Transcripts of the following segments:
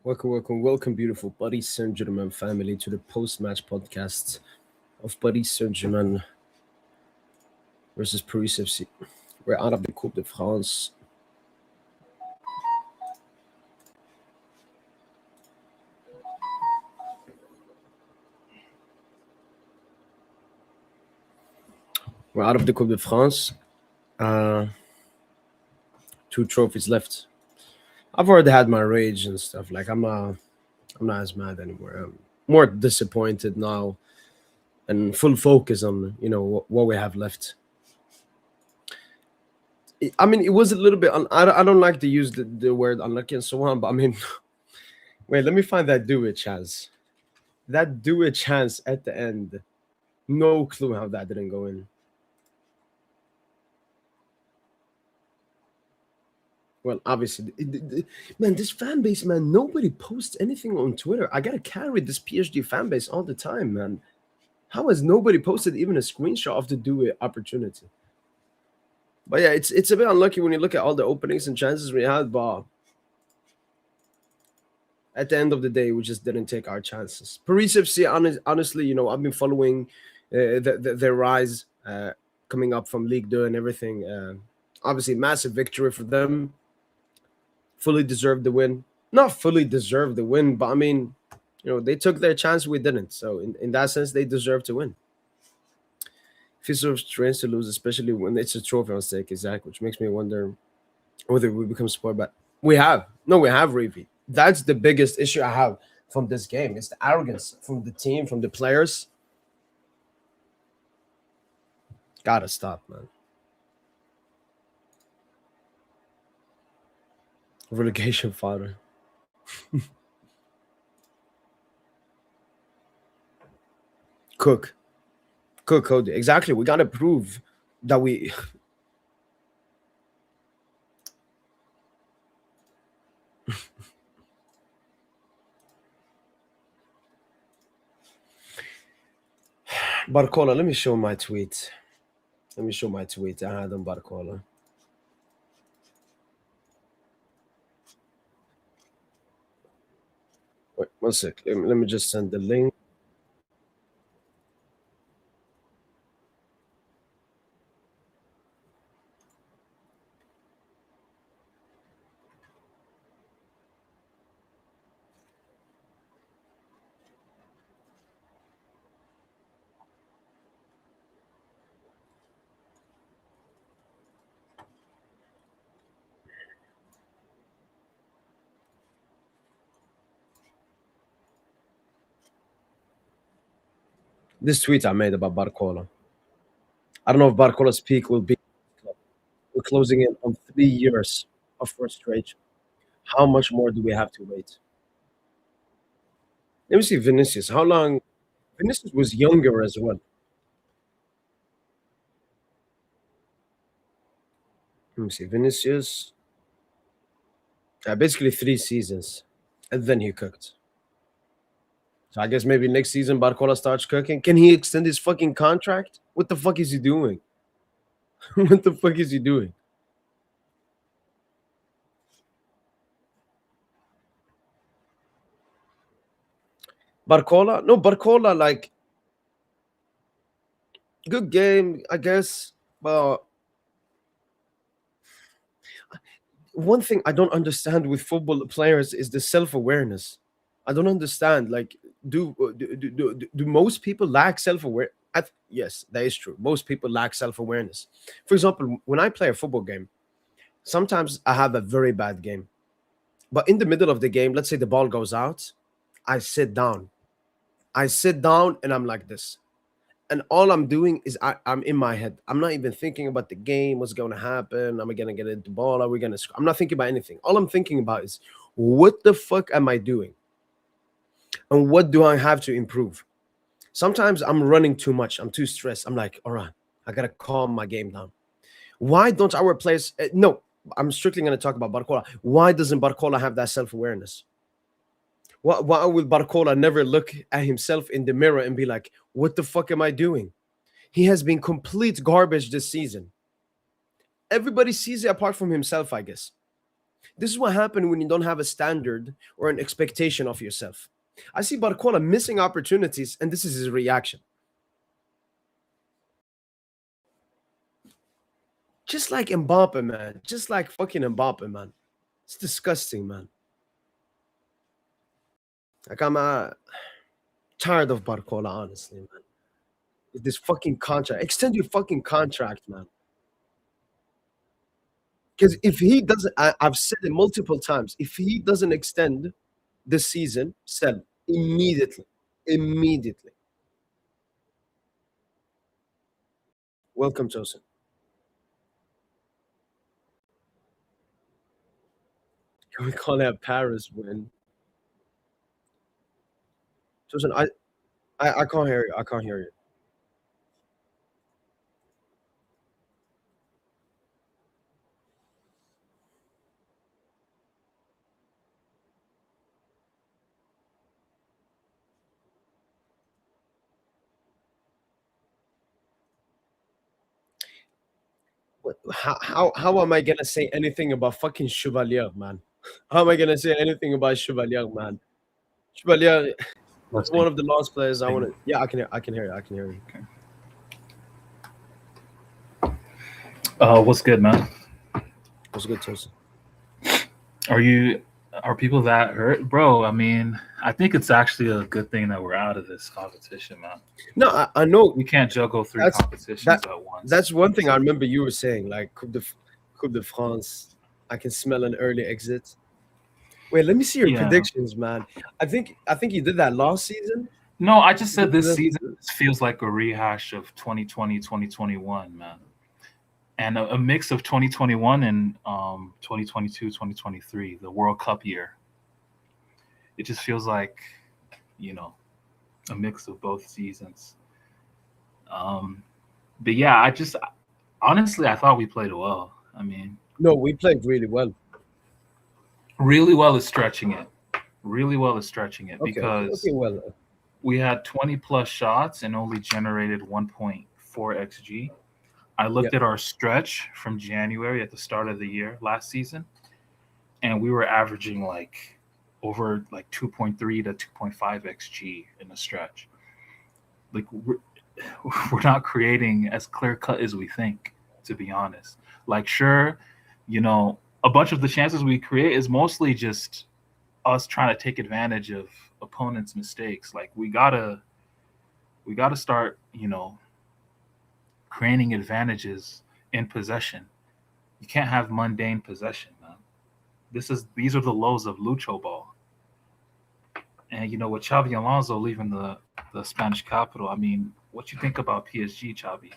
Welcome, beautiful Paris Saint-Germain family, to the post-match podcast of Paris Saint-Germain versus Paris FC. We're out of the Coupe de France. We're out of the Coupe de France. 2 trophies left. I've already had my rage and stuff. Like I'm not as mad anymore. I'm more disappointed now, and full focus on what we have left. I mean, it was a little bit. I don't like to use the word unlucky and so on, but I mean, wait, let me find that do-it chance. That do-it chance at the end. No clue how that didn't go in. Well, obviously, man, this fan base, man, nobody posts anything on Twitter. I gotta carry this PSG fan base all the time, man. How has nobody posted even a screenshot of the do-it opportunity? But yeah, it's a bit unlucky when you look at all the openings and chances we had, but at the end of the day, we just didn't take our chances. Paris FC, honestly, I've been following their rise coming up from Ligue 2 and everything. Obviously, massive victory for them. Fully deserved the win. Not fully deserved the win, but I mean, they took their chance, we didn't. So in that sense, they deserve to win. Feel strange to lose, especially when it's a trophy on stake, exactly, which makes me wonder whether we become spoiled. But we have, Ravi. That's the biggest issue I have from this game. It's the arrogance from the team, from the players. Gotta stop, man. Relegation fodder. Cook, Cody. Exactly. We gotta prove that we. Barcola. Let me show my tweet. I had on Barcola. Wait, one sec. Let me just send the link. This tweet I made about Barcola. I don't know if Barcola's peak will be. We're closing in on 3 years of frustration. How much more do we have to wait? Let me see Vinicius. How long? Vinicius was younger as well. Let me see. Vinicius. Basically 3 seasons. And then he cooked. So I guess maybe next season Barcola starts cooking. Can he extend his fucking contract? What the fuck is he doing? What the fuck is he doing? Barcola? No, Barcola, like, good game, I guess. But one thing I don't understand with football players is the self-awareness. I don't understand. Like, do most people lack self-awareness? Yes, that is true. Most people lack self-awareness. For example, when I play a football game, sometimes I have a very bad game. But in the middle of the game, let's say the ball goes out, I sit down. And I'm like this. And all I'm doing is I'm in my head. I'm not even thinking about the game, what's going to happen. Am I going to get into the ball? Are we going to I'm not thinking about anything. All I'm thinking about is, what the fuck am I doing? And what do I have to improve? Sometimes I'm running too much. I'm too stressed. I'm like, all right, I got to calm my game down. Why don't our players... no, I'm strictly going to talk about Barcola. Why doesn't Barcola have that self-awareness? Why will Barcola never look at himself in the mirror and be like, what the fuck am I doing? He has been complete garbage this season. Everybody sees it apart from himself, I guess. This is what happened when you don't have a standard or an expectation of yourself. I see Barcola missing opportunities, and this is his reaction. Just like Mbappe, man. Just like fucking Mbappe, man. It's disgusting, man. Like, I'm tired of Barcola, honestly, man. This fucking contract. Extend your fucking contract, man. Because if he doesn't, I've said it multiple times, if he doesn't extend this season, sell immediately. Immediately. Welcome, Joseph. Can we call that Paris win? Joseph, I can't hear you. I can't hear you. How am I gonna say anything about fucking Chevalier, man? How am I gonna say anything about Chevalier, man? Chevalier is one of the last players I want to. Yeah, I can hear you. I can hear you. What's good, man? What's good, Tosin? Are people that hurt, bro? I mean, I think it's actually a good thing that we're out of this competition, man. No, I know we can't juggle three competitions at once. That's one thing I remember you were saying, like Coupe de France. I can smell an early exit. Wait, let me see your predictions, man. I think you did that last season. No, I just said this season feels like a rehash of 2020, 2021, man. And a mix of 2021 and 2022, 2023, the World Cup year. It just feels like, a mix of both seasons. But yeah, honestly, I thought we played well. I mean, no, we played really well. Really well is stretching it. Really well is stretching it, because well. We had 20 plus shots and only generated 1.4 XG. I looked at our stretch from January at the start of the year last season, and we were averaging over 2.3 to 2.5 XG in a stretch. Like, we're not creating as clear cut as we think, to be honest. Like, sure, a bunch of the chances we create is mostly just us trying to take advantage of opponents' mistakes. Like, we gotta start, creating advantages in possession. You can't have mundane possession, man. These are the lows of Lucho ball. And with Xabi Alonso leaving the Spanish capital, I mean, what you think about PSG, Xabi?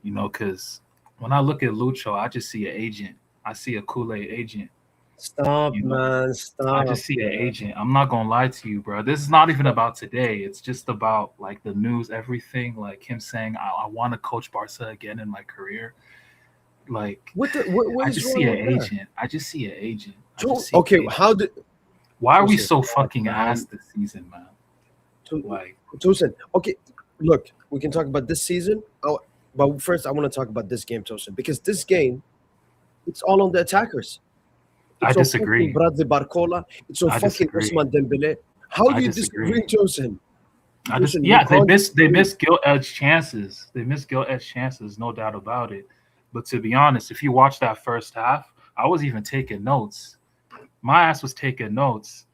Because when I look at Lucho, I just see an agent. I see a Kool-Aid agent. Stop, man. Stop. I just see an agent. I'm not gonna lie to you, bro. This is not even about today. It's just about the news, everything. Like him saying, "I want to coach Barca again in my career." Like, I just see an agent. I just see an agent. Okay, why are we so fucking ass this season, man? Tosin, okay, look, we can talk about this season. But first, I want to talk about this game, Tosin, because this game, it's all on the attackers. I disagree. Bradley Barcola. It's on fucking Ousmane Dembele. How do you disagree, Joseph? They missed gilt-edged chances. They missed gilt-edged chances, no doubt about it. But to be honest, if you watch that first half, I was even taking notes. My ass was taking notes.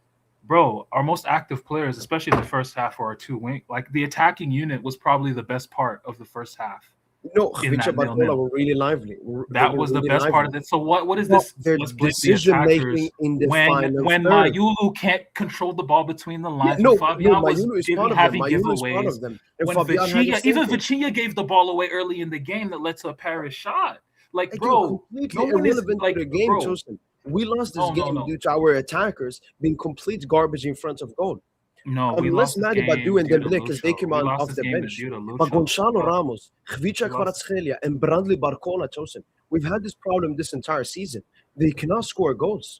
Bro, our most active players, especially in the first half, were our two wing. Like, the attacking unit was probably the best part of the first half. No, Barcola were really lively. That was the best part of it. So what is this? Their decision making in the final when Mayulu can't control the ball between the lines. Fabian was having giveaways. When Vitinha gave the ball away early in the game, that led to a Paris shot. Like, bro, completely irrelevant to the game, Joseph. We lost this game due to our attackers being complete garbage in front of goal. No, I'm less mad about doing Dembele because they came out off the bench. But Gonçalo Ramos, Khvicha Kvaratskhelia, and Bradley Barcola, Joseph, we've had this problem this entire season. They cannot score goals.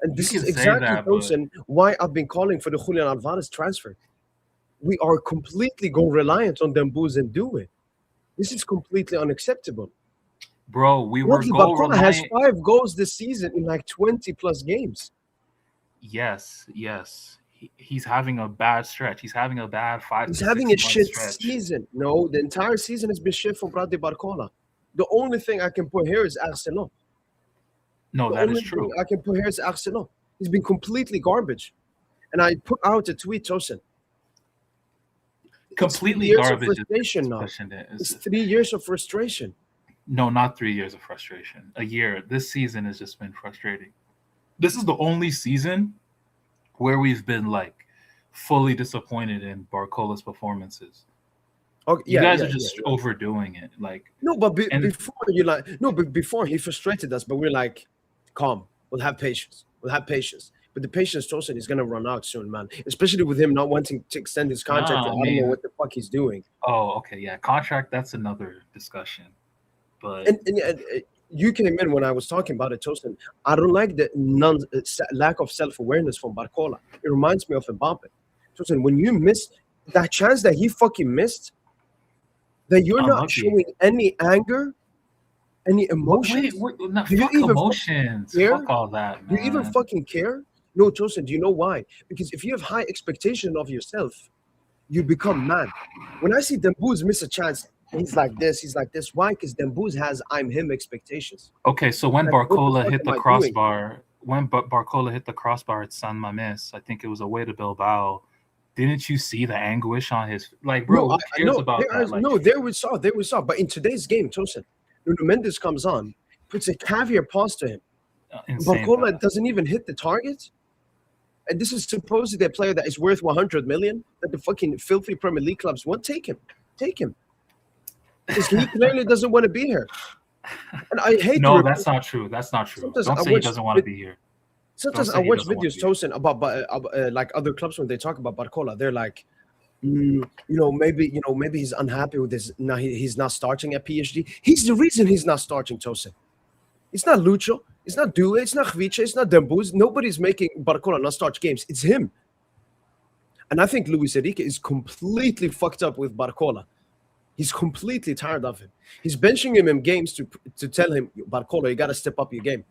And this is exactly, Joseph, why I've been calling for the Julian Alvarez transfer. We are completely reliant on Dembouz and Doué. This is completely unacceptable. Bro, we were Rodri goal Barcola has reliant. 5 goals this season in like 20 plus games. Yes. He's having a bad stretch. He's having a bad 5 He's to having 6 a month shit stretch. season. No, the entire season has been shit for Rodri Barcola. The only thing I can put here is Arsenal. No, The that is only thing true. I can put here is Arsenal. He's been completely garbage. And I put out a tweet, Tosin. Completely it's 3 years garbage of frustration now. pushing it. It's 3 years of frustration. No, not 3 years of frustration. A year. This season has just been frustrating. This is the only season where we've been like fully disappointed in Barcola's performances. Okay, You guys are just overdoing it. Like no, but before he frustrated us, but we're like, calm. We'll have patience. But the patience, Tosin, is gonna run out soon, man. Especially with him not wanting to extend his contract. I don't know what the fuck he's doing. Oh, okay, yeah, contract. That's another discussion. But and you came in when I was talking about it, Tosin. I don't like the lack of self-awareness from Barcola. It reminds me of Mbappe. Tosin, when you miss that chance that he fucking missed, that you're not showing any anger, any emotions. Do you even emotions? Fuck all that, man. Do you even fucking care? No, Tosin, do you know why? Because if you have high expectation of yourself, you become mad. When I see Dembouz miss a chance, he's like this. Why? Because Dembouz has I'm him expectations. Okay, so when Barcola hit the crossbar, Barcola hit the crossbar at San Mamés, I think it was away to Bilbao. Didn't you see the anguish on his bro? Who cares about that? No, there we saw. But in today's game, Tosin, Nuno Mendes comes on, puts a caviar pass to him. Barcola doesn't even hit the target. And this is supposedly a player that is worth 100 million that the fucking filthy Premier League clubs want. Take him. Because he clearly doesn't want to be here. And I hate. No, that's not true. Don't say he doesn't want to be here. Sometimes I watch videos, Tosin, about like other clubs when they talk about Barcola. They're like, maybe he's unhappy with this. Now he's not starting at PSG. He's the reason he's not starting, Tosin. It's not Lucho. It's not Due. It's not Khvicha. It's not Dembouz. Nobody's making Barcola not start games. It's him. And I think Luis Enrique is completely fucked up with Barcola. He's completely tired of him. He's benching him in games to tell him, Barcola, you got to step up your game.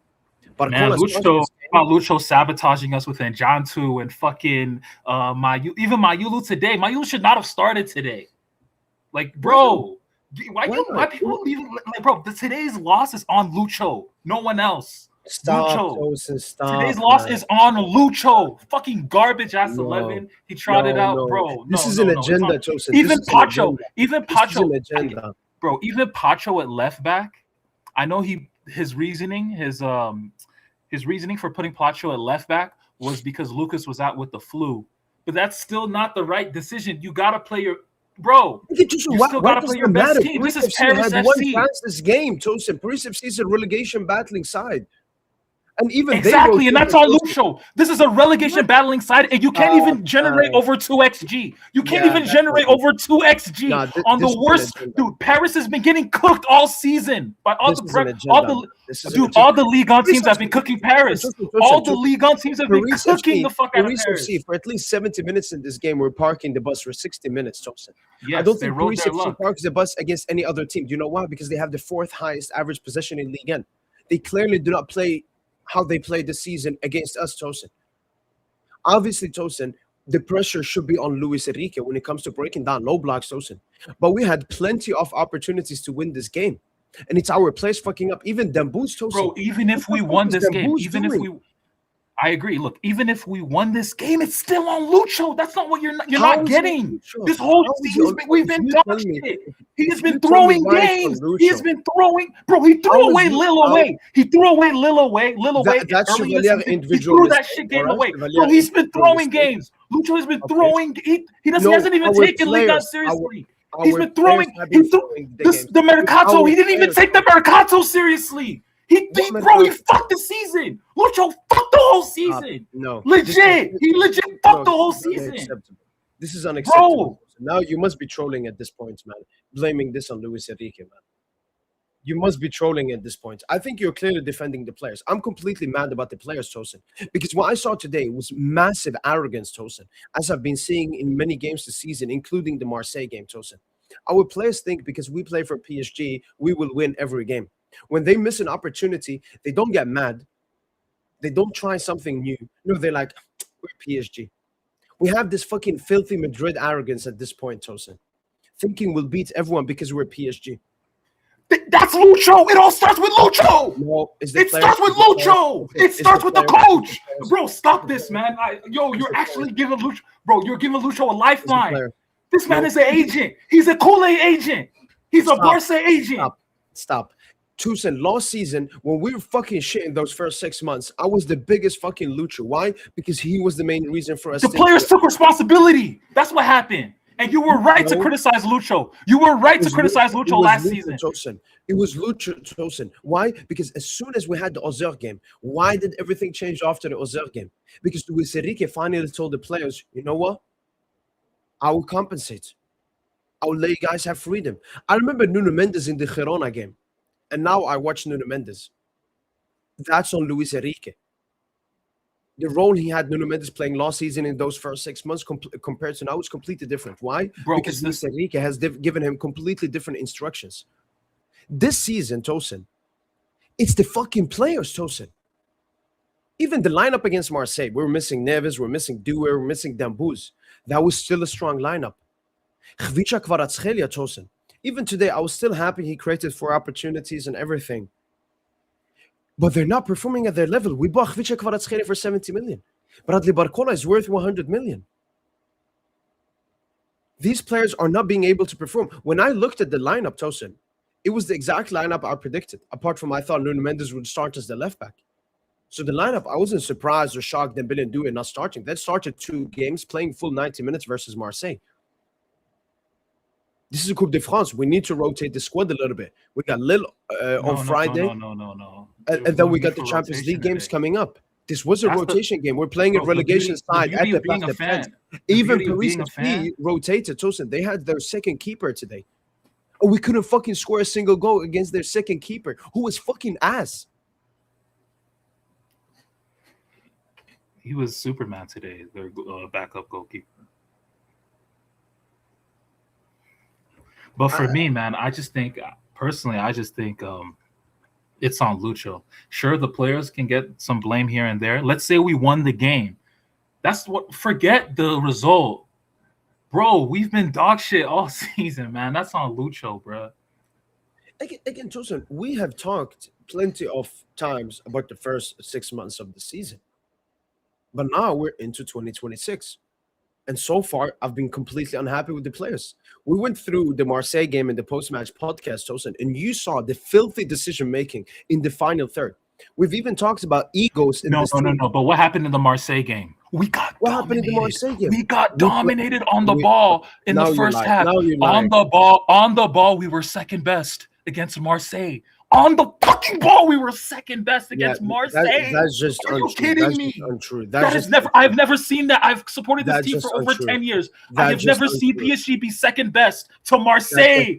Man, Lucho sabotaging us with Njantu and fucking Mayulu today. Mayulu should not have started today. Like, bro, why people even like, bro? Today's loss is on Lucho, no one else. Stop. Today's loss is on Lucho. Fucking garbage ass 11. He trotted out, bro. This is an agenda, Tosin. Even Pacho, bro. Even Pacho at left back. I know his reasoning for putting Pacho at left back was because Lucas was out with the flu. But that's still not the right decision. You gotta play your bro. You still gotta play your best team. This is Paris FC. One chance this game, Tosin. Paris FC is a relegation battling side. And even exactly, and that's on Lucho. This is a relegation battling side, and you can't even generate over 2xG. You can't even generate over 2xG on the worst. Dude, Paris has been getting cooked all season by all the Ligue 1 teams have been cooking Paris. All the Ligue 1 teams have been cooking the fuck out of Paris. For at least 70 minutes in this game, we're parking the bus for 60 minutes, Tosin. Yes, I don't think Paris FC parks the bus against any other team. Do you know why? Because they have the 4th highest average possession in Ligue 1. They clearly do not play how they played this season against us, Tosin. Obviously, Tosin, the pressure should be on Luis Enrique when it comes to breaking down low blocks, Tosin. But we had plenty of opportunities to win this game. And it's our players fucking up. Even Dembouz, Tosin. Bro, even if we won this game, I agree. Look, even if we won this game, it's still on Lucho. That's not what you're not getting. This whole season, we've been dog shit. He has been throwing games. He has been throwing. Bro, he threw away Lil away. He threw away Lil away. That's Chevalier individual. He threw that shit game away. Bro, he's been throwing games. Lucho has been throwing. He hasn't even taken Ligue 1 seriously. He's been throwing. He threw the Mercato. He didn't even take the Mercato seriously. He fucked the season. Lucho fucked the whole season. Legit. He legit fucked the whole season. This is unacceptable. Bro. Now you must be trolling at this point, man. Blaming this on Luis Enrique, man. You must be trolling at this point. I think you're clearly defending the players. I'm completely mad about the players, Tosin. Because what I saw today was massive arrogance, Tosin. As I've been seeing in many games this season, including the Marseille game, Tosin. Our players think because we play for PSG, we will win every game. When they miss an opportunity, they don't get mad. They don't try something new. No, they're like, we're PSG. We have this fucking filthy Madrid arrogance at this point, Tosin. Thinking we'll beat everyone because we're PSG. That's Lucho. It all starts with Lucho. No, it starts with Lucho. It starts with the coach. Bro, stop this, man. You're actually giving Lucho. Bro, you're giving Lucho a lifeline. This man is an agent. He's a Kool-Aid agent. He's a Barca agent. Stop. Tosin, last season, when we were fucking shit in those first 6 months, I was the biggest fucking Lucho. Why? Because he was the main reason for us. The players took responsibility. That's what happened. And you were right to criticize Lucho. You were right to criticize Lucho last season. It was Lucho, Tosin. Why? Because as soon as we had the Auxerre game, why did everything change after the Auxerre game? Because Luis Enrique finally told the players, you know what? I will compensate. I will let you guys have freedom. I remember Nuno Mendes in the Girona game. And now I watch Nuno Mendes. That's on Luis Enrique. The role he had Nuno Mendes playing last season in those first 6 months compared to now is completely different. Why? Bro, because Luis Enrique has given him completely different instructions. This season, Tosin, it's the fucking players, Tosin. Even the lineup against Marseille, we're missing Neves, we're missing Doué, we're missing Dambouz. That was still a strong lineup. Khvicha Kvaratskhelia, Tosin. Even today, I was still happy he created 4 opportunities and everything. But they're not performing at their level. We bought Khvicha Kvaratskhelia for 70 million. Bradley Barcola is worth 100 million. These players are not being able to perform. When I looked at the lineup, Tosin, it was the exact lineup I predicted. Apart from I thought Nuno Mendes would start as the left back. So the lineup, I wasn't surprised or shocked Dembele and Doué not starting. They started 2 games, playing full 90 minutes versus Marseille. This is a Coupe De France. We need to rotate the squad a little bit. We got Lille on Friday. No. And then we got the Champions League games coming up. This was a rotation game. We're playing a relegation side at the back of the fence. Even Paris FC rotated. Tosin, they had their second keeper today. Oh, we couldn't fucking score a single goal against their second keeper, who was fucking ass. He was Superman today, their backup goalkeeper. But for me, man, I just think it's on Lucho. Sure, the players can get some blame here and there. Let's say we won the game. Forget the result. Bro, we've been dog shit all season, man. That's on Lucho, bro. Again, Tosin, we have talked plenty of times about the first 6 months of the season. But now we're into 2026. And so far, I've been completely unhappy with the players. We went through the Marseille game in the post-match podcast, Tosin, and you saw the filthy decision-making in the final third. We've even talked about egos. No. But what happened in the Marseille game? We got dominated on the ball in the first half. On the ball, we were second best against Marseille. On the fucking ball, we were second best against Marseille. That's just untrue. Are you kidding me? Untrue. I've never seen that. I've supported this team for over 10 years. I have never seen PSG be second best to Marseille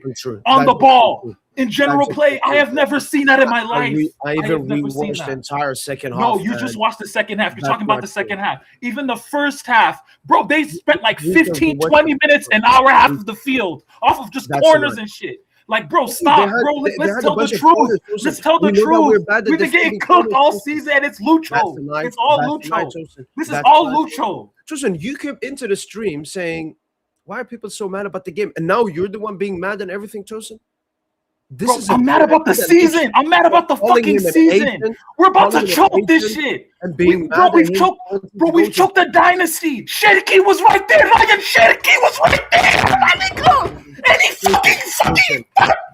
on the ball. In general play, I have never seen that in my life. I even rewatched the entire second half. No, you just watched the second half. You're talking about the second half. Even the first half, bro, they spent like 15, 20 minutes, an hour and a half of the field off of just corners and shit. Like, bro, stop, bro. Let's tell the truth. Let's tell the truth. We've been getting cooked all season, and it's Lucho. It's all Lucho. This is all Lucho. Tosin, you came into the stream saying, why are people so mad about the game? And now you're the one being mad and everything, Tosin? I'm mad about the season. I'm mad about the fucking season. We're about to choke this shit. We've choked the dynasty. Cherki was right there. Ryan Cherki was right there. And he fucking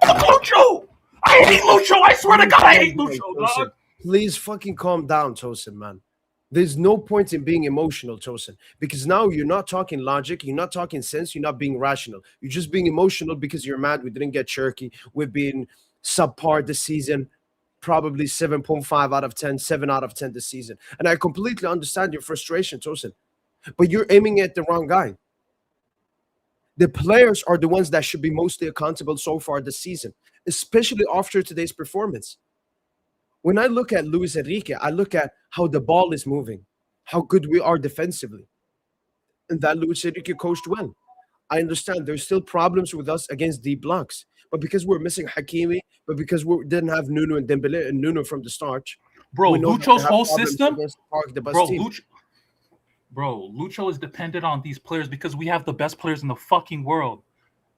Lucho. I hate Lucho. I swear to God, I hate Lucho, dog. Please fucking calm down, Tosin, man. There's no point in being emotional, Tosin, because now you're not talking logic, you're not talking sense, you're not being rational. You're just being emotional because you're mad we didn't get Cherki. We've been subpar this season, probably 7.5 out of 10, 7 out of 10 this season. And I completely understand your frustration, Tosin, but you're aiming at the wrong guy. The players are the ones that should be mostly accountable so far this season, especially after today's performance. When I look at Luis Enrique, I look at how the ball is moving, how good we are defensively, and that Luis Enrique coached well. I understand there's still problems with us against deep blocks, but because we're missing Hakimi, but because we didn't have Nuno and Dembele and Nuno from the start, Bro, we know that Lucho's they have whole problems system, against the Park the best bro, team. Lucho is dependent on these players because we have the best players in the fucking world.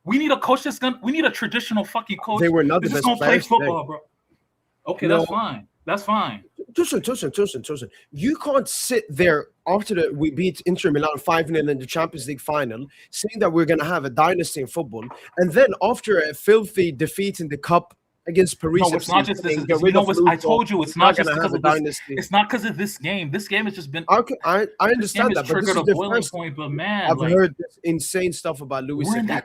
We need a coach that's gonna. We need a traditional fucking coach. They were not the that's best gonna play players football, today. bro. Okay, No. that's fine. That's fine. Tosin. You can't sit there after we beat Inter Milan 5-0 in the Champions League final, saying that we're going to have a dynasty in football, and then after a filthy defeat in the cup against Paris, No, it's not just this. I told you, it's not just because of this. It's not because of this game. This game has just been. Okay, I understand that, but this is a the boiling first point. But man, I've heard this insane stuff about Luis Enrique.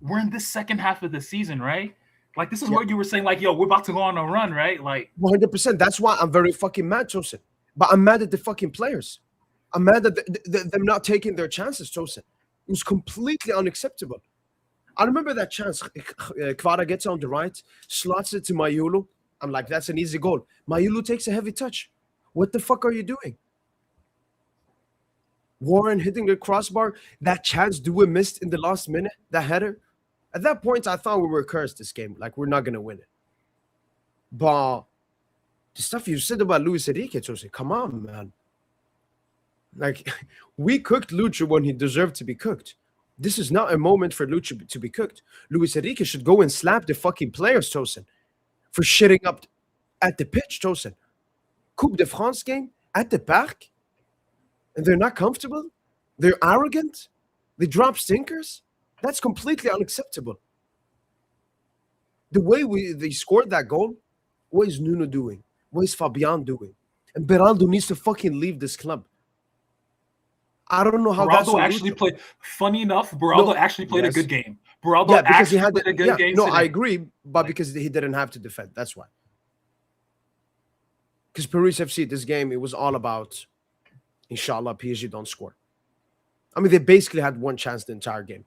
We're in this second half of the season, right? Like, this is what you were saying, like, yo, we're about to go on a run, right? Like, 100%. That's why I'm very fucking mad, Tosin. But I'm mad at the fucking players. I'm mad at them not taking their chances, Tosin. It was completely unacceptable. I remember that chance. Kvara gets on the right, slots it to Mayulu. I'm like, that's an easy goal. Mayulu takes a heavy touch. What the fuck are you doing? Warren hitting the crossbar. That chance Dewey missed in the last minute, that header. At that point, I thought we were cursed this game. Like, we're not going to win it. But the stuff you said about Luis Enrique, Jose, come on, man. Like, we cooked Lucho when he deserved to be cooked. This is not a moment for Lucho to be cooked. Luis Enrique should go and slap the fucking players, Tosin, for shitting up at the pitch, Tosin. Coupe de France game at the Parc, and they're not comfortable. They're arrogant. They drop stinkers. That's completely unacceptable. The way they scored that goal, what is Nuno doing? What is Fabian doing? And Beraldo needs to fucking leave this club. I don't know how Beraldo actually played. Funny enough, Beraldo actually played a good game. Beraldo actually played a good game. No, today. I agree, but because he didn't have to defend. That's why. Because Paris FC, this game, it was all about, inshallah, PSG don't score. I mean, they basically had one chance the entire game.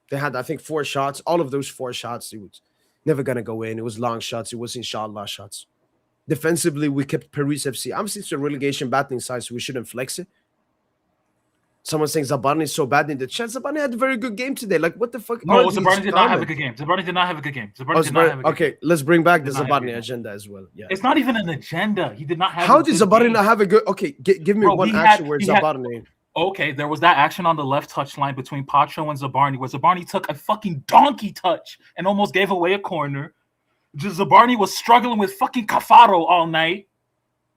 They had, I think, 4 shots. All of those 4 shots, it was never going to go in. It was long shots. It was inshallah shots. Defensively, we kept Paris FC. Obviously, it's a relegation battling side, so we shouldn't flex it. Someone saying Zabarni is so bad in the chat. Zabarni had a very good game today. Like, what the fuck? No, Zabarni did not have a good game. Zabarni did not have a good game. Okay, let's bring back the Zabarni agenda as well. Yeah, it's not even an agenda. He did not have. How did Zabarni not have a good? Okay, give me one action where Zabarni. Okay, there was that action on the left touchline between Pacho and Zabarni, where Zabarni took a fucking donkey touch and almost gave away a corner. Zabarni was struggling with fucking Cafaro all night.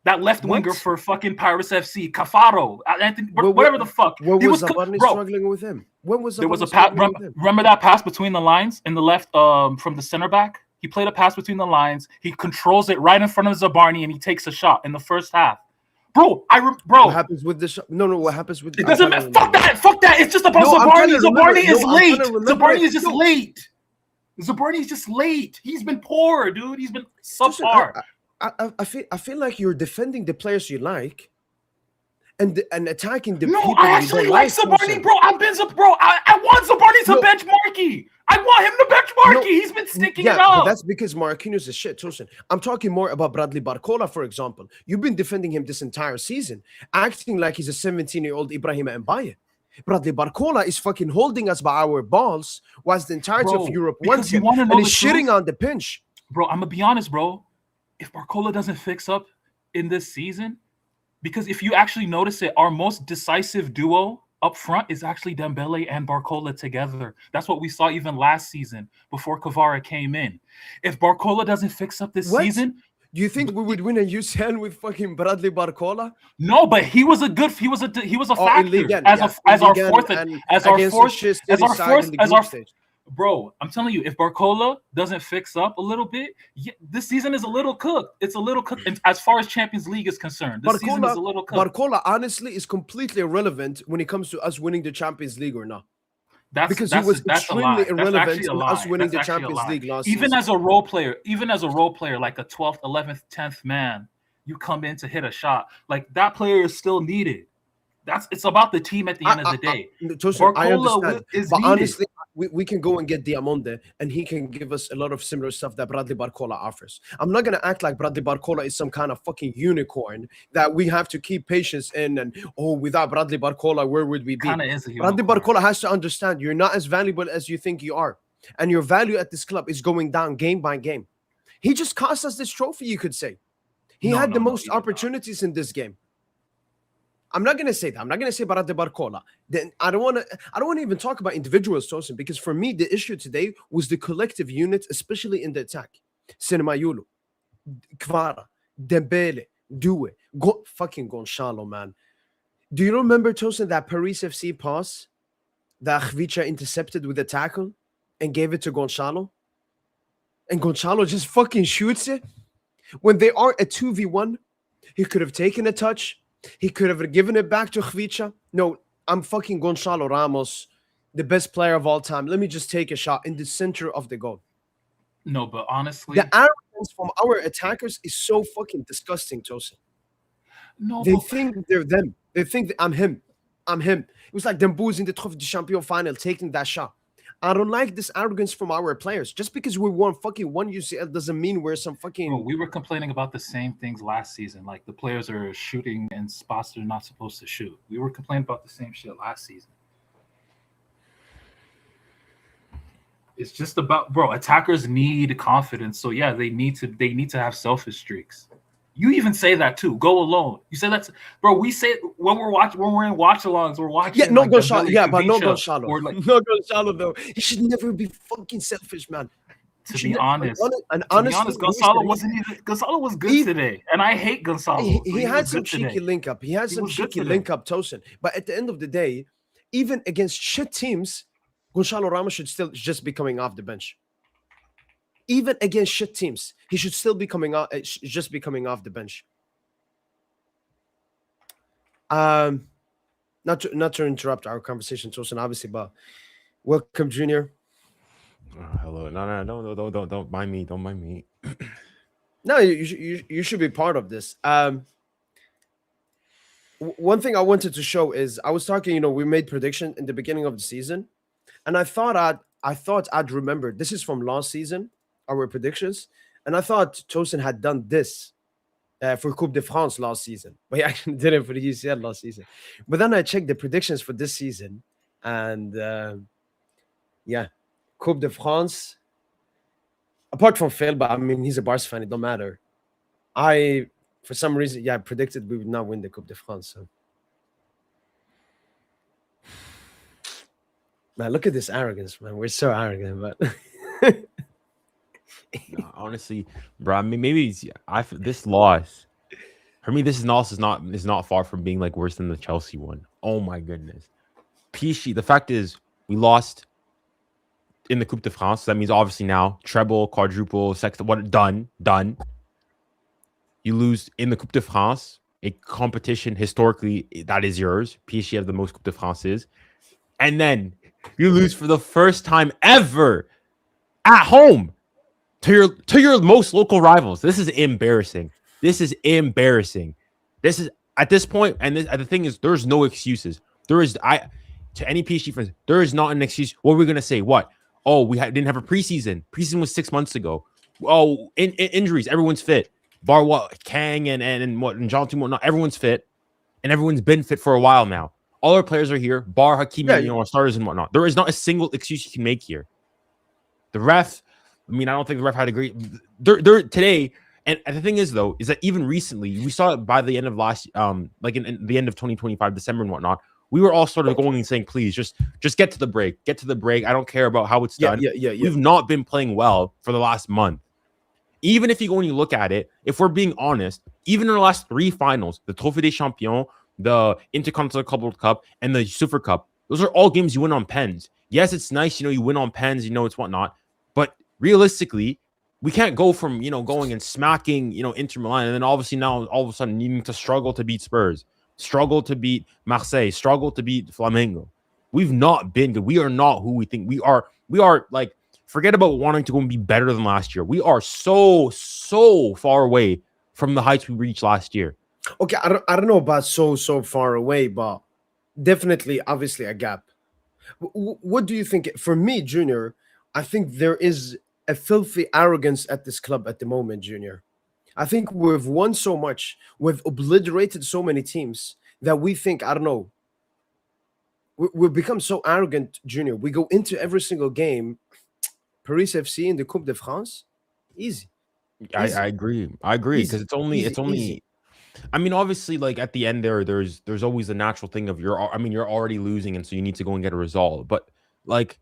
That left winger for fucking Paris FC, Cafaro, whatever the fuck. What was Zabarni struggling with him? When was there was a pass? Remember that pass between the lines in the left from the center back? He played a pass between the lines. He controls it right in front of Zabarni, and he takes a shot in the first half. Bro, What happens with this? No. What happens with? It doesn't matter. Fuck that. It's just about Zabarni. Zabarni is late. Zabarni is just late. Zabarni is just late. He's been poor, dude. He's been subpar. I feel like you're defending the players you like, and attacking the people. No, I actually like Zabarni, bro. I want Zabarni to bench Marquis. I want him to bench Marquis. He's been sticking it up. But that's because Marquinhos is shit, Tosin. I'm talking more about Bradley Barcola, for example. You've been defending him this entire season, acting like he's a 17-year-old Ibrahim Mbaye. Bradley Barcola is fucking holding us by our balls whilst the entirety of Europe wants him, and he's shitting on the pinch. Bro, I'm going to be honest, bro. If Barcola doesn't fix up in this season, because if you actually notice it, our most decisive duo up front is actually Dembele and Barcola together. That's what we saw even last season before Kvara came in. If Barcola doesn't fix up this season, do you think we would win a UCL with fucking Bradley Barcola? No, but he was a factor as our fourth. Bro, I'm telling you, if Barcola doesn't fix up a little bit, this season is a little cooked. It's a little cooked. And as far as Champions League is concerned, this season is a little cooked. Barcola, honestly, is completely irrelevant when it comes to us winning the Champions League or not. Because he was extremely irrelevant in us winning the Champions League last season. Even as a role player, like a 12th, 11th, 10th man, you come in to hit a shot. Like, that player is still needed. It's about the team at the end of the day. I understand. But honestly, we can go and get Diamonde, and he can give us a lot of similar stuff that Bradley Barcola offers. I'm not going to act like Bradley Barcola is some kind of fucking unicorn that we have to keep patience in, and, without Bradley Barcola, where would we be? Bradley Barcola has to understand you're not as valuable as you think you are. And your value at this club is going down game by game. He just cost us this trophy, you could say. He No, had no, the no, most he did not. opportunities in this game. I'm not gonna say that. I'm not gonna say Barate Barcola. Then I don't want to even talk about individuals, Tosin, because for me the issue today was the collective unit, especially in the attack. Senemayulu, Kvara, Dembele, Due, fucking Gonzalo, man. Do you remember, Tosin, that Paris FC pass that Khvicha intercepted with a tackle and gave it to Gonzalo? And Gonzalo just fucking shoots it. When they are a 2v1, he could have taken a touch. He could have given it back to Khvicha. No, I'm fucking Gonzalo Ramos, the best player of all time. Let me just take a shot in the center of the goal. No, but honestly, The arrogance from our attackers is so fucking disgusting, Tosin. no, They but think they're them. They think that I'm him. I'm him. It was like them boos in the Trophée du Champion final taking that shot. I don't like this arrogance from our players. Just because we won fucking one UCL doesn't mean we're some fucking. bro, we were complaining about the same things last season. Like the players are shooting in spots they're not supposed to shoot. We were complaining about the same shit last season. It's just about, bro, attackers need confidence. So yeah, they need to have selfish streaks. You even say that too. Go alone. You say that's, bro. We say when we're in watch-alongs, we're watching. Yeah, no like, Gonzalo. Dembele, Yeah, but no Khvicha, Gonzalo. or like, No Gonzalo though. He should never be fucking selfish, man. to be honest, honestly, Gonzalo was good today, and I hate Gonzalo. He had some cheeky link up. He had some cheeky link up, Tosin. But at the end of the day, even against shit teams, Gonzalo Ramos should still just be coming off the bench. Even against shit teams, he should still be coming off. Just be coming off the bench. Not to interrupt our conversation, Tosin, obviously, but welcome, Junior. Hello. No, don't mind me. Don't mind me. No, you should be part of this. One thing I wanted to show is I was talking. We made prediction in the beginning of the season, and I thought I'd remember. This is from last season, our predictions, and I thought Tosin had done this for Coupe de France last season, but he actually did it for the UCL last season. But then I checked the predictions for this season, and yeah, Coupe de France. Apart from Phil, but I mean he's a Barca fan, it don't matter. I, for some reason, predicted we would not win the Coupe de France. So, man, look at this arrogance, man. We're so arrogant, but. No, honestly, bro. I mean, maybe this loss for me. This loss is not far from being like worse than the Chelsea one. Oh my goodness, PSG. The fact is, we lost in the Coupe de France. That means obviously now treble, quadruple, sextuple. What done? You lose in the Coupe de France, a competition historically that is yours. PSG have the most Coupe de France's, and then you lose for the first time ever at home to your most local rivals. This is embarrassing. This is at this point, and the thing is, there's no excuses. To any PSG fans, there is not an excuse. What are we gonna say? What? Oh, we didn't have a preseason. Preseason was 6 months ago. Oh, in injuries, everyone's fit. Bar what Kang and John Team whatnot, everyone's fit, and everyone's been fit for a while now. All our players are here. Bar Hakimi, our starters and whatnot. There is not a single excuse you can make here. The ref. I mean, I don't think the ref had a great. They're today, and the thing is though, is that even recently we saw it by the end of last, like in the end of 2025, December and whatnot. We were all sort of going and saying, please, just get to the break. Get to the break. I don't care about how it's done. Yeah. We've not been playing well for the last month. Even if you go and you look at it, if we're being honest, even in the last 3 finals, the Trophée des Champions, the Intercontinental Cup, and the Super Cup, those are all games you win on pens. Yes, it's nice, you win on pens, it's whatnot. But realistically, we can't go from, going and smacking, Inter Milan, and then obviously now all of a sudden needing to struggle to beat Spurs, struggle to beat Marseille, struggle to beat Flamengo. We've not been good. We are not who we think we are. We are like, forget about wanting to go and be better than last year. We are so far away from the heights we reached last year. Okay, I don't know about so far away, but definitely, obviously, a gap. What do you think? For me, Junior, I think there is a filthy arrogance at this club at the moment, Junior. I think we've won so much, we've obliterated so many teams that we think, I don't know, we've become so arrogant, Junior. We go into every single game, Paris FC in the Coupe de France, easy. Easy, I agree. I agree because easy, easy, it's easy. only. I mean, obviously, like at the end there's always a natural thing of you're already losing, and so you need to go and get a result. But like,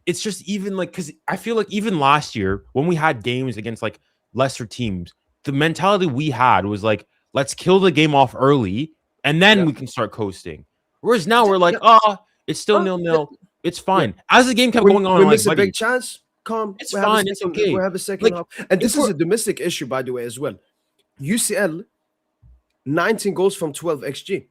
it's just even like because I feel like even last year when we had games against like lesser teams, the mentality we had was like, let's kill the game off early, and then Yeah, we can start coasting. Whereas now we're like, yeah. oh, it's still Huh? 0-0. It's Yeah. fine. As the game kept We going on, we I'm like, miss a big buddy, chance. Calm. it's fine. It's We okay. have a second Like half, and if this is we're a domestic issue, by the way, as well. UCL 19 goals from 12 xG,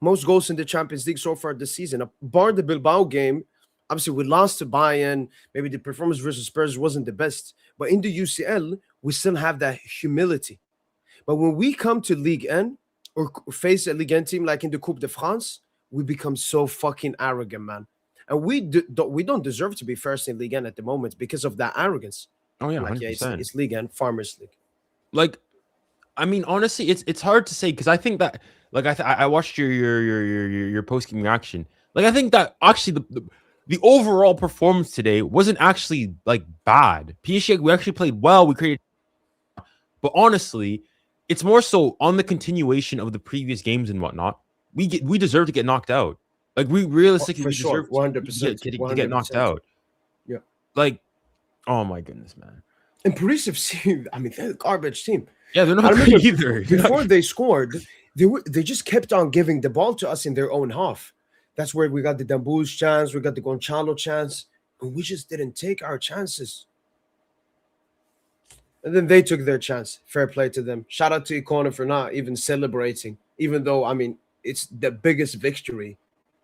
most goals in the Champions League so far this season. Bar the Bilbao game, obviously we lost to Bayern. Maybe the performance versus Spurs wasn't the best, but in the UCL we still have that humility. But when we come to Ligue 1 or face a Ligue 1 team like in the Coupe de France, we become so fucking arrogant, man. And we don't deserve to be first in Ligue 1 at the moment because of that arrogance. oh yeah, I'm like, hundred yeah, percent. it's Ligue 1, Farmers League. Like I mean, honestly, it's hard to say because I think that like I watched your post game reaction. Like I think that actually the overall performance today wasn't actually like bad. PSG we actually played well. We created, but honestly, it's more so on the continuation of the previous games and whatnot. We deserve to get knocked out. Like we Oh, realistically for we sure, deserve to 100%, get knocked 100%. out. Yeah. Like oh my goodness, man. And Paris FC, I mean, they're a garbage team. Yeah, they're I not remember great either. before they scored, they just kept on giving the ball to us in their own half. That's where we got the Dambouz chance, we got the Gonçalo chance, and we just didn't take our chances. And then they took their chance. Fair play to them. Shout out to Icona for not even celebrating, even though, I mean, it's the biggest victory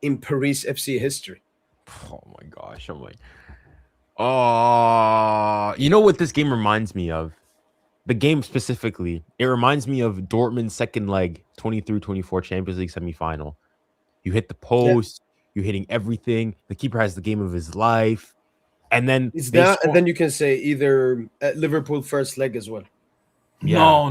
in Paris FC history. Oh my gosh, I'm like, oh, you know what this game reminds me of? The game specifically, it reminds me of Dortmund's second leg, 23-24 Champions League semifinal. You hit the Yeah, post, you're hitting everything. The keeper has the game of his life, and then it's they that, and score. then you can say either Liverpool first leg as well. Yeah, No.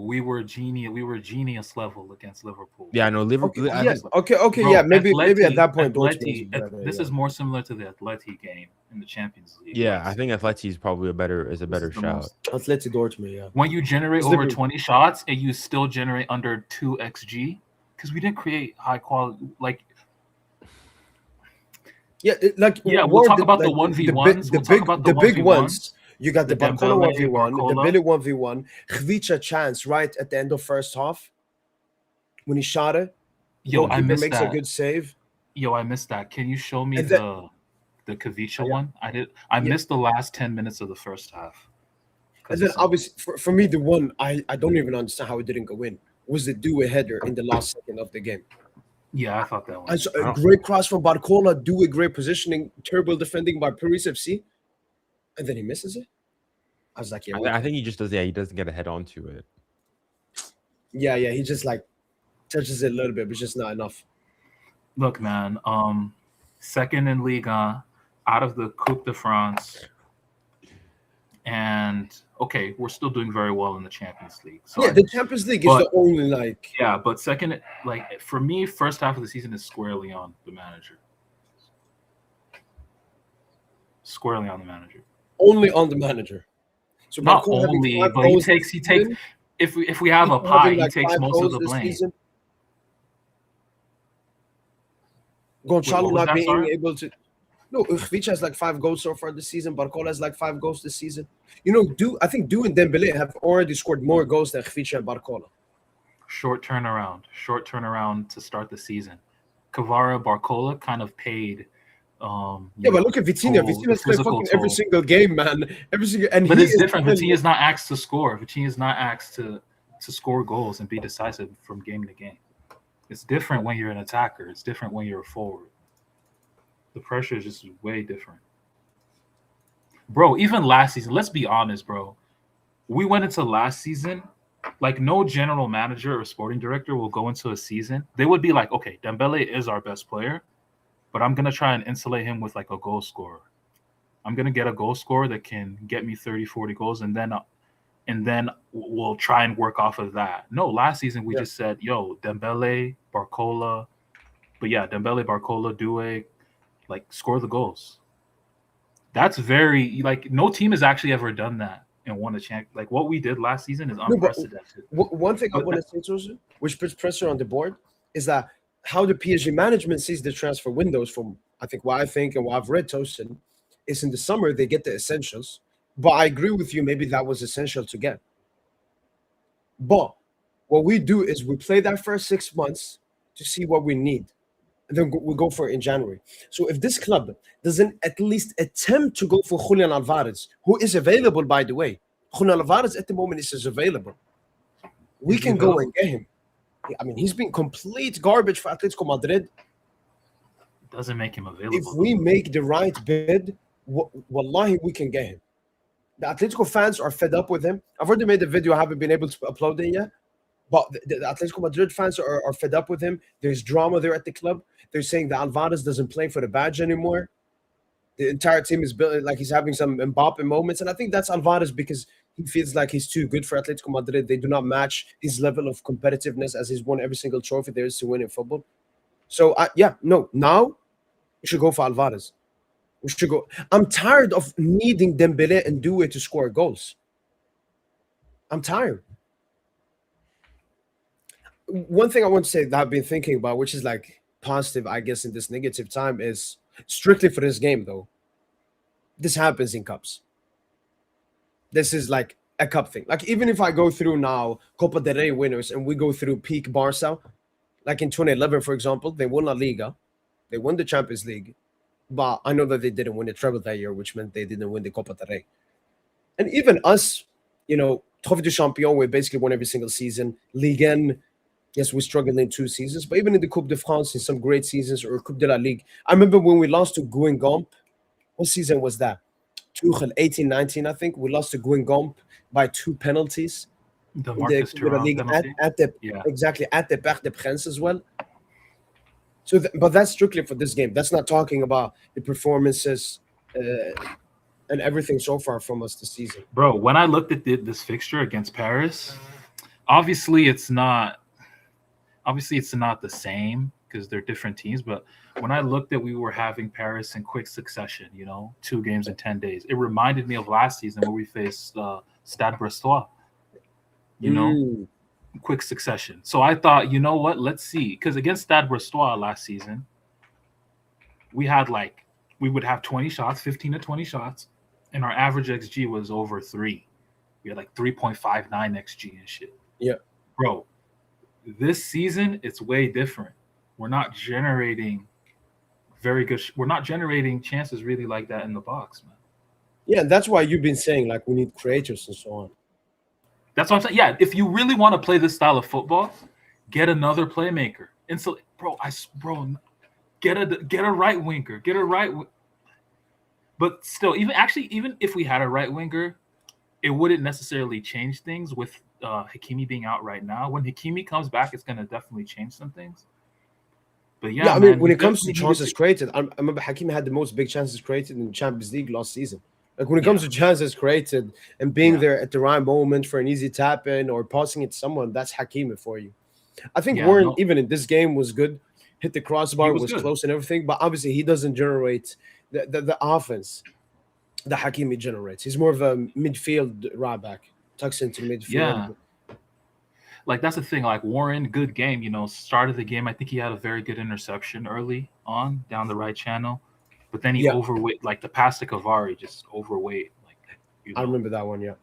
We were genius level against Liverpool. yeah, no, Okay, Liverpool. I yes, think, okay, Bro, yeah, maybe at that point Dortmund was Atleti, better. this Yeah, is more similar to the Atleti game in the Champions League. yeah, I last think season. Atleti is probably a better This better is the shout. most. Atleti Dortmund. Yeah, When you generate it's over Liverpool. 20 shots and you still generate under 2 xg, because we didn't create high quality. Like, Yeah, yeah, we'll what talk the about the like one v ones. We'll talk about the the one big v ones. ones. You got The the Barcola Dembele, 1v1, the Barcola. Billy 1v1, Khvicha chance right at the end of first half when he shot it. Yo, I Goalkeeper missed makes a that. good save, Yo, I missed that. Can you show me and then the Kavicha yeah, one? I yeah, missed the last 10 minutes of the first half and because then of some. obviously for me the one I don't even understand how it didn't go in was the do a header in the last second of the game. Yeah, I thought that And one. so I a don't. great cross from Barcola, do a great positioning, terrible defending by Paris FC, and then he misses it. I was like, yeah, I think he just does. Yeah, he doesn't get a head onto it. yeah, he just like touches it a little bit, but just not enough. Look, man. Second in Liga, out of the Coupe de France, and okay, we're still doing very well in the Champions League. Yeah, Sorry, the Champions League is but the only like yeah, but second, like for me, first half of the season is squarely on the manager. Squarely on the manager. only on the manager. So Not Barcola having only, 5 but goals he this takes. season, If we have a Ito pie, having he like takes 5 most of goals the this blame. season. Wait, what Gonçalo was not that? being Sorry. able to. No, Khvicha has like 5 goals so far this season. Barcola has like 5 goals this season. You know, I think Du and Dembele have already scored more goals than Khvicha and Barcola. Short turnaround to start the season. Kvara, Barcola kind of paid. Yeah, but look at Vitinha. Toll, the Vitinha's played physical fucking every toll. single game, man. Every single, and But he it's is different. still- Vitinha is not asked to score. Vitinha is not asked to score goals and be decisive from game to game. It's different when you're an attacker. It's different when you're a forward. The pressure is just way different. Bro, even last season, let's be honest, bro. We went into last season, like no general manager or sporting director will go into a season. They would be like, okay, Dembele is our best player, but I'm going to try and insulate him with like a goal scorer. I'm going to get a goal scorer that can get me 30, 40 goals, and then we'll try and work off of that. No, last season we just said, yo, Dembele, Barcola, but yeah, Dembele, Barcola, Doué, like score the goals. That's very like no team has actually ever done that and won a champ. Like what we did last season is No, but unprecedented. one thing I But want to say, Tosin, which puts pressure on the board, is that how the PSG management sees the transfer windows. From I think what I think and what I've read, Tosin, is in the summer they get the essentials. But I agree with you. Maybe that was essential to get. But what we do is we play that first 6 months to see what we need, and then we go for it in January. So if this club doesn't at least attempt to go for Julian Alvarez, who is available, by the way, Julian Alvarez at the moment is available. We Is he can go available? and get him. I mean, he's been complete garbage for Atletico Madrid. doesn't make him If available. we make the right bid, wallahi, we can get him. The Atletico fans are fed up with him. I've already made the video. I haven't been able to upload it yet. But the Atletico Madrid fans are fed up with him. There's drama there at the club. They're saying that Alvarez doesn't play for the badge anymore. The entire team is built like he's having some Mbappe moments. And I think that's Alvarez because he feels like he's too good for Atletico Madrid. They do not match his level of competitiveness as he's won every single trophy there is to win in football. So, now we should go for Alvarez. We should go. I'm tired of needing Dembele and Doué to score goals. I'm tired. One thing I want to say that I've been thinking about, which is like positive, I guess, in this negative time, is strictly for this game, though. This happens in cups. This is like a cup thing. Like, even if I go through now Copa del Rey winners and we go through peak Barca, like in 2011, for example, they won La Liga, they won the Champions League, but I know that they didn't win the treble that year, which meant they didn't win the Copa del Rey. And even us, Trophée du Champion, we basically won every single season. Ligue 1, yes, we struggled in 2 seasons, but even in the Coupe de France, in some great seasons, or Coupe de la Ligue. I remember when we lost to Guingamp. What season was that? Tuchel, 18-19, I think. We lost to Guingamp by 2 penalties. The In the Marcus Coupe de la Thuram Ligue penalty. exactly at the Parc des Princes as well. So, but that's strictly for this game. That's not talking about the performances and everything so far from us this season. Bro, when I looked at this fixture against Paris, obviously it's not the same because they're different teams. But when I looked at we were having Paris in quick succession, 2 games in 10 days, it reminded me of last season where we faced Stade Brestois. Quick succession. So I thought, you know what? Let's see, because against Stade Brestois last season, we would have 20 shots, 15 to 20 shots, and our average XG was over 3. We had like 3.59 XG and shit. Yeah, bro. This season, it's way different. We're not generating very good. We're not generating chances really like that in the box, man. Yeah, that's why you've been saying like we need creators and so on. That's what I'm saying. Yeah, if you really want to play this style of football, get another playmaker. And so, get a right winger. Get a right. But still, even if we had a right winger, it wouldn't necessarily change things with Hakimi being out right now. When Hakimi comes back, it's going to definitely change some things. But yeah, I mean, man, when it comes to chances created, I remember Hakimi had the most big chances created in the Champions League last season. Like when it comes to chances created and being there at the right moment for an easy tap in or passing it to someone, that's Hakimi for you. I think Warren, even in this game, was good. Hit the crossbar, was close and everything, but obviously he doesn't generate the offense that Hakimi generates. He's more of a midfield right back, tucks into midfield. Yeah. Like that's the thing. Like Warren, good game. Started the game. I think he had a very good interception early on down the right channel, but then he overweight. Like the pass to Cavari, just overweight. Like I remember that one. Yeah.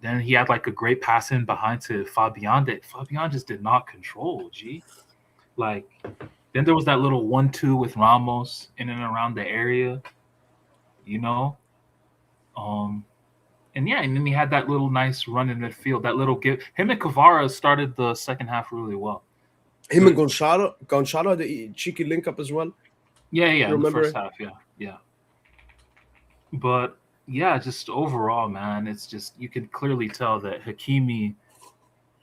Then he had like a great pass in behind to Fabian that Fabian just did not control. Like then there was that little 1-2 with Ramos in and around the area. And then he had that little nice run in midfield, that little give. Him and Kvara started the second half really well. Him and Gonçalo, the cheeky link up as well. Yeah, in the first half, yeah. But yeah, just overall, man, it's just you can clearly tell that Hakimi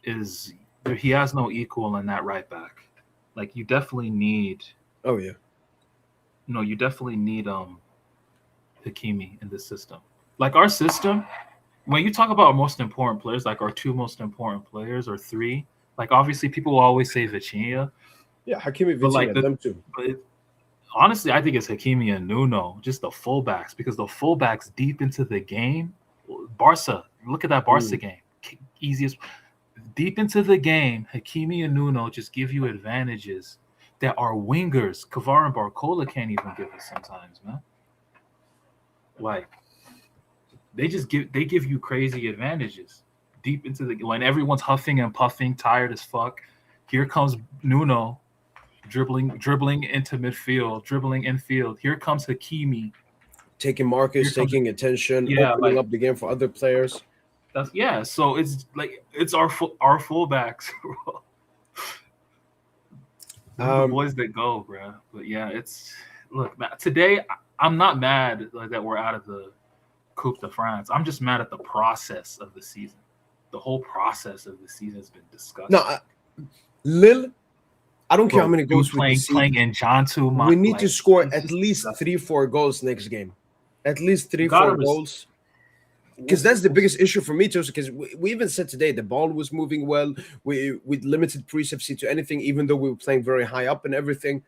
he has no equal in that right back. Like you definitely need. Oh yeah. No, you definitely need Hakimi in this system. Like our system, when you talk about our most important players, like our 2 most important players or 3, like obviously people will always say Vitinha. Yeah, Hakimi, Vitinha, them too. honestly, I think it's Hakimi and Nuno, just the fullbacks, because the fullbacks deep into the game. Barca, look at that Barca game. Easiest deep into the game, Hakimi and Nuno just give you advantages that our wingers, Kavar and Barcola, can't even give us sometimes, man. Like they give you crazy advantages deep into the when everyone's huffing and puffing, tired as fuck. Here comes Nuno dribbling into midfield, dribbling infield. Here comes Hakimi taking markers, taking attention, opening up the game for other players. So it's like it's our fullbacks, bro. The boys that go, bro. But yeah, it's look today. I'm not mad that we're out of the Coupe de France. I'm just mad at the process of the season. The whole process of the season has been discussed. No, Lille, I don't care how many goals playing in Jantu. We need to score at least 3-4 goals next game. At least 3-4 goals. Because that's the biggest issue for me too. Because we even said today the ball was moving well. We limited Paris to anything, even though we were playing very high up and everything.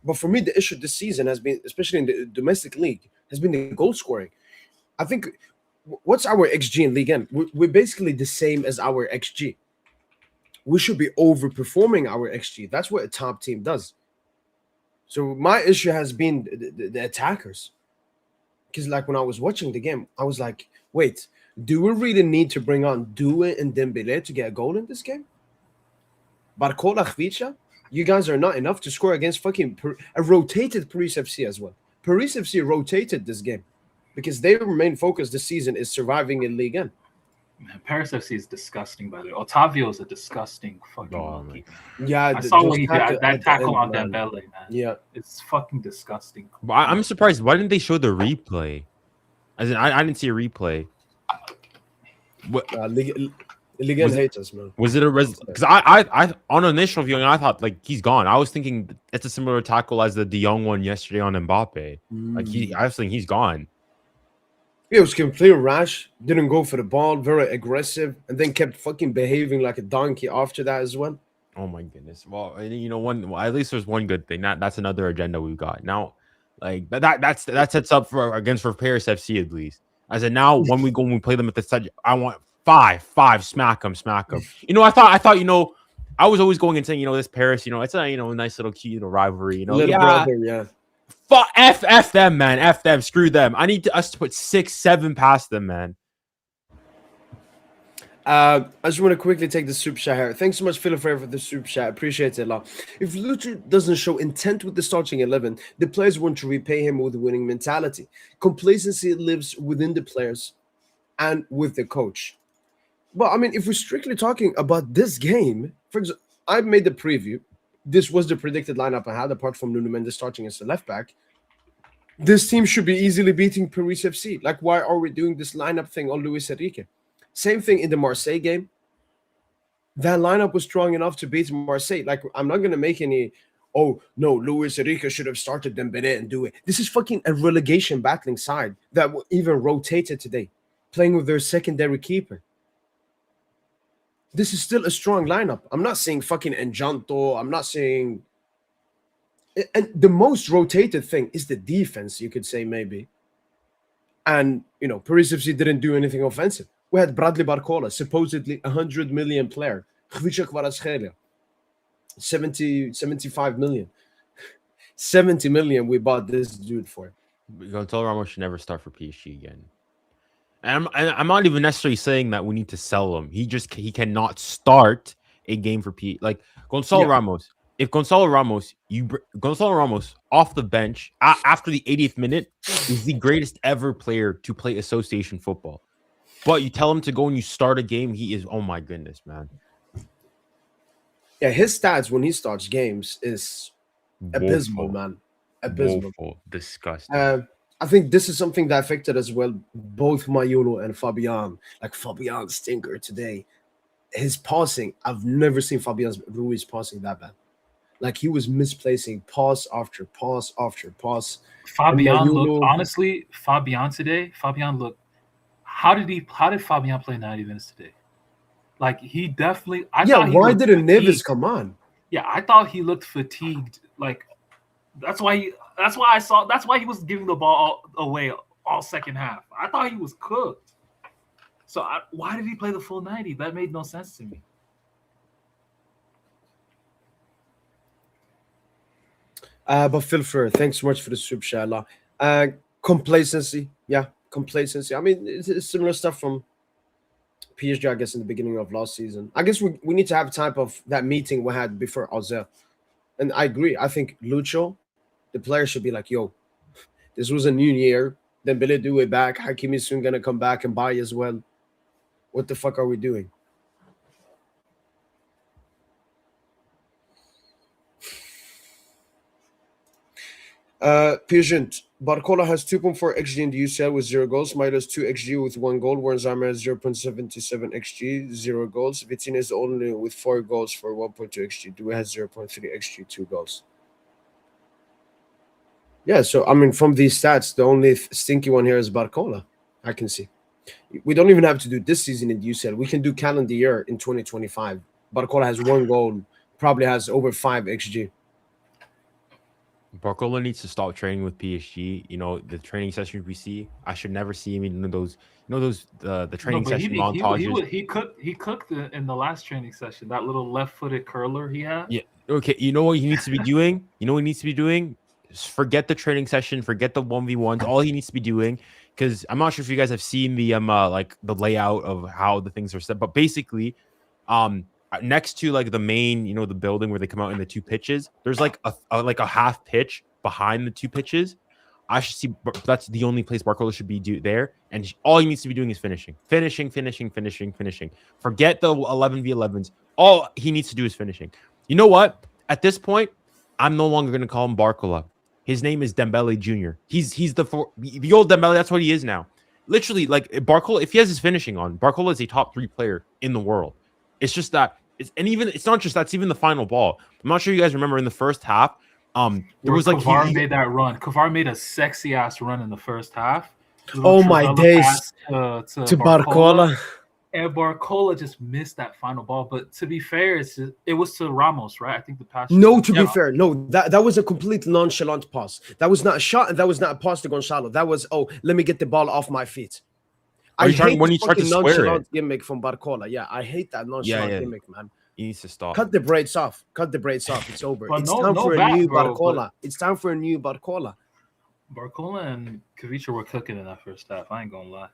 But for me, the issue this season has been, especially in the domestic league, has been the goal scoring. I think what's our XG in Ligue 1? We're basically the same as our XG. We should be overperforming our XG. That's what a top team does. So my issue has been the attackers. Because like when I was watching the game, I was like, wait, do we really need to bring on Due and Dembele to get a goal in this game? Barcola, Khvicha, you guys are not enough to score against fucking a rotated Paris FC as well. Paris FC rotated this game because their main focus this season is surviving in Ligue 1. Man, Paris FC is disgusting, by the way. Otavio is a disgusting fucking monkey. Yeah, I saw what he did. That tackle on Dembele, man. Yeah, it's fucking disgusting. But I'm surprised. Why didn't they show the replay? As in, I didn't see a replay. What? Ligue 1 hates us, man. Was it a because I on initial viewing I thought like he's gone. I was thinking it's a similar tackle as the De Jong one yesterday on Mbappe. Like I was thinking he's gone. It was completely rash. Didn't go for the ball. Very aggressive, and then kept fucking behaving like a donkey after that as well. Oh my goodness. Well, you know, at least there's one good thing. That's another agenda we've got now. Like that sets up for Paris FC at least. As in now when we play them at the set, I want five smack them. You know, I thought you know, I was always going and saying, you know, this Paris, you know, it's a nice little cute rivalry, you know. Little brother, yeah. F them, man. F them. Screw them. I need us to put 6-7 past them, man. I just want to quickly take the super chat here. Thanks so much, Philip, for the super chat. Appreciate it a lot. If Lucho doesn't show intent with the starting 11, the players want to repay him with a winning mentality. Complacency lives within the players and with the coach. But I mean, if we're strictly talking about this game, for example, I made the preview. This was the predicted lineup I had, apart from Nuno Mendes starting as the left back. This team should be easily beating Paris FC. Like, why are we doing this lineup thing on Luis Enrique? Same thing in the Marseille game. That lineup was strong enough to beat Marseille. Like, I'm not going to make any, oh, no, Luis Enrique should have started Dembele and do it. This is fucking a relegation battling side that even rotated today, playing with their secondary keeper. This is still a strong lineup. I'm not saying fucking Enjanto. I'm not saying... And the most rotated thing is the defense, you could say, maybe. And, you know, Paris FC didn't do anything offensive. We had Bradley Barcola, supposedly 100 million player. Khvicha Kvaratskhelia, 75 million. 70 million we bought this dude for. Gonzalo Ramos should never start for PSG again. And I'm not even necessarily saying that we need to sell him. He cannot start a game for like Gonzalo Ramos. If Gonzalo Ramos off the bench after the 80th minute is the greatest ever player to play association football. But you tell him to go and you start a game, he is, oh my goodness, man. Yeah, his stats when he starts games is abysmal, man. Abysmal. Woeful. Disgusting. I think this is something that affected as well both Mayuno and Fabian. Like Fabian stinker today. His passing, I've never seen Fabian Ruiz passing that bad. Like he was misplacing pass after pass after pass. Fabian looked, honestly, Fabian looked. How did Fabian play 90 minutes today? Like he definitely. Why didn't Neves come on? Yeah, I thought he looked fatigued. Like that's why That's why I saw. That's why he was giving the ball away all second half. I thought he was cooked. So why did he play the full 90? That made no sense to me. But Phil Fur, thanks so much for the super chat. Complacency, yeah, complacency. I mean, it's similar stuff from PSG, I guess, in the beginning of last season. I guess we need to have a type of that meeting we had before Alzer. And I agree. I think Lucho, the player, should be like, yo, this was a new year. Dembele do it back. Hakimi is soon gonna come back and buy as well. What the fuck are we doing? PSGINT. Barcola has 2.4 xg in the UCL with 0 goals. Midas 2 xg with 1 goal. Warren Zimmer has 0.77 xg, 0 goals. Vitinha is only with 4 goals for 1.2 xg. Due has 0.3 xg, 2 goals. Yeah, so I mean, from these stats, the only stinky one here is Barcola. I can see. We don't even have to do this season in the UCL. We can do calendar year in 2025. Barcola has 1 goal, probably has over 5 xg. Barcola needs to stop training with PSG. You know, the training sessions we see, I should never see him in those. You know, those the training session montages. He cooked in the last training session. That little left-footed curler he had. Yeah. Okay. You know what he needs to be doing? You know what he needs to be doing? Forget the training session. Forget the 1v1s. All he needs to be doing, because I'm not sure if you guys have seen the like the layout of how the things are set, but basically, next to like the main, you know, the building where they come out in the 2 pitches, there's like a half pitch behind the 2 pitches. I should see that's the only place Barcola should be there, and all he needs to be doing is finishing. Forget the 11v11s. All he needs to do is finishing. You know what? At this point, I'm no longer going to call him Barcola. His name is Dembele Jr. He's the old Dembele. That's what he is now. Literally, like Barcola, if he has his finishing on, Barcola is a top 3 player in the world. It's just that, it's not just that's even the final ball. I'm not sure you guys remember in the first half. There was like Kvar made that run. Kvar made a sexy ass run in the first half. Oh my days! To Barcola. And Barcola just missed that final ball. But to be fair, it was to Ramos, right? I think the pass. No, to be fair, no, that was a complete nonchalant pass. That was not a shot, and that was not a pass to Gonzalo. That was, oh, let me get the ball off my feet. I hate when you start to swear it. Gimmick from Barcola. Yeah, I hate that nonchalant gimmick, man. He needs to stop. Cut the braids off. It's over. It's time for a new Barcola. It's time for a new Barcola. Barcola and Kavicha were cooking in that first half. I ain't gonna lie.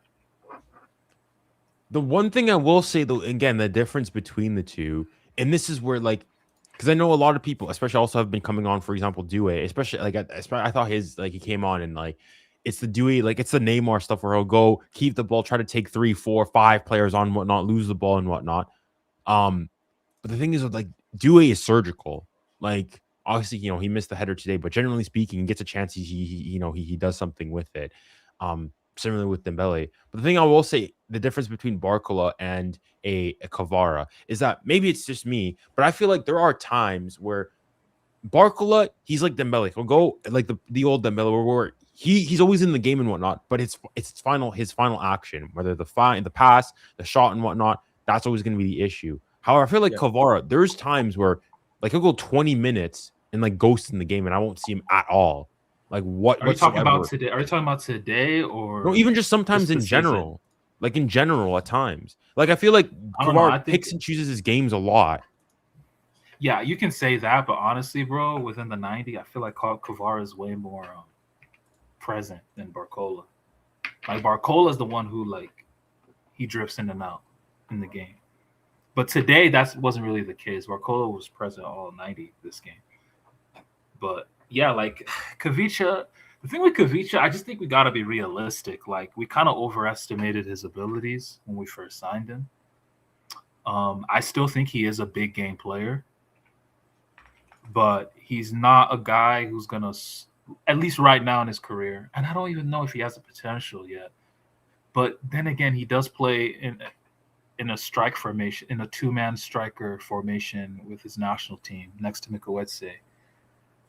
The one thing I will say, though, again, the difference between the two, and this is where, like, because I know a lot of people, especially also have been coming on, for example, Due, especially, like, I thought his, like, he came on and, like, it's the Dewey, like, it's the Neymar stuff where he'll go, keep the ball, try to take 3, 4, 5 players on and whatnot, lose the ball and whatnot. But the thing is, like, Due is surgical. Like, obviously, you know, he missed the header today, but generally speaking, he gets a chance, he does something with it. Similarly with Dembele. But the thing I will say, the difference between Barcola and a Kvara is that maybe it's just me, but I feel like there are times where Barcola, he's like Dembele. He'll go like the old Dembele where he's always in the game and whatnot, but his final action, whether the pass, the shot and whatnot, that's always going to be the issue. However, I feel like Kvara, there's times where like he'll go 20 minutes and like ghost in the game and I won't see him at all. Like what are you talking about today? Are you talking about today or no? Even just sometimes in general, like in general at times. Like I feel like Kvara picks and chooses his games a lot. Yeah, you can say that, but honestly, bro, within the 90, I feel like Kvara is way more present than Barcola. Like Barcola is the one who like he drifts in and out in the game. But today that wasn't really the case. Barcola was present all 90 this game. But yeah, like Kavicha, the thing with Kavicha, I just think we got to be realistic. Like we kind of overestimated his abilities when we first signed him. I still think he is a big game player, but he's not a guy who's going to, at least right now in his career, and I don't even know if he has the potential yet. But then again, he does play in a strike formation, in a 2-man striker formation with his national team next to Mikowetze.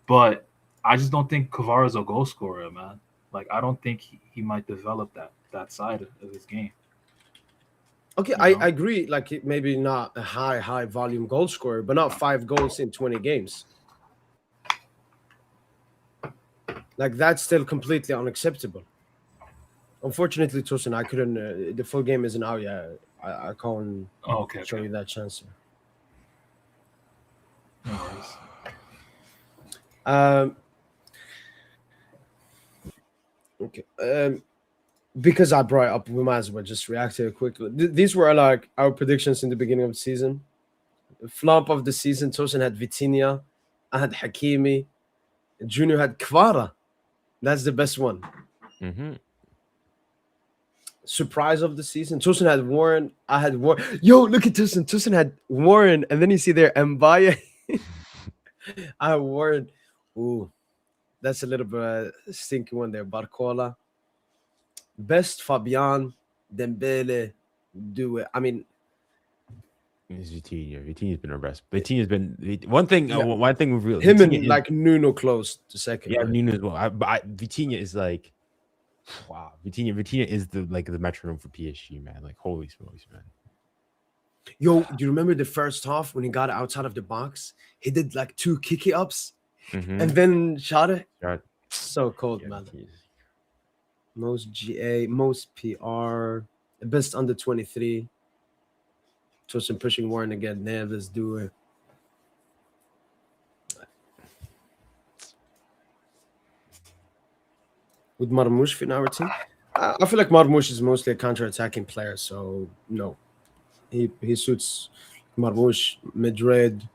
But I just don't think Kvara is a goal scorer, man. Like, I don't think he might develop that side of his game. Okay, I agree. Like, maybe not a high volume goal scorer, but not 5 goals in 20 games. Like that's still completely unacceptable. Unfortunately, Tosin, I couldn't. The full game isn't out yet. I can't Oh, okay, show okay. you that chance. No worries. Um, okay. Because I brought it up, we might as well just react to it quickly. These were like our predictions in the beginning of the season. The flop of the season, Tosin had Vitinha, I had Hakimi, Junior had Kvara. That's the best one. Mm-hmm. Surprise of the season, Tosin had Warren, I had Warren. Yo, look at Tosin. Tosin had Warren, and then you see there Mbaya. I had Warren. Ooh, that's a little bit stinky one there. Barcola. Best Fabian, Dembele, do it. I mean, It's Vitinha. Vitinha's been our best. Vitinha's been one thing. yeah, One thing we've real. him Vitinha and is, like Nuno close to second. yeah, Right? Nuno as well. Vitinha is like, wow. Vitinha is the metronome for PSG, man. Like, holy smokes, man. Yo, do you remember the first half when he got outside of the box? He did like 2 kicky ups Mm-hmm. and then shot it. Right. So cold, Yeah, man. Vitinha's- Most GA, most PR, the best under 23. Tosin pushing Warren again. Neves do it. Would Marmoush fit in our team? I feel like Marmoush is mostly a counter-attacking player, so no. He suits Marmoush, Madrid.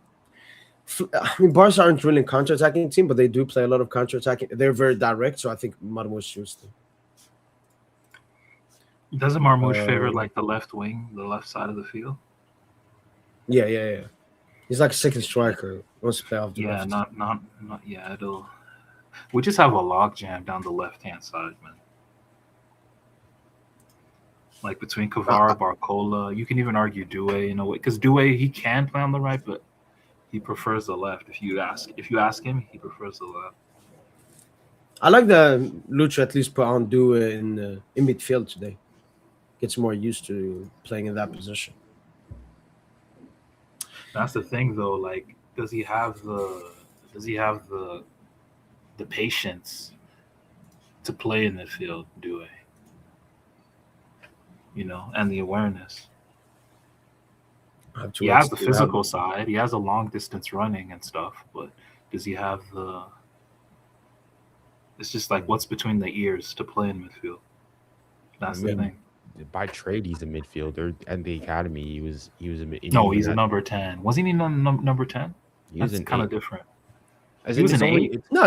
I mean, Barca aren't really a counter-attacking team, but they do play a lot of counter-attacking. They're very direct, so I think Marmoush suits them. Doesn't Marmoush favor like the left wing, the left side of the field? Yeah. He's like a second striker. Wants to play off the Yeah, left. not yeah. It'll. We just have a log jam down the left-hand side, man. Like between Kvara, Barcola, you can even argue Doué in a way, because Doué he can play on the right, but he prefers the left. If you ask him, he prefers the left. I like the Lucho at least put on do in midfield today. Gets more used to playing in that position. That's the thing, though. Like, does he have the patience to play in midfield? Doué, and the awareness. He has the physical side. He has a long distance running and stuff, but does he have the? It's just like what's between the ears to play in midfield. That's the thing. By trade, he's a midfielder. At the academy, he was No, he's a number 10. Wasn't he number 10? That's kind of different. He was an 8. No.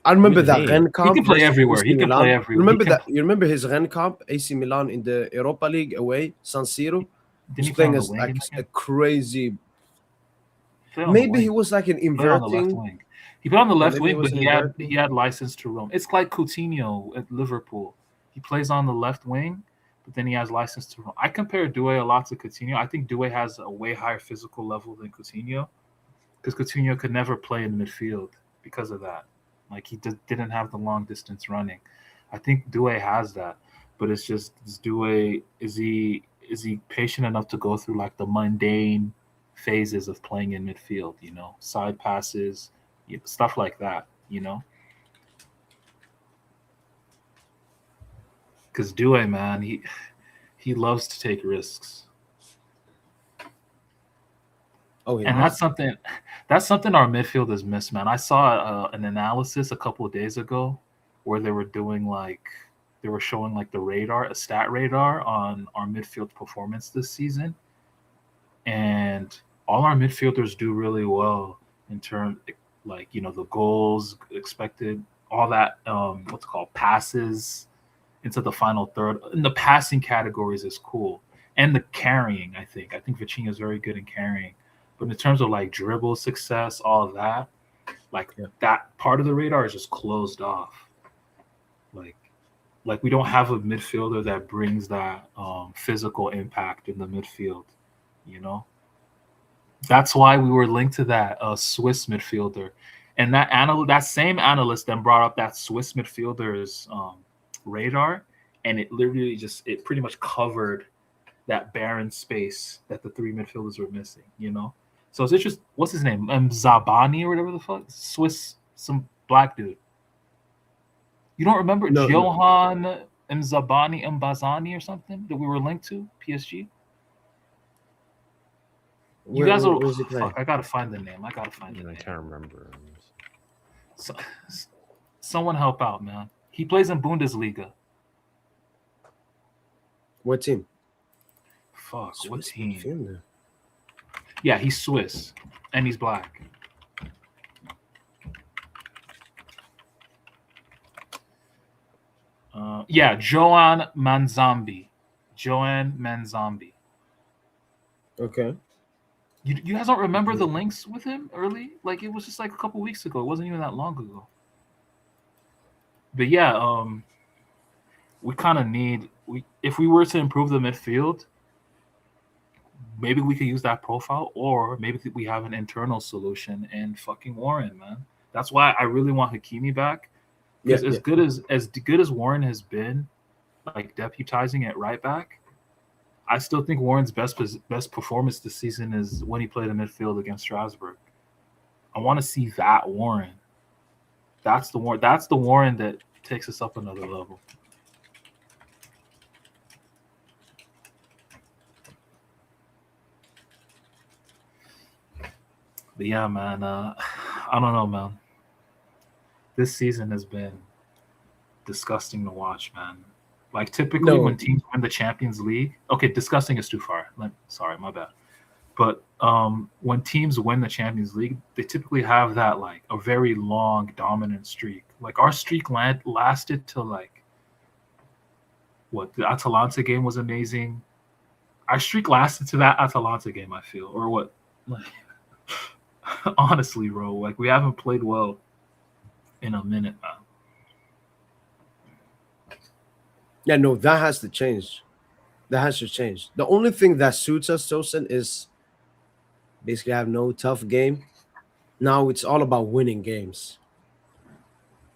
I remember that Rennes camp. He can play everywhere. He can play everywhere. Remember that? You remember his Rennes camp, AC Milan in the Europa League away, San Siro. He's playing as like a crazy. Maybe he was like an inverting. He played on the left wing, but he had license to roam. It's like Coutinho at Liverpool. He plays on the left wing, but then he has license to roam. I compare Doué a lot to Coutinho. I think Doué has a way higher physical level than Coutinho, because Coutinho could never play in midfield because of that. Like he didn't have the long distance running. I think Doué has that, but it's just Doué is he patient enough to go through like the mundane phases of playing in midfield? Side passes, stuff like that. Because Doué, man, he loves to take risks. Oh, yeah. And that's something our midfield has missed, man. I saw an analysis a couple of days ago where they were showing like a stat radar on our midfield performance this season, and all our midfielders do really well in terms like the goals expected, all that what's it called, passes into the final third. In the passing categories is cool, and the carrying. I think Vitinha is very good in carrying. But in terms of like dribble success, all of that, that part of the radar is just closed off. Like we don't have a midfielder that brings that physical impact in the midfield. That's why we were linked to that Swiss midfielder, and that same analyst then brought up that Swiss midfielder's radar, and it literally it pretty much covered that barren space that the 3 midfielders were missing. So it's just what's his name? Zabani or whatever the fuck. Swiss, some black dude. You don't remember No, no. Johan Mbazani or something that we were linked to PSG? You guys are Where's he playing? fuck. I gotta find the name. I gotta find the I name. can't remember. So, someone help out, man. He plays in Bundesliga. What team? Fuck, what Swiss team? midfielder. Yeah, he's Swiss and he's black. Yeah, Joan Manzambi. Okay. You guys don't remember the links with him early? Like it was just like a couple weeks ago. It wasn't even that long ago. But yeah, we kind of need if we were to improve the midfield, maybe we could use that profile, or maybe we have an internal solution in fucking Warren, man. That's why I really want Hakimi back. Because as good as Warren has been, like deputizing at right back, I still think Warren's best performance this season is when he played in midfield against Strasbourg. I want to see that Warren. That's the Warren that takes us up another level. But yeah, man, I don't know, man. This season has been disgusting to watch, man. Like typically when teams win the Champions League, okay, disgusting is too far. Sorry, my bad. But when teams win the Champions League, they typically have that like a very long dominant streak. Like our streak lasted till like the Atalanta game was amazing. Our streak lasted to that Atalanta game, I feel, or what? Like, honestly, bro, like we haven't played well in a minute, man. Yeah, no, that has to change. That has to change. The only thing that suits us, Tosin, is basically have no tough game. Now it's all about winning games.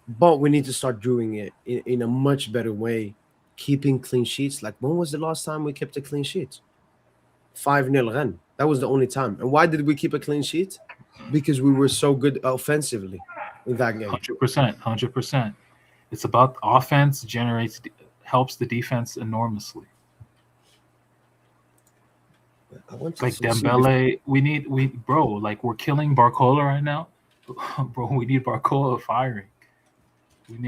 But we need to start doing it in a much better way, keeping clean sheets. Like, when was the last time we kept a clean sheet? 5-0 Rennes. That was the only time. And why did we keep a clean sheet? Because we were so good offensively in that game. 100%. It's about offense helps the defense enormously. Like Dembele, we're killing Barcola right now. Bro, we need Barcola firing. We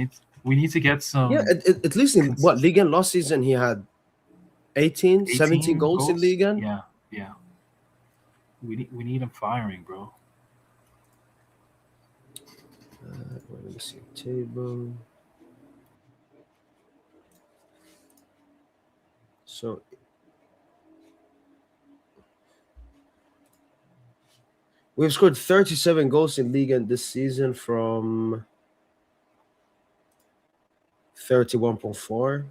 need to get some. Yeah, at least in Ligue 1 last season he had 18 17 goals in Ligue 1. Yeah. We need him firing, bro. Let me see table. So we've scored 37 goals in Ligue 1 this season from 31.4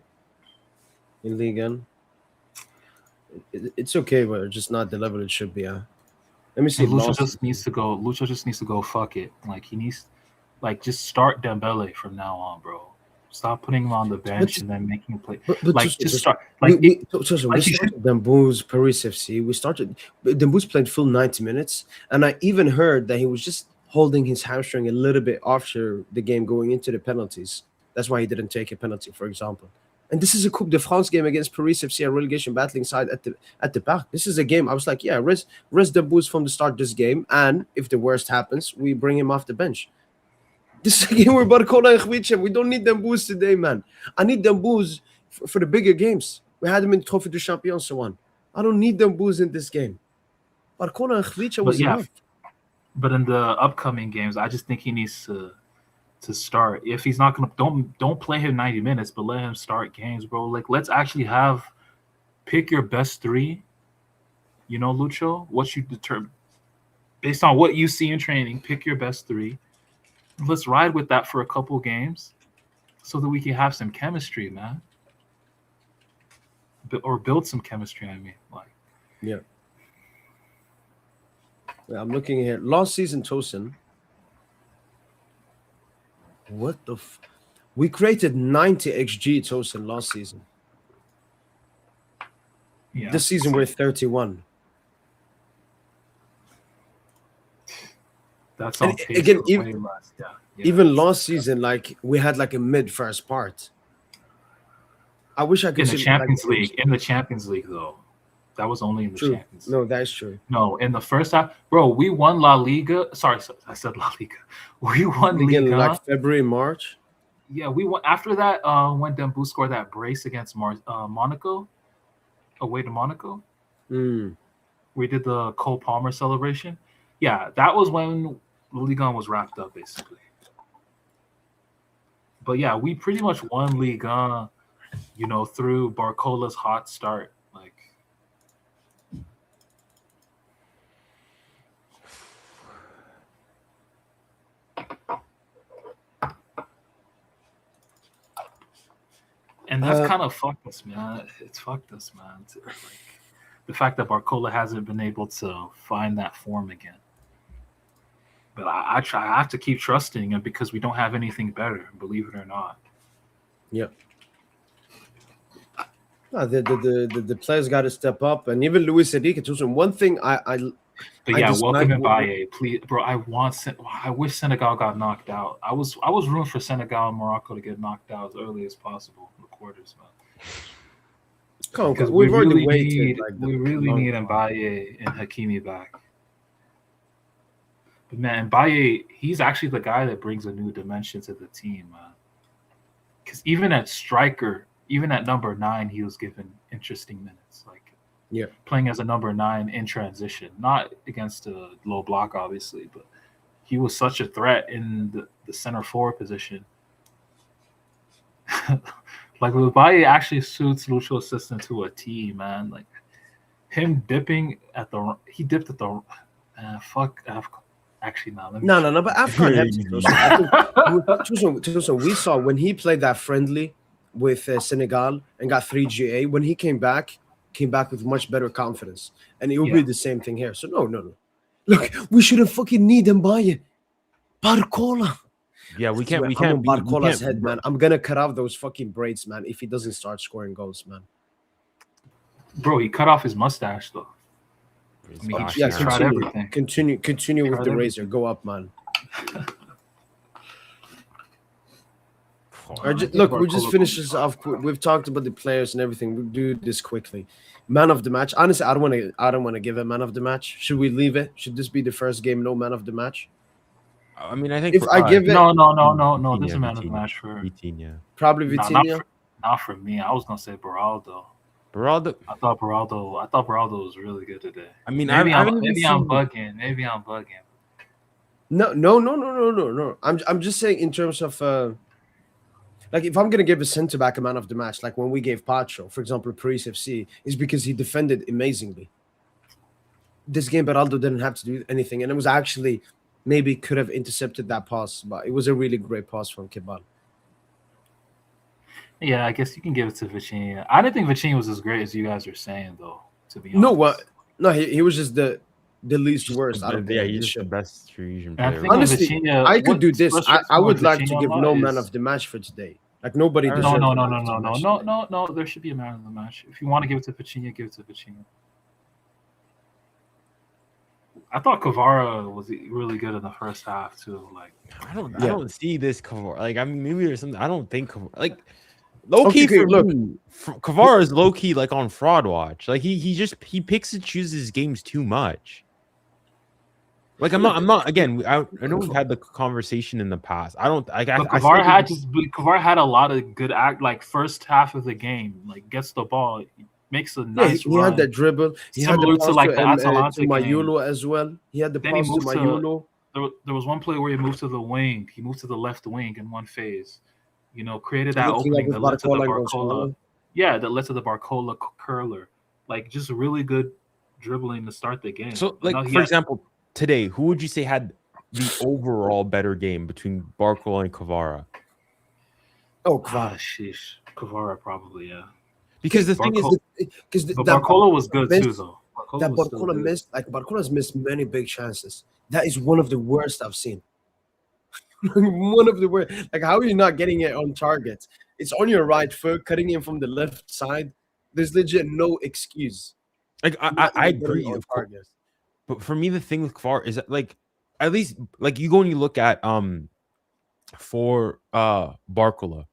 in Ligue 1. It's okay, but it's just not the level it should be at. Let me see. Lucho just needs to go. Fuck it. Like he needs, like just start Dembele from now on, bro. Stop putting him on the bench and then making him play. Start. Like we started Dembouz Paris FC. We started. Dembouz played full 90 minutes, and I even heard that he was just holding his hamstring a little bit after the game, going into the penalties. That's why he didn't take a penalty, for example. And this is a Coupe de France game against Paris FC, a relegation battling side at the back. This is a game I was like, yeah, rest Dembouz from the start this game, and if the worst happens, we bring him off the bench. This is a game where Barcola and Khwicha. We don't need Dembouz today, man. I need Dembouz for the bigger games. We had him in Trophée de Champion and so on. I don't need Dembouz in this game. Barcola and Khwicha was enough. But in the upcoming games, I just think he needs to start. If he's not gonna, don't play him 90 minutes, but let him start games, bro. Like let's actually pick your best three. You know, Lucho, what you determine based on what you see in training. Pick your best three. Let's ride with that for a couple games, so that we can have some chemistry, man. Or build some chemistry. I mean, like, yeah. I'm looking here. Last season, Tosin. What the? We created 90 xG, Tosin, last season. Yeah. This season we're 31. That's And on pace again, for way less. Yeah. even last season, like we had like a mid first part. I wish I could In the see Champions like League. In the Champions League, though, that was only in the true. Champions League. No, that is true. No, in the first half, bro, we won La Liga. Sorry, I said La Liga. We won Begin Liga. like February, March. Yeah, we won after that. When Dembu scored that brace against Monaco, away to Monaco, Mm. we did the Cole Palmer celebration. Yeah, that was when La Liga was wrapped up, basically. But yeah, we pretty much won Liga, through Barcola's hot start. Like, and that's kind of fucked us, man. It's fucked us, man. Like, the fact that Barcola hasn't been able to find that form again. But I have to keep trusting him because we don't have anything better, believe it or not. Yeah. No, the players got to step up, and even Luis Enrique too. So one thing But I yeah, just welcome like- Mbaye, please, bro. I wish Senegal got knocked out. I was rooting for Senegal and Morocco to get knocked out as early as possible in the quarters, man. Come on, Because we've we already really waited. need Like, we really need Mbaye and Hakimi back. But man, Mbaye, he's actually the guy that brings a new dimension to the team, man. Because even at striker, even at number 9, he was given interesting minutes. Like, yeah, playing as a number 9 in transition, not against a low block, obviously, but he was such a threat in the center forward position. Like, Mbaye actually suits Lucho's system to a T, man. Like, him dipping at the he dipped at the actually no. No, but Afghan we saw when he played that friendly with Senegal and got 3 GA. When he came back with much better confidence, and it will be the same thing here. So no. Look, we shouldn't fucking need Mbaye. Barcola. Yeah, we can't. I'm on Barcola's head, man. I'm gonna cut off those fucking braids, man. If he doesn't start scoring goals, man. Bro, he cut off his mustache though. I mean, he tried everything. Continue with the razor. Go up, man. Look, we'll just finish this off. We've talked about the players and everything. We'll do this quickly. Man of the match. Honestly, I don't want to give a man of the match. Should we leave it? Should this be the first game? No man of the match. I mean, I think if I give it, no. This is a man of the match for Vitinha. Probably Vitinha. Not for me. I was gonna say Beraldo. I thought Beraldo was really good today. I mean, maybe I'm bugging. No. I'm just saying in terms of like if I'm gonna give a centre back a man of the match, like when we gave Pacho, for example, Paris FC, is because he defended amazingly. This game, Beraldo didn't have to do anything, and it was actually maybe could have intercepted that pass, but it was a really great pass from Kebal. Yeah, I guess you can give it to Vitinha. I didn't think Vitinha was as great as you guys are saying, though. To be honest, no, he was just the least worst. He's just the best Tunisian player. Honestly, Vitinha, I could do this. I would like to give no man of the match for today. Like nobody deserves. No. There should be a man of the match. If you want to give it to Vitinha, give it to Vitinha. I thought Kvara was really good in the first half too. Like I don't see this Kvara. Like I mean, maybe there's something I don't think like low key for me. Kvara is low key like on fraud watch. Like he picks and chooses his games too much. Like I'm not. Again, I know we've had the conversation in the past. Kvara had a lot of good act. Like first half of the game, like gets the ball. Makes a nice run. He had that dribble. He had the pass to Mayulo as well. He had the pass to Mayulo. There was one play where he moved to the wing. He moved to the left wing in one phase. Created that opening that led to the Barcola. Yeah, that led to the Barcola curler. Like just really good dribbling to start the game. So, like for example, today, who would you say had the overall better game between Barcola and Kvara? Oh, Kvara. Sheesh. Kvara probably, yeah. Because the thing is, because Barcola was good too, though. Barcola's missed many big chances. That is one of the worst I've seen. One of the worst. Like, how are you not getting it on target? It's on your right foot, cutting in from the left side. There's legit no excuse. Like, I agree, of course. But for me, the thing with Kvara is that, like, at least like you go and you look at for Barcola.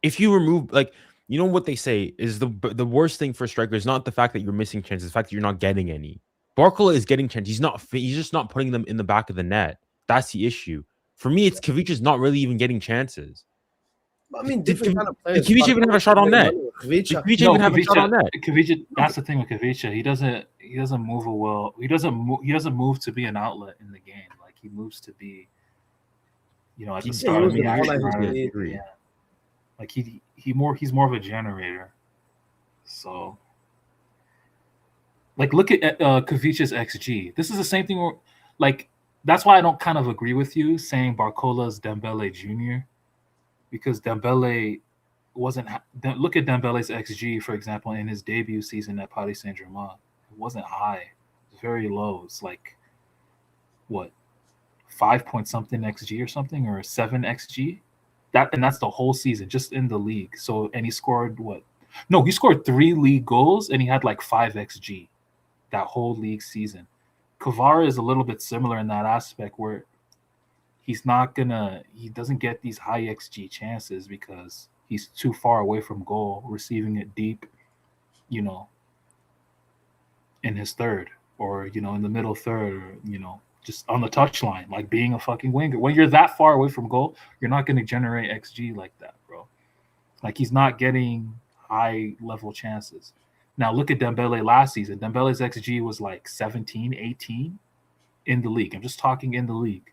If you remove like you know what they say is the worst thing for a striker is not the fact that you're missing chances, the fact that you're not getting any. Barcola is getting chances. He's just not putting them in the back of the net. That's the issue. For me, it's Kvicha's not really even getting chances. I mean, Did different kind of Did players. Kvicha even have a shot on net? Did Kvicha, Kvicha No, even have a shot on net? Kvicha. That's the thing with Kvicha. He doesn't move a well. He doesn't move to be an outlet in the game. Like he moves to be, at the He start of moves the the ball action. at his Right? feet. Yeah. Like he's more of a generator. So, like, look at Kvicha's XG. This is the same thing. Like, that's why I don't kind of agree with you saying Barcola's Dembele Jr. Because Dembele wasn't. Look at Dembele's XG, for example, in his debut season at Paris Saint-Germain. It wasn't high. It was very low. It's like, what, 5 point something XG or something, or 7 XG? That's the whole season, just in the league. So, and he scored what? No, he scored 3 league goals, and he had like 5 XG that whole league season. Kvara is a little bit similar in that aspect where he doesn't get these high XG chances because he's too far away from goal, receiving it deep, in his third or, in the middle third or, just on the touchline, like being a fucking winger. When you're that far away from goal, you're not going to generate XG like that, bro. Like he's not getting high level chances. Now look at Dembele last season. Dembele's XG was like 17, 18 in the league. I'm just talking in the league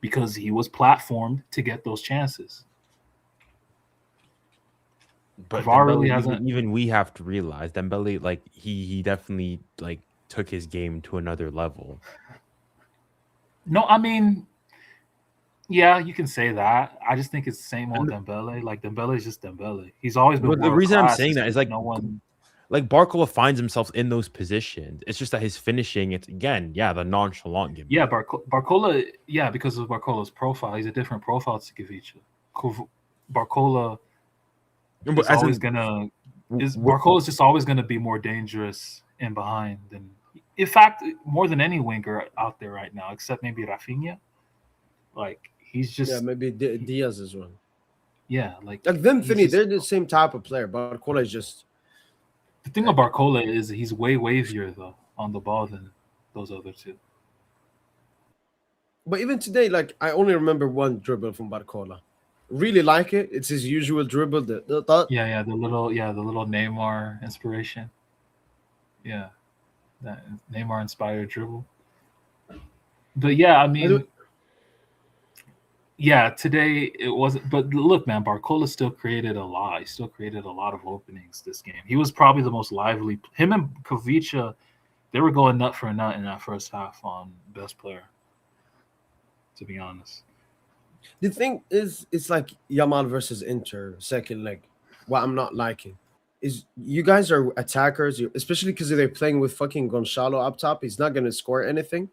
because he was platformed to get those chances. But Kvara Dembele, really hasn't. even we have to realize Dembele, like he definitely like took his game to another level. No, I mean, yeah, you can say that. I just think it's the same old Dembele. Like Dembele is just Dembele. He's always been. But the reason I'm saying that is like no one. Like Barcola finds himself in those positions. It's just that his finishing, it's again, the nonchalant game. Yeah, Barcola, because of Barcola's profile, he's a different profile to Kvicha. Barcola is always Barcola's just always gonna be more dangerous in behind than, in fact, more than any winger out there right now, except maybe Rafinha. Like he's just maybe Diaz as well. Yeah, like them, Finney, they're the same type of player. Barcola is just. The thing about Barcola is he's way wavier though on the ball than those other two. But even today, like I only remember one dribble from Barcola. Really like it. It's his usual dribble. The little Neymar inspiration. Yeah, that Neymar inspired dribble. But yeah, I mean, today it wasn't. But look, man, Barcola still created a lot. He still created a lot of openings this game. He was probably the most lively. Him and Kvicha, they were going nut for nut in that first half on best player. To be honest, the thing is, it's like Yamal versus Inter second leg. What I'm not liking is you guys are attackers, especially because they're playing with fucking Gonçalo up top. He's not going to score anything.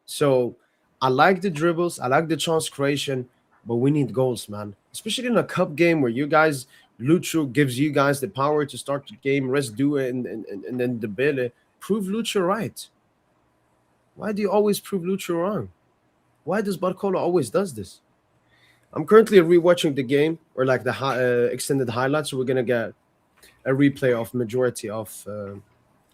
So I like the dribbles. I like the chance creation, but we need goals, man. Especially in a cup game where you guys, Lucho gives you guys the power to start the game. Rest do it, and then Dembele. Prove Lucho right. Why do you always prove Lucho wrong? Why does Barcola always does this? I'm currently rewatching the game, or like the extended highlights. So we're gonna get a replay of majority of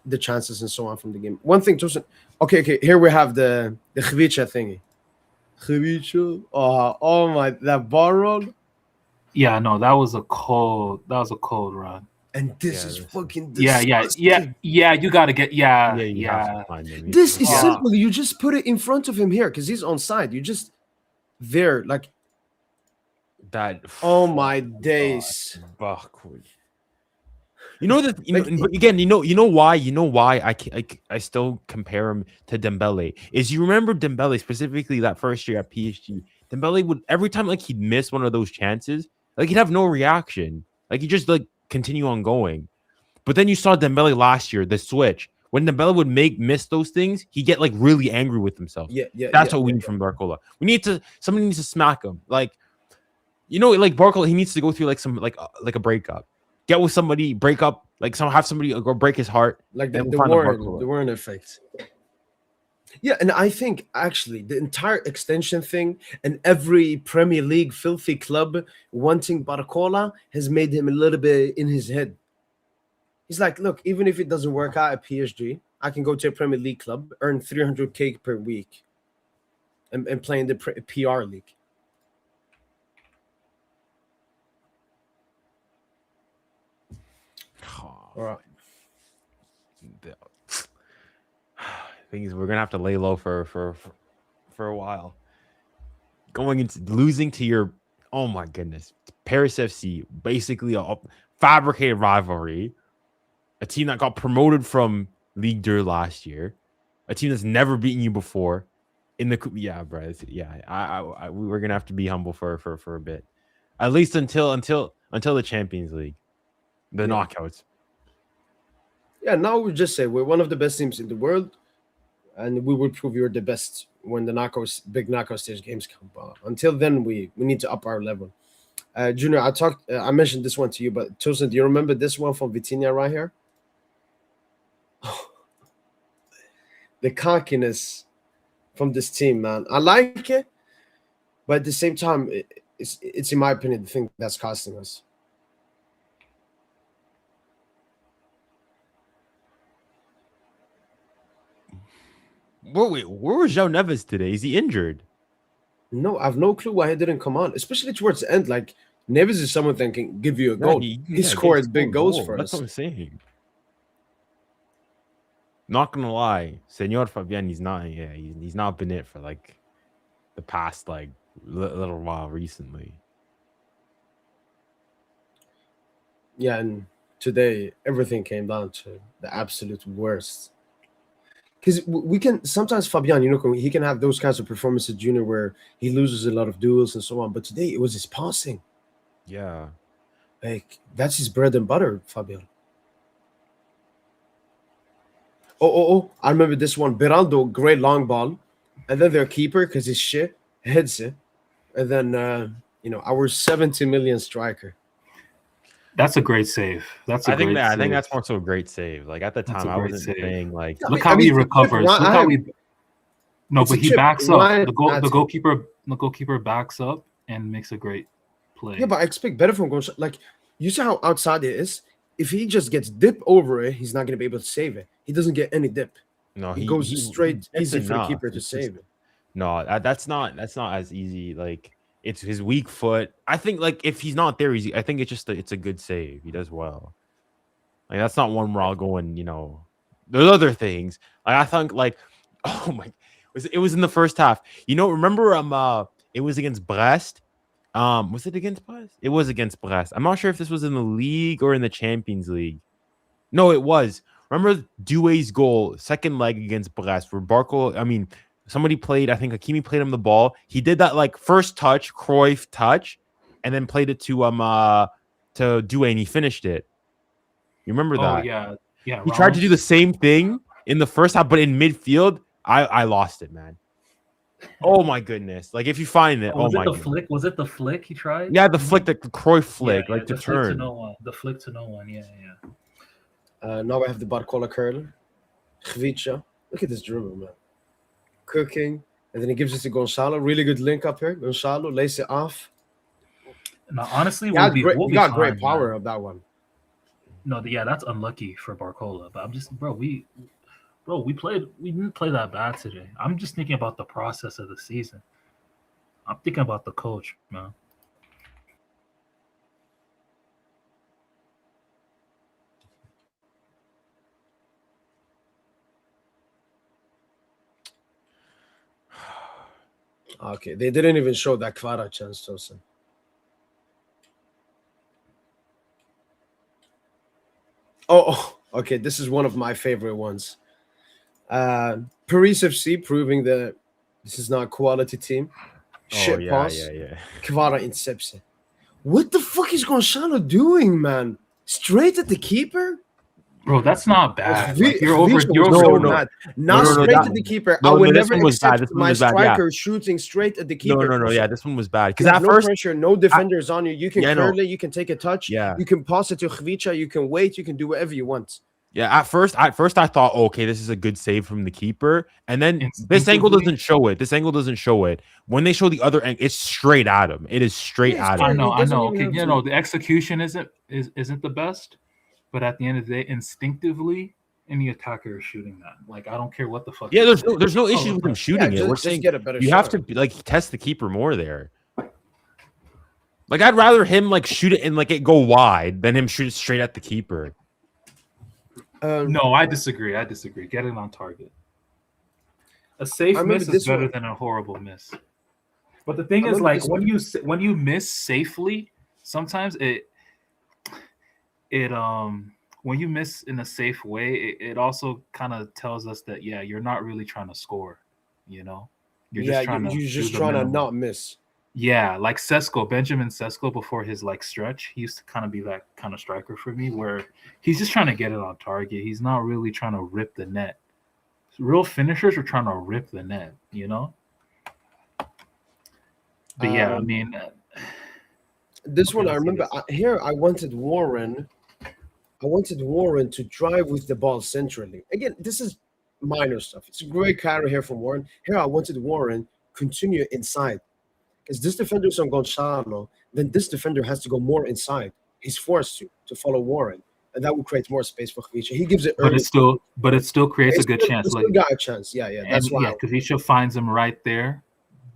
the chances and so on from the game. One thing, Tosin. Okay. Here we have the Kvicha thingy. Kvicha. Oh my, that bar roll. Yeah, no, that was a cold run. And this is fucking disgusting. Yeah. You gotta get You have to find him. This is simple. You just put it in front of him here because he's onside. You just there like that. Oh my days. Backward. But again, you know why I still compare him to Dembele is you remember Dembele specifically that first year at PSG. Dembele would every time like he'd miss one of those chances, like he'd have no reaction, like he just like continue on going. But then you saw Dembele last year, the switch. When Dembele would miss those things, he'd get like really angry with himself. That's what we need from Barcola. Somebody needs to smack him. Like, like Barcola, he needs to go through like some like a breakup. Get with somebody, break up, like have somebody go break his heart. Like the Warren effect. Yeah, and I think actually the entire extension thing and every Premier League filthy club wanting Barcola has made him a little bit in his head. He's like, look, even if it doesn't work out at PSG, I can go to a Premier League club, earn 300K per week, and play in the PR league. All right. Thing is, we're gonna have to lay low for a while. Going into losing to your, oh my goodness, Paris FC, basically a fabricated rivalry, a team that got promoted from Ligue 2 last year, a team that's never beaten you before in the yeah, bro, yeah. We're gonna have to be humble for a bit, at least until the Champions League, the knockouts. Yeah, now we just say we're one of the best teams in the world, and we will prove you're the best when the big knockout stage games come. But until then, we need to up our level. Junior, I mentioned this one to you, but Tosin, do you remember this one from Vitinha right here? The cockiness from this team, man. I like it, but at the same time, it's in my opinion the thing that's costing us. Wait, where was João Neves today? Is he injured? No, I have no clue why he didn't come on, especially towards the end. Like, Neves is someone that can give you a goal. He scored big goals for us. That's what I'm saying. Not gonna lie, Senor Fabian, he's not been it for like the past like little while recently. Yeah, and today everything came down to the absolute worst. Because we can sometimes Fabian, he can have those kinds of performances, Junior, where he loses a lot of duels and so on. But today it was his passing. Yeah, like that's his bread and butter, Fabian. Oh! I remember this one. Beraldo, great long ball, and then their keeper, because he's shit, heads it, and then our 70 million striker. That's a great save. I think that's more so a great save. Like at the time, I wasn't saying like. Look how he recovers. Look how he. No, but he backs up. The goalkeeper backs up and makes a great play. Yeah, but I expect better from Gonzalo. Like you see how outside it is. If he just gets dip over it, he's not going to be able to save it. He doesn't get any dip. No, he goes straight. Easy for the keeper to save it. No, that's not as easy. Like. It's his weak foot. I think like if he's not there, I think it's a good save. He does well. Like that's not one where I'll go and there's other things. Like I think like oh my, it was in the first half. Remember it was against Brest. Was it against Brest? It was against Brest. I'm not sure if this was in the league or in the Champions League. No, it was. Remember Doué's goal, second leg against Brest, where Barcola. Somebody played, I think Hakimi played him the ball. He did that like first touch, Cruyff touch, and then played it to Doué, and he finished it. You remember that? Yeah. He tried to do the same thing in the first half, but in midfield, I lost it, man. Oh my goodness! Like if you find it, was it the flick he tried? Yeah, the Cruyff flick, to turn. The flick to no one. Yeah. Now I have the Barcola curler, Khvicha. Look at this dribble, man. Cooking, and then he gives it to Gonzalo. Really good link up here. Gonzalo lays it off. Now, honestly, we got great power of that one. No, that's unlucky for Barcola. But I'm just, we didn't play that bad today. I'm just thinking about the process of the season. I'm thinking about the coach, man. Okay, they didn't even show that Kvara chance, Tosin. Okay, this is one of my favorite ones. Paris FC proving that this is not a quality team. Shit pass. Yeah. Kvara intercepts it. What the fuck is Gonzalo doing, man? Straight at the keeper? Bro, that's not bad. You're over. Not straight at the keeper. I would never accept my striker shooting straight at the keeper. No. Yeah, this one was bad. Because at no first, pressure, no defenders on you. You can curl it. You can take a touch. Yeah. You can pass it to Khvicha. You can wait. You can do whatever you want. Yeah, at first I thought, okay, this is a good save from the keeper, and then this angle Instinctively- doesn't show it. This angle doesn't show it. When they show the other angle, it's straight at him. It is straight Yeah, at it's I him. know, He I doesn't know. even Okay, have you to- know, the execution isn't the best, but at the end of the day, instinctively, any attacker is shooting that. Like, I don't care what the fuck. Yeah, you there's say. no issues with him shooting it. We're just saying get a better you shot. have to like test the keeper more there. Like I'd rather him like shoot it and like it go wide than him shoot it straight at the keeper. No, I disagree. Get it on target. A safe I remember miss is this better one- than a horrible miss. But the thing I is, remember like this when you miss safely, sometimes it when you miss in a safe way, it also kind of tells us that you're not really trying to score. You know, you're just trying to you're just do the trying to minimum. not miss. Yeah, like Benjamin Sesko before his like stretch, he used to kind of be that kind of striker for me where he's just trying to get it on target. He's not really trying to rip the net. Real finishers are trying to rip the net, you know? But yeah, I mean, This Okay, one I let's see remember this. here. I wanted Warren to drive with the ball centrally. Again, this is minor stuff. It's a great carry here from Warren. Here I wanted Warren continue inside. Because this defender is on Gonzalo, then this defender has to go more inside. He's forced to follow Warren, and that will create more space for Khvicha. He gives it but early. it still creates a good chance. It's Like, still got a chance. Yeah. That's why. Kavisha finds him right there.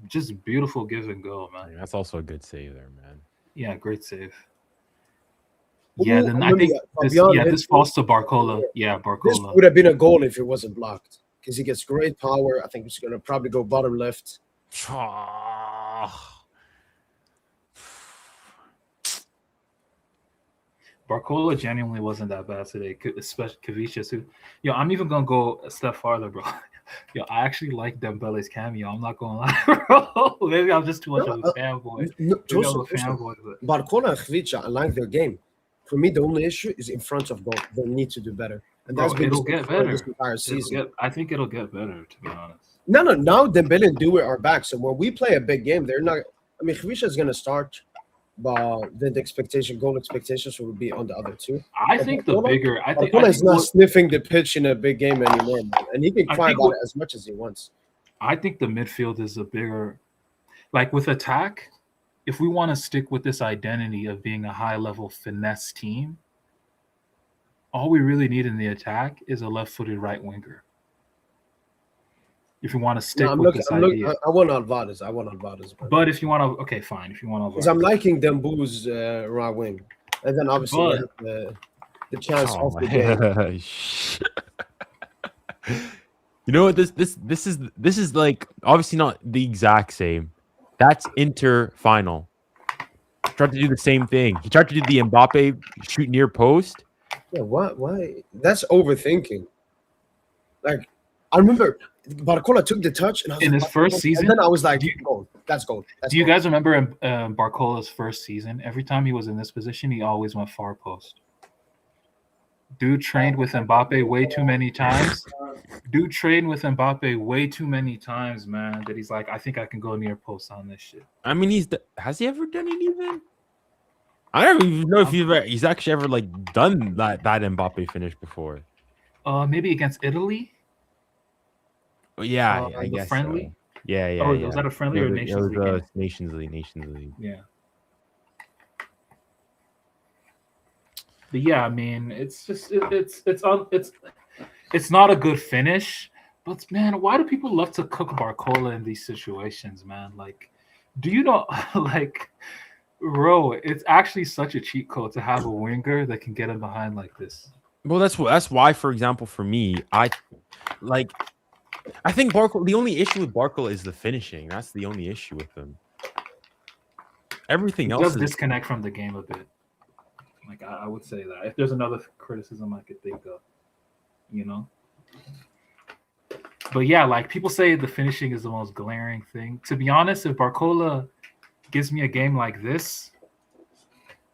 Just beautiful give and go, man. That's also a good save there, man. Yeah, great save. Ooh, Yeah, then I remember, think Fabian hit this falls to Barcola. Yeah, This Barcola. would have been a goal if it wasn't blocked. Because he gets great power. I think he's going to probably go bottom left. Barcola genuinely wasn't that bad today, especially Kavisha too. Yo, I'm even gonna go a step farther, bro. Yo, I actually like Dembele's cameo. I'm not gonna lie, bro. Maybe I'm just too much of a fanboy. No, Maybe I'm a Joseph, fanboy, but Barcola and Khvicha, I like their game. For me, the only issue is in front of goal. They need to do better. And bro, that's been it'll the get story better. this entire season. I think it'll get better, to be honest. No. Now Dembele and Dewey are back. So when we play a big game, they're not. I mean, Khvicha is going to start, but then the goal expectations will be on the other two. I think the bigger. I think Barcola is not what- sniffing the pitch in a big game anymore, man. And he can I cry think about what- it as much as he wants. I think the midfield is a bigger, like with attack. If we want to stick with this identity of being a high-level finesse team, all we really need in the attack is a left-footed right winger. If you want to stick No, with this idea, I want Alvarez. Man. but if you want to, okay, fine. If you want to, Because I'm liking Dembu's right wing. And then obviously we have the chance Oh of the game. You know what? This is like obviously not the exact same. That's Inter final. Tried to do the same thing. He tried to do the Mbappe shoot near post. Yeah, why? That's overthinking. Like, I remember Barcola took the touch and I was In like, his first and season? then I was like, Do goal. That's goal. Do you guys remember Barcola's first season? Every time he was in this position, he always went far post. Dude trained with Mbappe way too many times. Man. That he's like, I think I can go near post on this shit. I mean, has he ever done it even? I don't even know if he's actually ever like done that Mbappe finish before. Maybe against Italy. But yeah, The I guess friendly? so. Yeah. Oh, yeah. was that a friendly or a Nations League? Game? Nations League. Yeah. But yeah, I mean, it's just it's not a good finish. But man, why do people love to cook Barcola in these situations, man? Like, do you know, like, bro, it's actually such a cheat code to have a winger that can get him behind like this. Well, that's why, for example, for me, I think Barcola. The only issue with Barcola is the finishing. That's the only issue with him. Everything He else does is disconnect from the game a bit. Like I would say that. If there's another criticism I could think of, you know. But yeah, like people say the finishing is the most glaring thing. To be honest, if Barcola gives me a game like this,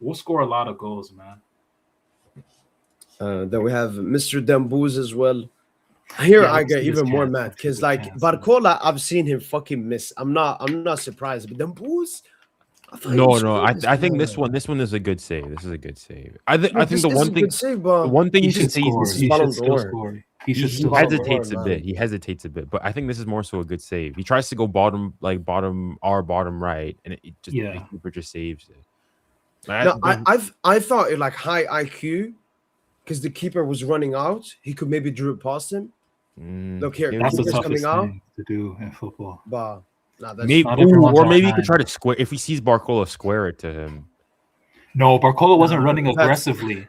we'll score a lot of goals, man. Then we have Mr. Dembuz as well. Here Yeah, I let's get see his even more chance. mad Let's see because his like chance, Barcola, I've seen him fucking miss. I'm not surprised, but Dembuz, I thought he No. scored I think time. this one is a good save. This is a good save. I No, think this the is one a thing good save, but the one thing He you can should say score. This is is He Ballon should still d'Or. score. He he should This is still Ballon score. hesitates a d'Or, bit. man. He hesitates a bit, but I think this is more so a good save. He tries to go bottom right, and the Yeah. keeper just saves it. No, I thought it like high IQ because the keeper was running out. He could maybe drew it past him. Look here, yeah, That's the keeper's coming toughest out. thing to do in football. But nah, that's maybe Not everyone's or on maybe he time. could try to square if he sees Barcola square it to him. No, Barcola wasn't running that's- aggressively.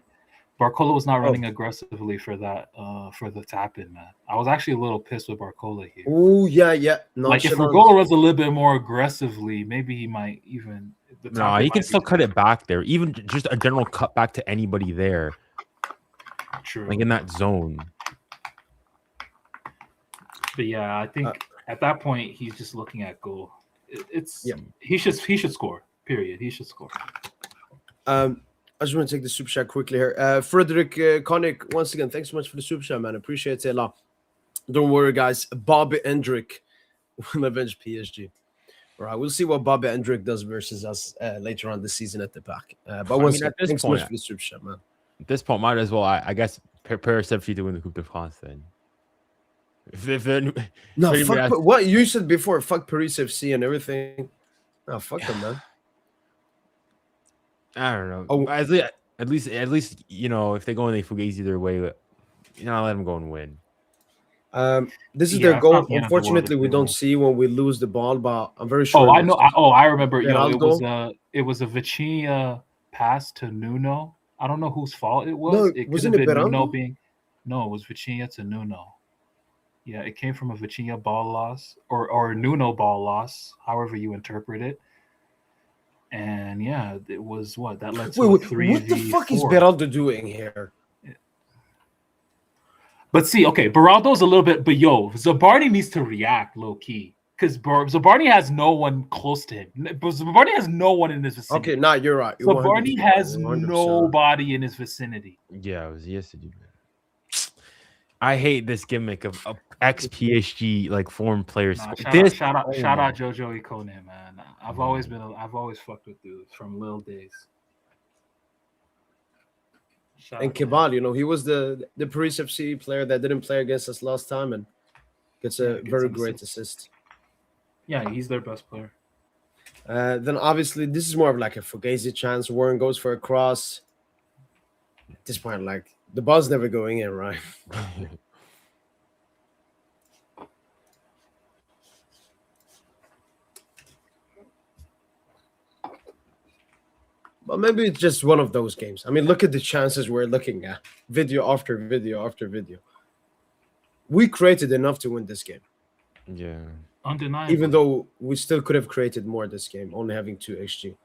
Barcola was not running aggressively for that for the tap in, man. I was actually a little pissed with Barcola here. Oh yeah. Like if Nonchalant. Barcola runs a little bit more aggressively, maybe he might even the No, tap-in he might can be still cut it back there. Even just a general cut back to anybody there, true. like in that zone. But yeah, I think at that point he's just looking at goal. It's Yeah. he should score. Period. He should score. I just want to take the super chat quickly here. Frederick Connick, once again, thanks so much for the super chat, man. Appreciate it a lot. Don't worry, guys. Bobby Hendrick will avenge PSG. All right, we'll see what Bobby Hendrick does versus us later on this season at the back. But once again, at this thanks so point, much for the super chat, man. At this point, might as well, I guess, prepare Sepsi to win the Coupe de France then. If No, pretty fuck much- what you said before. Fuck Paris FC and everything. No, fuck them, man. I don't know. Oh. At least, if they go in the Fugazi their way, let them go and win. This is Yeah, their it's goal. not the end of the world Unfortunately, if we they don't win. see when we lose the ball, but I'm very sure. Oh, I know. I remember. Geraldo? It was a Vitinha pass to Nuno. I don't know whose fault it was. No, It could wasn't have it been Nuno Beraldo? being. No, it was Vitinha to Nuno. Yeah, it came from a Vitinha ball loss or Nuno ball loss, however you interpret it. And yeah, it was what that led to a Wait, 3v4. what the fuck is Beraldo doing here? But see, okay, Beraldo's a little bit, but yo, Zabarni needs to react low key because Zabarni has no one close to him. Zabarni has no one in his vicinity. Okay, nah, you're right. You're Zabarni 100% has 100% right. nobody in his vicinity. Yeah, it was yesterday. I hate this gimmick of ex PSG like former players. Nah, This- shout out oh Jojo Ikone, man. I've always fucked with dudes from little days. Shout And out to him. Kebal, he was the Paris FC player that didn't play against us last time and gets a Gets very an great assist. Yeah, he's their best player. Then obviously this is more of like a Fugazi chance. Warren goes for a cross. At this point, like the ball's never going in, right? But maybe it's just one of those games. I mean, look at the chances we're looking at. Video after video after video. We created enough to win this game. Yeah. Undeniable. Even though we still could have created more this game, only having 2 XG.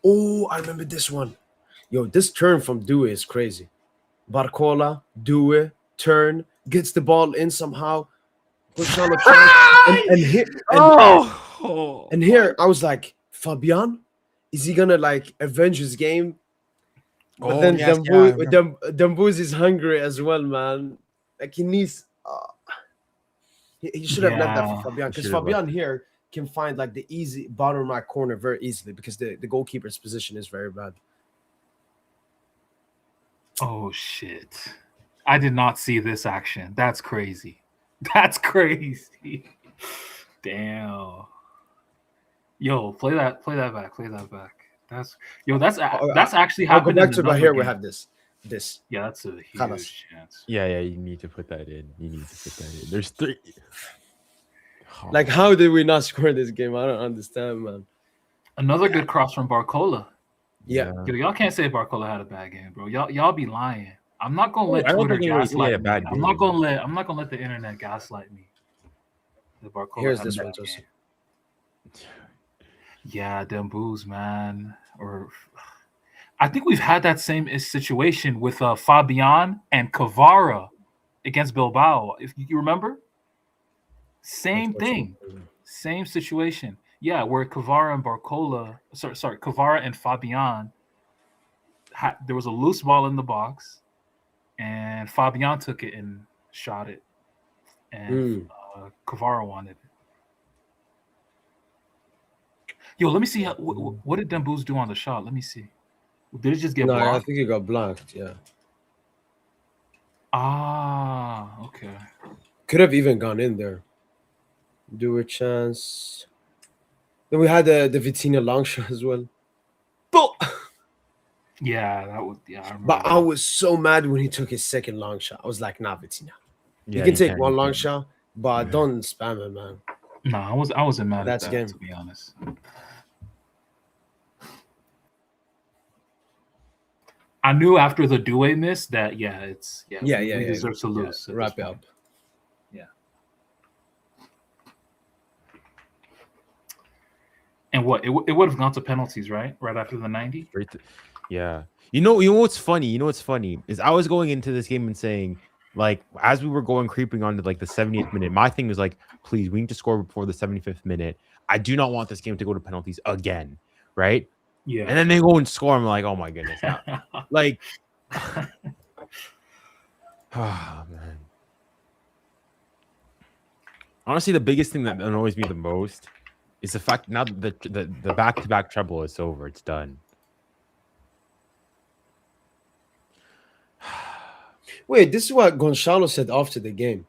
Oh, I remember this one. Yo, this turn from Due is crazy. Barcola, Due, turn, gets the ball in somehow. Puts on a chance, and here I was like, Fabian, is he gonna like avenge his game? But Oh, then yes, yeah, I Dembuz is hungry as well, man. Like he needs. He should have left that Yeah, for Fabian because should have Fabian here can find like the easy bottom right corner very easily because the goalkeeper's position is very bad. Oh shit! I did not see this action. That's crazy. That's crazy. Damn. Yo, play that back. That's actually I'll go happened. back to in but another here we game. have this. Yeah, that's a huge Khalas. chance. Yeah, you need to put that in. There's 3. Oh, Like, how did we not score this game? I don't understand, man. Another good cross from Barcola. Yeah. Yo, y'all can't say Barcola had a bad game, bro. Y'all be lying. I'm not gonna let I don't Twitter think he really gaslight had a me. bad I'm not game. gonna let the internet gaslight me. The Barcola Here's had a this bad one, Joseph. game. Yeah, Dembuz, man. I think we've had that same situation with Fabian and Kvara against Bilbao. If you remember, same thing, same situation. Yeah, where Kvara and Kvara and Fabian. There was a loose ball in the box, and Fabian took it and shot it, and Kvara wanted it. Yo, let me see. What did Dembouz do on the shot? Let me see. Did it just get No, I blocked? think it got blocked. Yeah, Okay. could have even gone in there. Do a chance. Then we had the Vitinha long shot as well. But Yeah, that was. Yeah, I remember. but I that. was so mad when he took his second long shot. I was like, nah, Vitinha. Yeah, You can take can't- one you long can't. shot, but Yeah. don't spam it, man. No, I wasn't mad That's at game. that, to be honest. I knew after the Due miss that we deserve to lose. at Wrap this it point. up. Yeah. And what it would have gone to penalties, right? Right after the 90. Yeah. You know what's funny? You know what's funny is I was going into this game and saying, like, as we were creeping on to like the 70th minute, my thing was like, please, we need to score before the 75th minute. I do not want this game to go to penalties again, right? Yeah. And then they go and score. I'm like, oh my goodness, like, oh man. Honestly, the biggest thing that annoys me the most is the fact now that the back-to-back treble is over. It's done. Wait, this is what Gonçalo said after the game.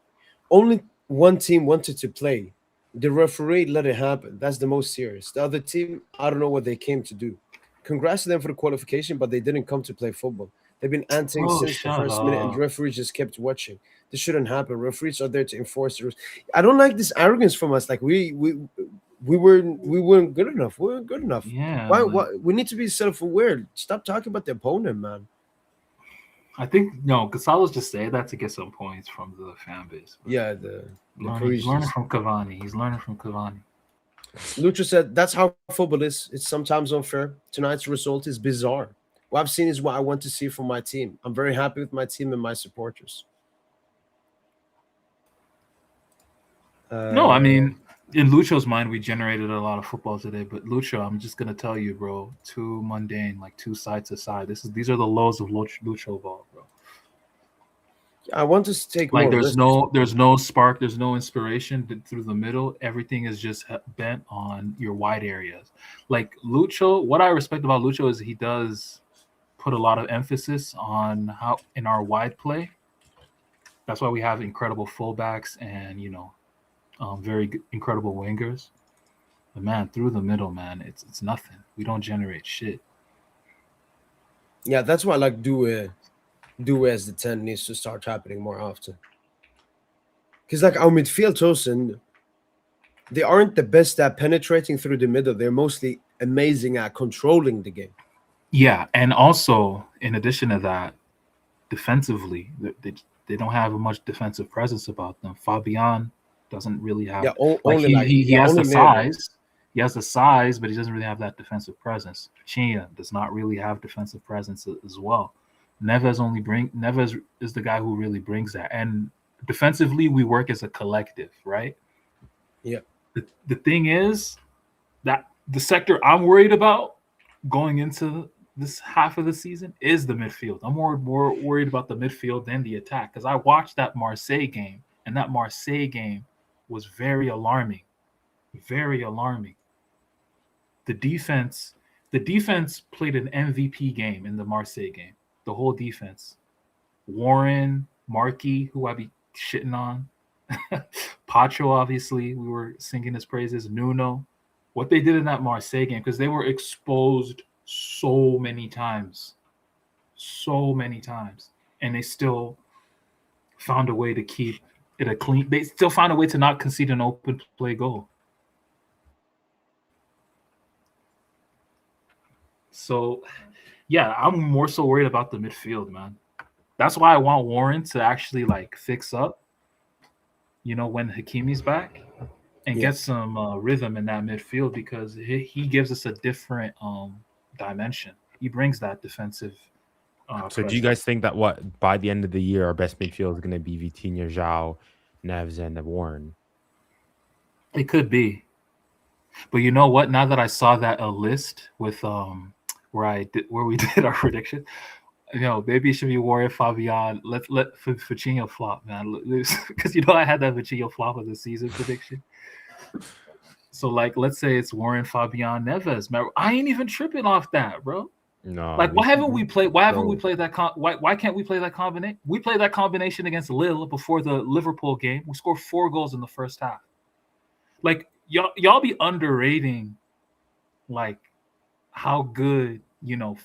Only one team wanted to play. The referee let it happen. That's the most serious. The other team, I don't know what they came to do. Congrats to them for the qualification, but they didn't come to play football. They've been anting Bro, since the shut first minute, and the up. referee just kept watching. This shouldn't happen. Referees are there to enforce the rules. I don't like this arrogance from us. Like we weren't good enough. We weren't good enough. Yeah. Why we need to be self-aware. Stop talking about the opponent, man. I think Gonçalo's just saying that to get some points from the fan base. Yeah, He's learning from Cavani. Lucho said that's how football is. It's sometimes unfair. Tonight's result is bizarre. What I've seen is what I want to see from my team. I'm very happy with my team and my supporters. No, I mean, in Lucho's mind, we generated a lot of football today. But Lucho, I'm just gonna tell you, bro, too mundane, like too side to side. These are the lows of Lucho ball, bro. I want to take Like more there's risks. no spark, there's no inspiration through the middle. Everything is just bent on your wide areas. Like Lucho, what I respect about Lucho is he does put a lot of emphasis on how in our wide play. That's why we have incredible fullbacks and very incredible wingers. But man, through the middle, man, it's nothing. We don't generate shit. Yeah, that's why I like do as the 10 needs to start happening more often. Because like our midfield chosen, they aren't the best at penetrating through the middle. They're mostly amazing at controlling the game. Yeah, and also in addition to that, defensively, they don't have much defensive presence about them. Fabian doesn't really have he has the size. He has the size, but he doesn't really have that defensive presence. Chia does not really have defensive presence as well. Neves is the guy who really brings that. And defensively, we work as a collective, right? Yeah. The thing is that the sector I'm worried about going into this half of the season is the midfield. I'm more worried about the midfield than the attack because I watched that Marseille game, and that Marseille game was very alarming. Very alarming. The defense played an MVP game in the Marseille game. The whole defense. Warren, Markey, who I be shitting on. Pacho, obviously, we were singing his praises. Nuno. What they did in that Marseille game, because they were exposed so many times. And they still found a way to keep it a clean. They still found a way to not concede an open play goal. So, yeah, I'm more so worried about the midfield, man. That's why I want Warren to actually like fix up, when Hakimi's back and get some rhythm in that midfield because he gives us a different dimension. He brings that defensive. So do you guys think that by the end of the year, our best midfield is going to be Vitinha, João, Neves, and Warren? It could be. But you know what? Now that I saw that list with where we did our prediction, maybe it should be Warren Fabian. Let Vitinha flop, man. Because I had that Vitinha flop of the season prediction. So like, let's say it's Warren Fabian Neves, man. I ain't even tripping off that, bro. No, Like, why haven't we played? Why haven't bro. we played that? Why can't we play that combination? We played that combination against Lille before the Liverpool game. We scored 4 goals in the first half. Like, y'all be underrating, like, how good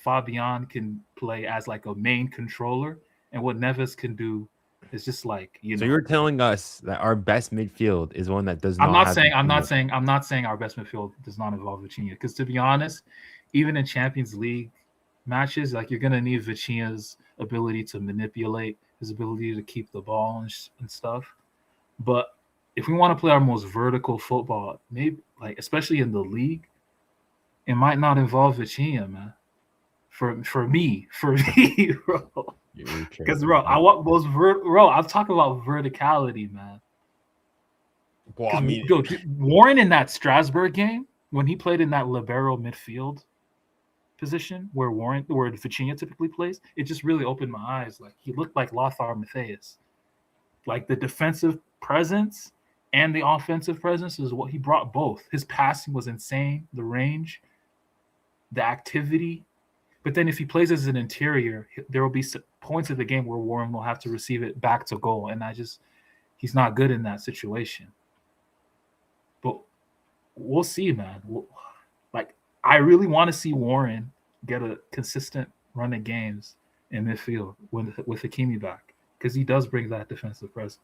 Fabian can play as like a main controller, and what Neves can do is just like So you're telling us that our best midfield is one that does not. I'm not saying our best midfield does not involve Vitinha, because to be honest, even in Champions League matches, like, you're gonna need Vitinha's ability to manipulate, his ability to keep the ball and stuff. But if we want to play our most vertical football, maybe, like, especially in the league, it might not involve Vitinha, man. For me, bro. Because, bro, I want most I'm talking about verticality, man. Well, I mean, Warren in that Strasbourg game, when he played in that libero midfield position where Vitinha typically plays, it just really opened my eyes. Like, he looked like Lothar Matthäus. Like, the defensive presence and the offensive presence is what he brought both. His passing was insane, the range, the activity. But then if he plays as an interior, there will be points of the game where Warren will have to receive it back to goal. And he's not good in that situation. But we'll see, man. Like, I really want to see Warren get a consistent run of games in midfield with Hakimi back, because he does bring that defensive presence.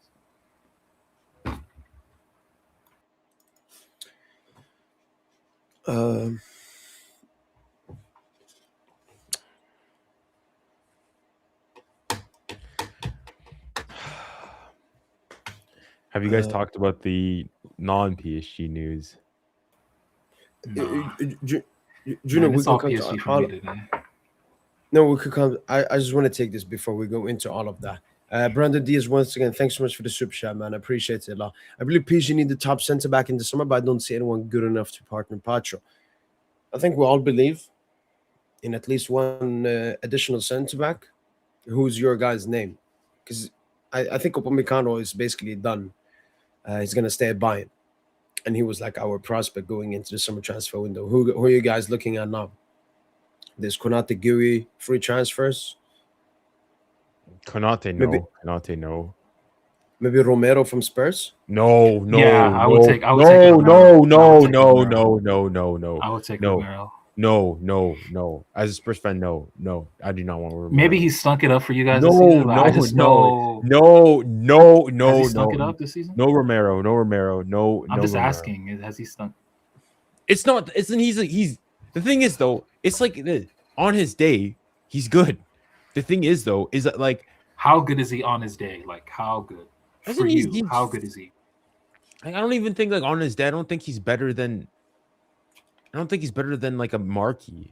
Have you guys talked about the non-PSG news? Juno, we it's can all come to PSG for all. me today. No, we could come. I just want to take this before we go into all of that. Brandon Diaz, once again, thanks so much for the super chat, man. I appreciate it a lot. I believe PSG need the top centre back in the summer, but I don't see anyone good enough to partner Pacho. I think we all believe in at least one additional centre back. Who's your guy's name? Because I think Upamecano is basically done. He's going to stay at Bayern. And he was like our prospect going into the summer transfer window. Who are you guys looking at now? There's Konate Gui, free transfers. Konate, no. Konate, no. Maybe Romero from Spurs? No. Yeah, I would take No. I would take No. Romero. No. As a Spurs fan, no. I do not want Romero. Maybe he stunk it up for you guys No, this season. no, I just no. know. No. Has he stunk it up this season? No Romero. No. I'm just Romero. asking. Has he stunk? It's not. He's. The thing is, though, it's like on his day, he's good. The thing is, though, is that, like, how good is he on his day? Like, how good for you? How good is he? I don't even think, like, on his day, I don't think he's better than like a Marquis.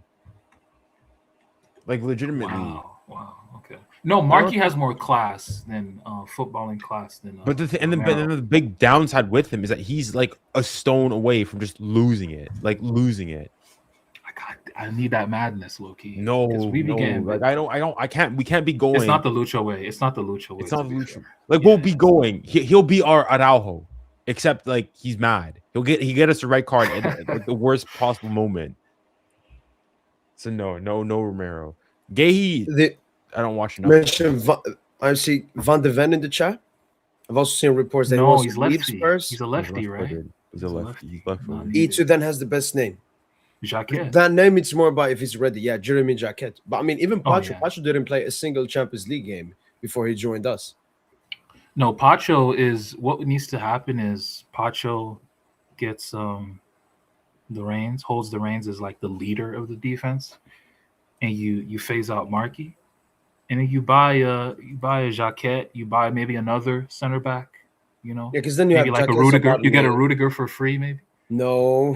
Like, legitimately. Wow. Okay. No, Marquis has more class than footballing class than. But the big downside with him is that he's like a stone away from just losing it. I need that madness, Loki. No, we can't be going. It's not the Lucho way. It's not the Lucho way. It's not the Lucho. Like, we'll be going. He'll be our Araujo, except, like, he's mad. He get us the right card at like the worst possible moment. So no Romero. Gay. I don't watch enough. I see Van de Ven in the chat. I've also seen reports that he wants to leave Spurs. He's a lefty, right? He's a lefty. He's left-footed. E2 then has the best name. Jacquet. That name, it's more about if he's ready. Yeah, Jeremy Jacquet. But I mean, even Pacho didn't play a single Champions League game before he joined us. No, Pacho is what needs to happen is Pacho gets the reins, holds the reins as like the leader of the defense, and you phase out Marquis, and then you buy a Jacquet, you buy maybe another center back, Yeah, because then you maybe have like a Rudiger. You get a Rudiger for free, maybe. No.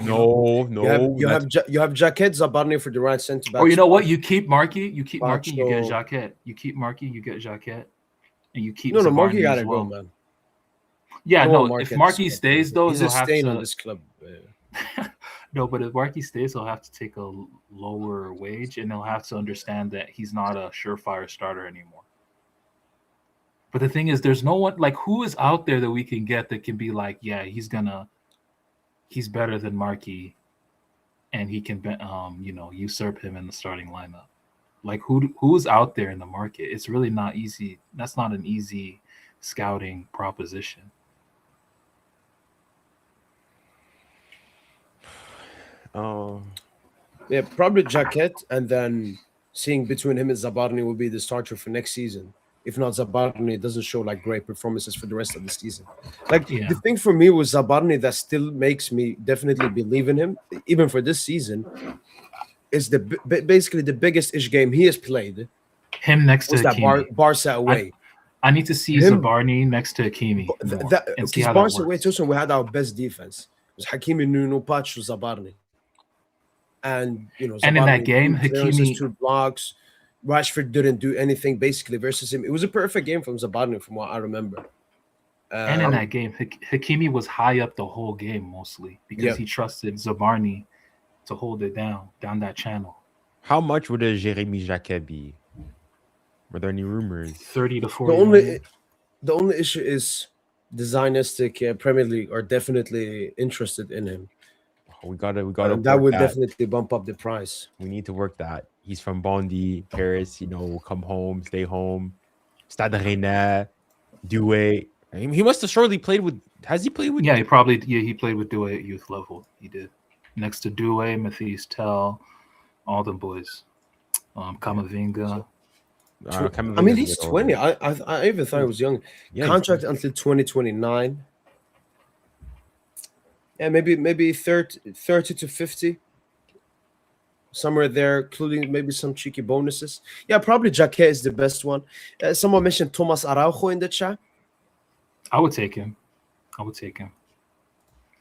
You have Jacquet Zabarni for the right centre back. Or you know what? You keep Marquis. You get Jacquet. You keep Marquis. You get Jacquet. And you keep Marquis gotta go, man. Yeah, no. If Marquis stays, though, he's a stain on this club. No, but if Markey stays, he'll have to take a lower wage, and he'll have to understand that he's not a surefire starter anymore. But the thing is, there's no one like who is out there that we can get that can be like, yeah, he's better than Markey, and he can, usurp him in the starting lineup. Like who's out there in the market? It's really not easy. That's not an easy scouting proposition. Oh, Yeah, probably Jaquet, and then seeing between him and Zabarni will be the starter for next season. If not, Zabarni doesn't show like great performances for the rest of the season. Like Yeah. the thing for me with Zabarni that still makes me definitely believe in him, even for this season, is basically the biggest ish game he has played Him next to was that Hakimi. Barca away. I need to see Him- Zabarni next to Hakimi more and see Because how that Barca away, works. also we had our best defense. It was Hakimi, Nuno, Pacho, Zabarni. And And in that Zabarni, game, two clearances, Hakimi- 2 blocks. Rashford didn't do anything basically versus him. It was a perfect game from Zabarni, from what I remember. And in that game, Hakimi was high up the whole game mostly because he trusted Zabarni to hold it down that channel. how much would a Jeremy Jacquet be? Were there any rumors? 30 to the 40 only million. the only issue is the Zionistic Premier League are definitely interested in him. We gotta And that work would that. definitely bump up the price. We need to work that. He's from Bondy, Paris. Come home, stay home. Stade Rennais, Douai. I mean, he must have surely played with. Has he played with? Yeah, he played with Douai at youth level. He did. Next to Douai, Matthias Tell, all them boys. Kamavinga. Camavinga's I mean, a he's bit 20. older. I even thought he was young. Yeah, Contract until 2029. Yeah, maybe 30 to 50. Somewhere there, including maybe some cheeky bonuses. Yeah, probably Jaquet is the best one. Someone mentioned Thomas Araujo in the chat. I would take him.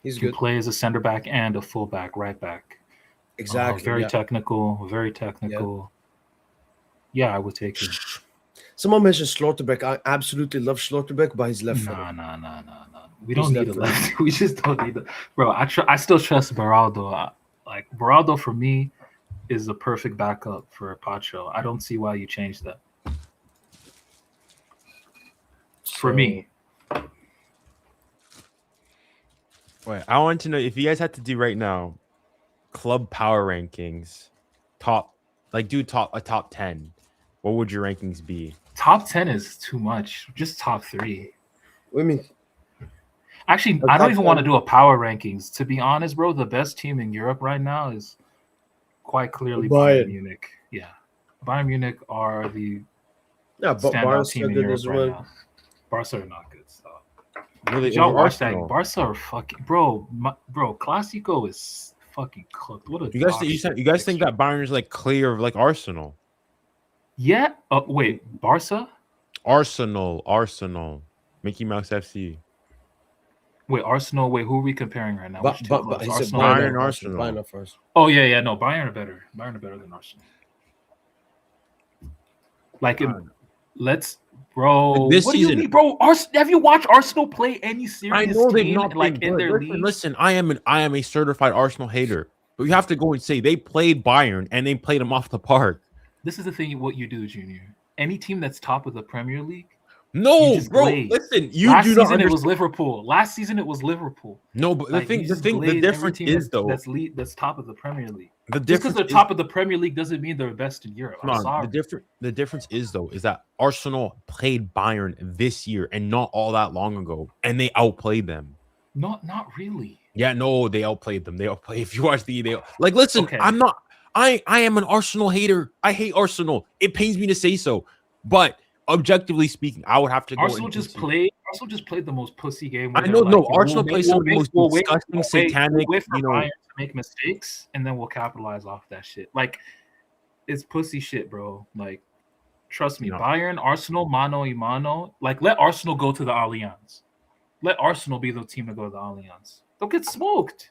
He's He can good. play as a center back and a full back, right back. Exactly. Very yeah. technical. Yeah, I would take him. Someone mentioned Slotterbeck. I absolutely love Slotterbeck, but he's left footed. Nah. We He's don't need a left-footed. left. We just don't need a bro. I still trust Beraldo. Like Beraldo for me is the perfect backup for Pacho. I don't see why you change that. For me, Wait, I want to know if you guys had to do right now, club power rankings, top 10. What would your rankings be? top 10 is too much. Just top 3. I mean, Actually, The I don't top even want to 10. do a power rankings. To be honest, bro, the best team in Europe right now is quite clearly Bayern Bayern. Munich. Yeah, Bayern Munich are the yeah, but standout Barca team in good Europe as right well. now. Barca are not good. Stop. Really, Did y'all over watch that? Arsenal? Barca are fucking bro. Clasico is fucking cooked. What a You guys, dog you, shit you guys think fixture. that Bayern is like clear of like Arsenal? Yeah. Wait, Barca. Arsenal, Mickey Mouse FC. Wait, Arsenal. Wait, who are we comparing right now? But, Which two but, clubs? he said Arsenal. Bayern, Bayern, and- Arsenal. Bayern first. Oh yeah. No, Bayern are better. Bayern are better than Arsenal. Like, bro. This What do you season- mean, bro? Have you watched Arsenal play any serious I know they've team not like been in good. their league? Listen, I am a certified Arsenal hater, but you have to go and say they played Bayern and they played them off the park. This is the thing. What you do, Junior. Any team that's top of the Premier League. No, You just bro. glaze. Listen, you Last do not season it was understand. Liverpool. Last season it was Liverpool. No, but Like, you the just thing, glaze the every difference team is though. that's top of the Premier League. The Just because difference they're is, top of the Premier League doesn't mean they're best in Europe. I'm hold on, sorry. the difference is though is that Arsenal played Bayern this year and not all that long ago, and they outplayed them. Not really. Yeah, no, they outplayed them. They outplayed. If you watch like, listen, Okay. I'm not. I am an Arsenal hater. I hate Arsenal. It pains me to say so, but objectively speaking, I would have to go. Arsenal just played the most pussy game. Where I they're know, like, no, Arsenal plays some of the wait- most we'll wait- disgusting, we'll wait- satanic, we'll wait for you know. Bayern to make mistakes, and then we'll capitalize off that shit. Like, it's pussy shit, bro. Like, trust me, No. Bayern, Arsenal, mano y mano. Like, let Arsenal go to the Allianz. Let Arsenal be the team to go to the Allianz. They'll get smoked.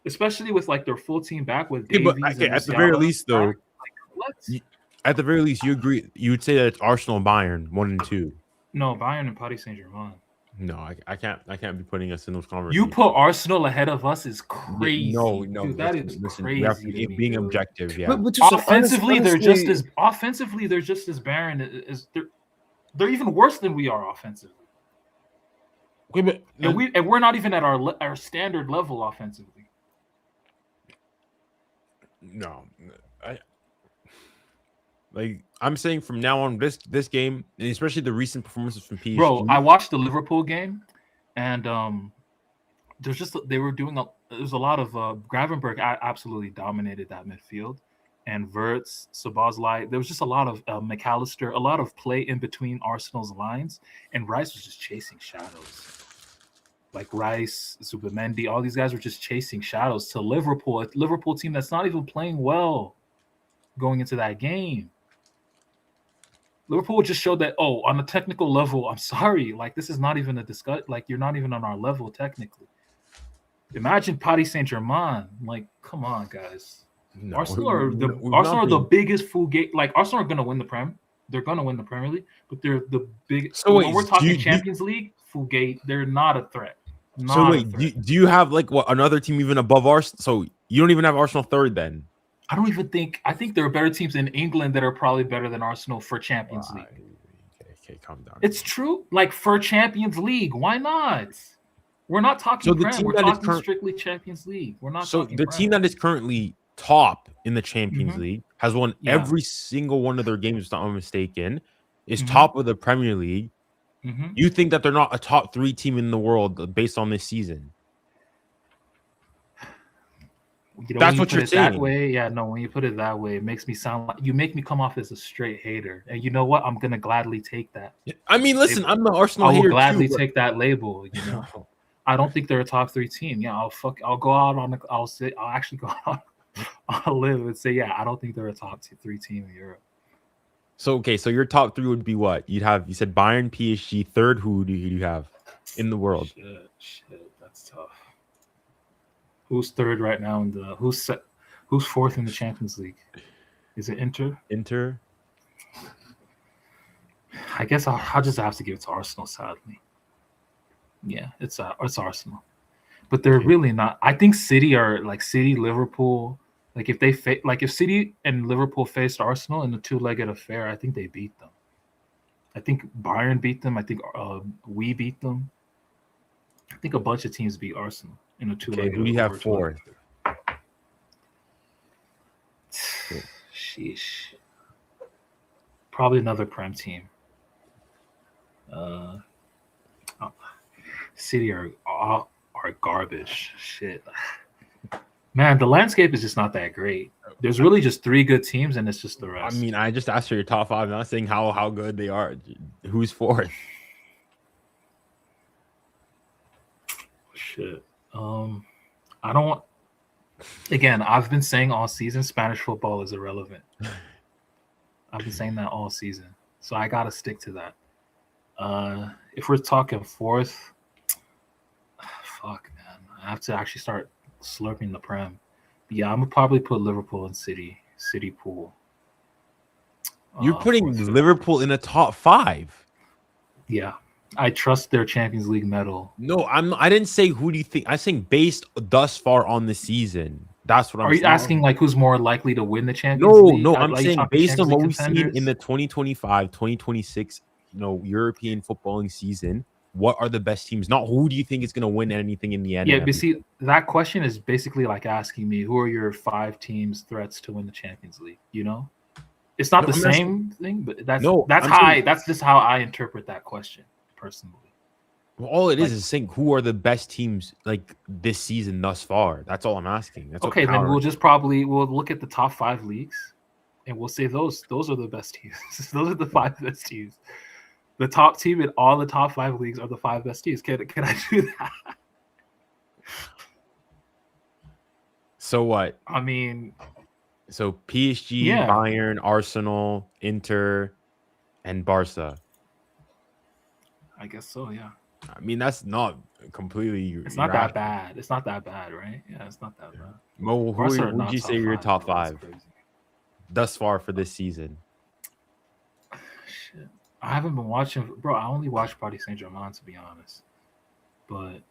Especially with like their full team back with Yeah, Davies but okay, and at the very Musiala least, though, back. Like, what? at the very least, you agree. You would say that it's Arsenal and Bayern 1 and 2. No, Bayern and Paris Saint-Germain. No, I can't be putting us in those You conversations. put Arsenal ahead of us is crazy. No, Dude, that is listen. crazy We have to to me, being dude. objective. Yeah, But just Offensively, honestly, they're just as barren as they're even worse than we are offensively. okay, but And we're not even at our standard level offensively. no, I like I'm saying from now on this game, and especially the recent performances from PSG. Bro, I watched the Liverpool game, and there's a lot of Gravenberg absolutely dominated that midfield, and Verts, Szoboszlai. There was just a lot of McAllister, a lot of play in between Arsenal's lines, and Rice was just chasing shadows. Like Rice, Zubimendi, all these guys were just chasing shadows to Liverpool, a Liverpool team that's not even playing well going into that game. Liverpool just showed that, on a technical level, I'm sorry, like this is not even a discuss. Like you're not even on our level technically. Imagine Paris Saint-Germain. Like, come on, guys. No, Arsenal are we've the not biggest fool gate. Like Arsenal are going to win the Prem. They're going to win the Premier League, but they're the big. So wait, when we're talking do you- Champions League, fool gate, they're not a threat. So Not a wait, threat. do you have like what another team even above Arsenal? So you don't even have Arsenal third then? I don't even think. I think there are better teams in England that are probably better than Arsenal for Champions League. Okay, calm down. It's true. Like for Champions League, why not? We're not talking So the Prem. team We're that is talking strictly Champions League. We're not So talking the Prem. team that is currently top in the Champions Mhm. League has won Yeah. every single one of their games, if I'm mistaken, is Mhm. top of the Premier League. Mhm. You think that they're not a top 3 team in the world based on this season? That's When you what put you're it that saying. way, yeah, no. When you put it that way, it makes me sound like you make me come off as a straight hater. And you know what? I'm gonna gladly take that. I mean, listen, I'm the Arsenal I will hater gladly too. take that label. You know, I don't think they're a top 3 team. Yeah, I'll go out on. I'll actually go out. I'll live and say, yeah, I don't think they're a top 3 team in Europe. So okay, so your top 3 would be what? You said Bayern, PSG, third. Who do you have in the world? Shit, that's tough. Who's third right now in the who's fourth in the Champions League? Is it Inter? Inter. I guess I'll just have to give it to Arsenal, sadly. Yeah, it's Arsenal. But they're Okay. really not. I think City are like City, Liverpool. Like if they if City and Liverpool faced Arsenal in a 2-legged affair, I think they beat them. I think Bayern beat them. I think we beat them. I think a bunch of teams beat Arsenal in a 2-legged. Okay, who do you have fourth? Sheesh. Probably another Prem team. City are garbage. Shit. Man, the landscape is just not that great. There's really just 3 good teams, and it's just the I rest. mean, I just asked for your top 5. I'm not saying how good they are. Who's fourth? Shit. I don't want. Again, I've been saying all season Spanish football is irrelevant. I've been saying that all season, so I gotta stick to that. If we're talking fourth, fuck, man, I have to actually start slurping the Prem. But yeah, I'm gonna probably put Liverpool and City pool. You're putting fourth. Liverpool in a top 5. Yeah, I trust their Champions League medal. No, I didn't say who do you think. I'm saying based thus far on the season. That's what I'm Are you saying. asking like who's more likely to win the Champions League? No, I'm Like, saying talking based on Champions what League we've seen in contenders? the 2025, 2026, European footballing season, what are the best teams? Not who do you think is going to win anything in the end. Yeah, but see, that question is basically like asking me who are your 5 teams threats to win the Champions League. You know, it's not No, the I'm not same thing, but that's No, that's I'm how saying- that's just how I interpret that question personally. Well, all it like- is saying who are the best teams like this season thus far. That's all I'm asking. That's what Okay, then power- we'll look at the top 5 leagues, and we'll say those are the best teams. Those are the 5 best teams. The top team in all the top 5 leagues are the 5 best teams. Can I do that? So what? I mean, So PSG, Yeah. Bayern, Arsenal, Inter, and Barca. I guess so. Yeah, I mean, that's not completely. it's not that irrational. bad. It's not that bad, right? Yeah, it's not that bad. Mo, who Barca are would not you say are your top bro. That's 5 crazy. thus far for this season? Shit. I haven't been watching, bro. I only watch Paris Saint-Germain, to be honest. But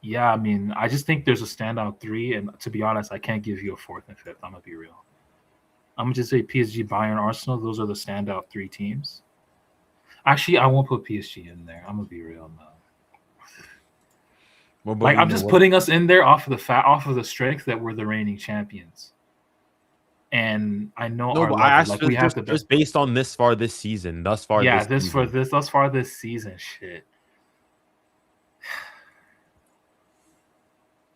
yeah, I mean, I just think there's a standout three, and to be honest, I can't give you a fourth and fifth. I'm gonna be real. I'm gonna just say PSG, Bayern, Arsenal. Those are the standout three teams. Actually, I won't put PSG in there. I'm gonna be real now. Like I'm just putting us in there off of the strength that we're the reigning champions. And I know No, our but level, I asked like we have the just best. based on this far this season, thus far. Yeah, this season. thus far this season, shit.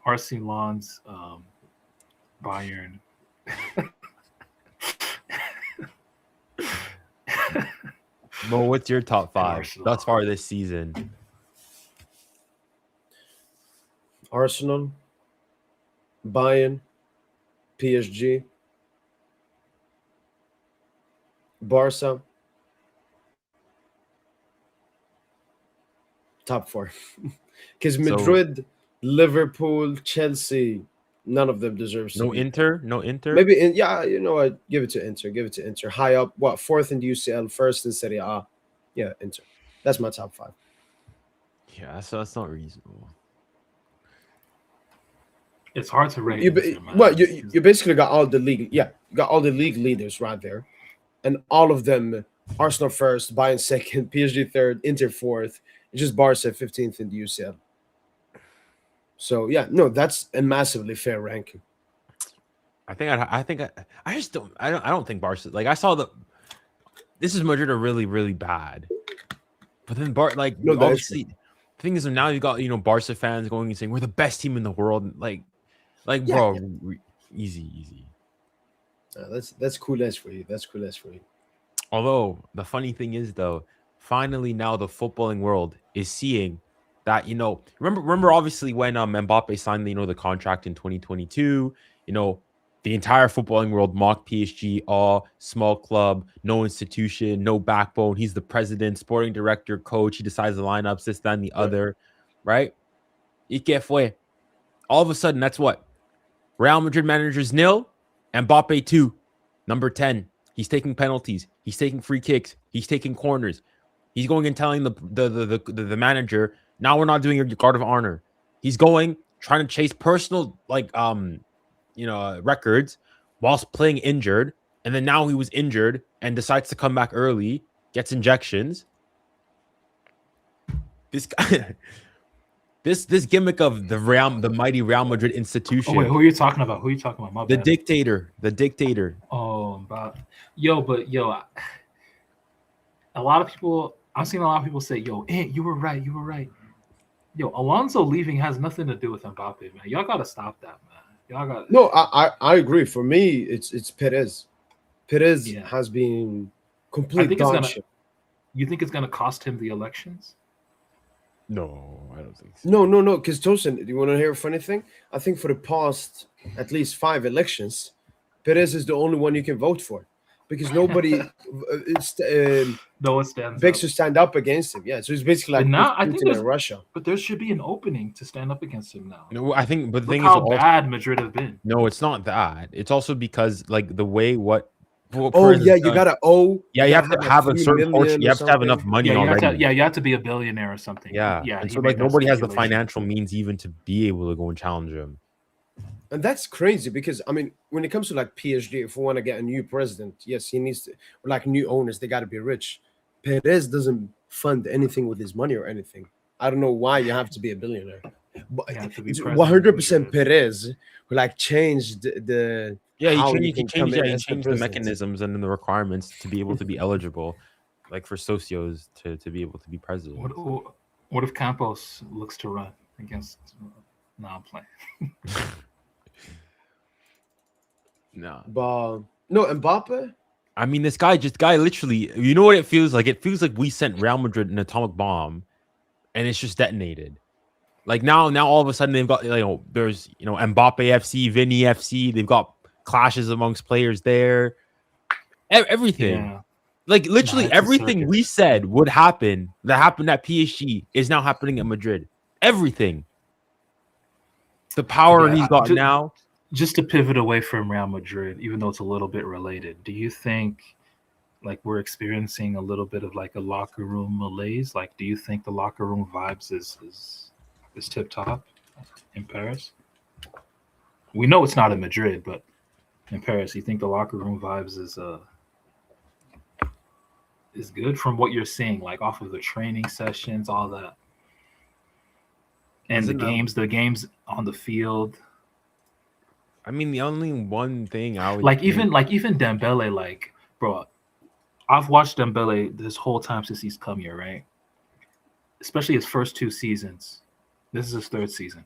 Arsenal's Bayern. Mo, what's your top five Arsenal. thus far this season? Arsenal, Bayern, PSG, Barca, top four. Because Madrid, Liverpool, Chelsea, none of them deserves to No be. Inter, no Inter. Maybe you know what? Give it to Inter. Give it to Inter. High up, what? Fourth in the UCL, first in Serie A. Yeah, Inter. That's my top five. Yeah, so that's not reasonable. It's hard to rate. You basically got all the league. Yeah, you got all the league leaders right there, and all of them: Arsenal first, Bayern second, PSG third, Inter fourth. It's just Barca 15th in the UCL. So yeah, no, that's a massively fair ranking. I just don't think Barca. Like I saw this is Madrid are really really bad, but then obviously the thing is now you got Barca fans going and saying we're the best team in the world. Like bro, easy. That's cool as for you. That's cool as for you. Although the funny thing is though, finally now the footballing world is seeing that remember obviously when Mbappe signed the contract in 2022, the entire footballing world mocked PSG, small club, no institution, no backbone. He's the president, sporting director, coach. He decides the lineups, this, that, and the other, right? Y que fue? All of a sudden, that's what? Real Madrid managers nil, Mbappe 2, number 10. He's taking penalties. He's taking free kicks. He's taking corners. He's going and telling the manager, now we're not doing your guard of honor. He's going, trying to chase personal, records whilst playing injured. And then now he was injured and decides to come back early, gets injections. This guy, this gimmick of the mighty Real Madrid institution. Oh, wait, who are you talking about? My the bad. dictator. Oh, but a lot of people, I've seen a lot of people say, you were right. Yo, Alonso leaving has nothing to do with Mbappe, man. Y'all gotta stop that, man. Y'all got. No, I agree. For me, it's Perez. Perez has been complete dog shit. You think it's gonna cost him the elections? No, I don't think so. No. Because Tosin, do you want to hear a funny thing? I think for the past at least 5 elections, Perez is the only one you can vote for, because nobody begs to stand up against him. Yeah, so it's basically like now I think in Russia. But there should be an opening to stand up against him now. No, I think, but the thing is, how also, bad Madrid have been. No, it's not that. It's also because the way what you gotta owe. Yeah, you have to have a certain portion. You have to have enough money already. You have to be a billionaire or something. Yeah. And so nobody has the financial means even to be able to go and challenge him. And that's crazy because when it comes to PSG, if we want to get a new president, yes, he needs to, new owners, they got to be rich. Perez doesn't fund anything with his money or anything. I don't know why you have to be a billionaire. But it's 100% Perez who changed the. Yeah, he changed the mechanisms and the requirements to be able to be eligible, for socios to be able to be president. What if Campos looks to run against? No, I'm playing. No. But no, Mbappe. I mean, this guy literally. You know what it feels like? It feels like we sent Real Madrid an atomic bomb, and it's just detonated. Now all of a sudden they've got there's Mbappe FC, Vinny FC. They've got clashes amongst players there. Everything, literally everything we said would happen that happened at PSG is now happening at Madrid. Everything. The power he's got now. Just to pivot away from Real Madrid, even though it's a little bit related, do you think we're experiencing a little bit of a locker room malaise? Do you think the locker room vibes is is tip top in Paris? We know it's not in Madrid, but in Paris, you think the locker room vibes is good from what you're seeing, like off of the training sessions, all that, and the games on the field. I mean, the only one thing I would even Dembele, like, bro, I've watched Dembele this whole time since he's come here, right? Especially his first 2 seasons. This is his 3rd season.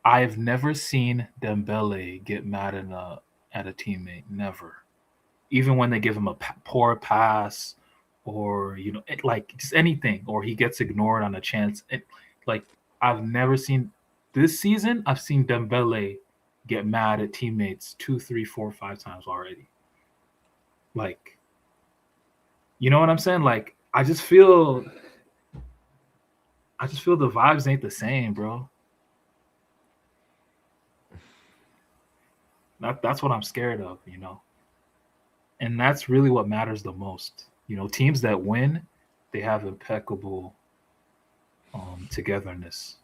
I've never seen Dembele get mad at a teammate. Never. Even when they give him a poor pass, or like just anything, or he gets ignored on a chance. Like, I've never seen this season. I've seen Dembele get mad at teammates 2, 3, 4, 5 times already. Like, you know what I'm saying? Like, I just feel the vibes ain't the same, bro. That's what I'm scared of, and that's really what matters the most. Teams that win, they have impeccable togetherness.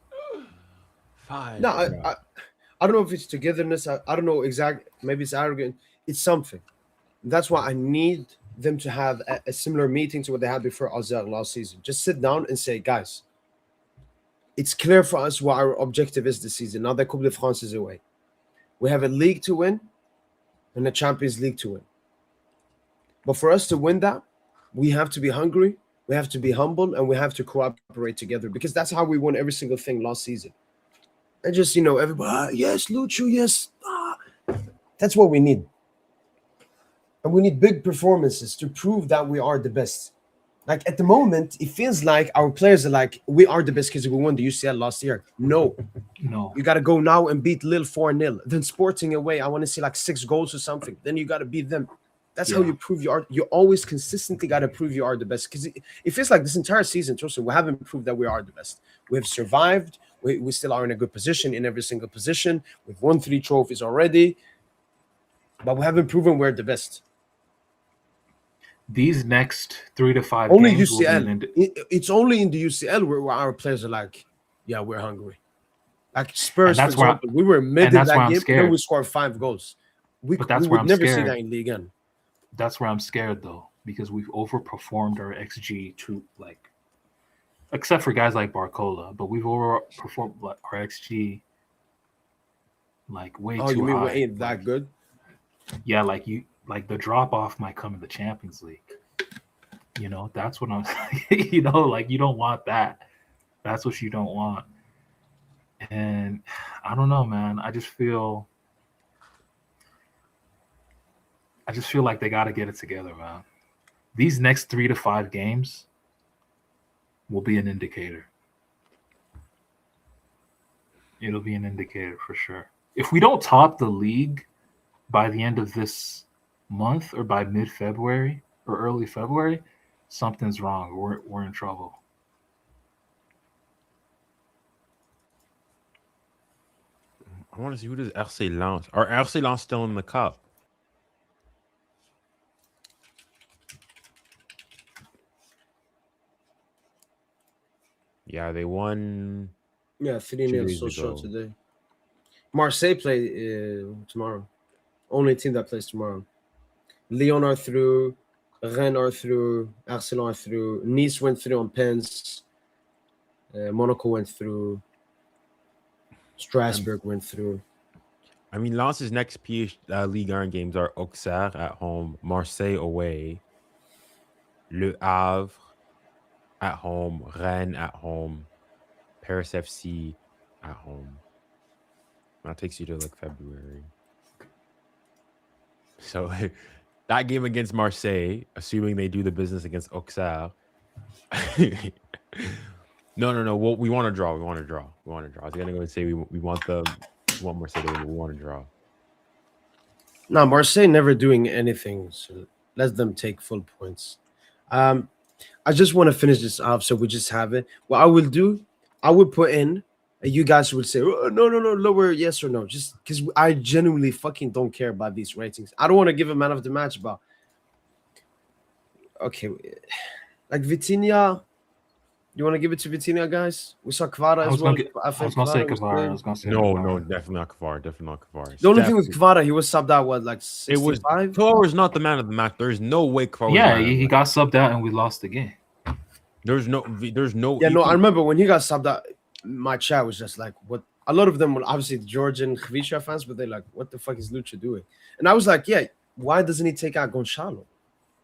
Fine. No, I don't know if it's togetherness. I don't know exactly. Maybe it's arrogant. It's something. That's why I need them to have a similar meeting to what they had before Azar last season. Just sit down and say, guys, it's clear for us what our objective is this season. Now that Coupe de France is away, we have a league to win and a Champions League to win. But for us to win that, we have to be hungry, we have to be humble, and we have to cooperate together, because that's how we won every single thing last season. And just, everybody, yes, Lucho, yes. That's what we need. And we need big performances to prove that we are the best. Like, at the moment, it feels like our players are like, we are the best because we won the UCL last year. No. You got to go now and beat Lille 4-0. Then Sporting away, I want to see like 6 goals or something. Then you got to beat them. That's how you prove you are. You always consistently got to prove you are the best. Because it feels like this entire season, we haven't proved that we are the best. We have survived. We still are in a good position in every single position. We've won 3 trophies already. But we haven't proven we're the best. These next 3 to 5 only games UCL. It's only in the UCL where our players are like, yeah, we're hungry. Like Spurs, for example, we were mid in that game, and then we scored 5 goals. We would never see that in Ligue 1. That's where I'm scared, though, because we've overperformed our XG to, like, except for guys like Barcola, but we've overperformed our XG like way too high. Oh, you mean we ain't that good? Yeah, like the drop off might come in the Champions League. That's what I'm saying. Like, you don't want that. That's what you don't want. And I don't know, man. I just feel like they got to get it together, man. These next 3 to 5 games will be an indicator. It'll be an indicator for sure. If we don't top the league by the end of this month, or by mid-February or early February, something's wrong. We're in trouble. I want to see, who does RC Lens? Are RC Lens still in the cup? Yeah, they won. Yeah, 3-0 so short today. Marseille play tomorrow. Only team that plays tomorrow. Lyon are through. Rennes are through. Arsenal are through. Nice went through on pens. Monaco went through. Strasbourg went through. I mean, Lens's next Ligue 1 games are Auxerre at home, Marseille away, Le Havre at home, Rennes at home, Paris FC at home. That takes you to like February. So that game against Marseille, assuming they do the business against Auxerre. No. Well, we want to draw. I was going to go and say we want Marseille to win. We want to draw. No, Marseille never doing anything, so let them take full points. I just want to finish this off so we just have it. What I will do, I would put in, and you guys would say, oh, no, lower, yes or no, just because I genuinely fucking don't care about these ratings. I don't want to give a man of the match, but okay, like Vitinha, You want to give it to Vitinha, guys? We saw Kvara I as was well. gonna, I I think was gonna say was Kvara. I good. was gonna say No, Kvara. definitely not Kvar. Definitely not Kvar. The only thing with Kvara, he was subbed out what, like It was 65? Kvar was not the man of the match. There's no way Kvar was Yeah, the man of the he match. got subbed out and we lost the game. There's no. Yeah, you no, I can- remember when he got subbed out. My chat was just like, "What?" A lot of them were obviously Georgian Khvicha fans, but they're like, "What the fuck is Lucha doing?" And I was like, "Yeah, why doesn't he take out Gonzalo?"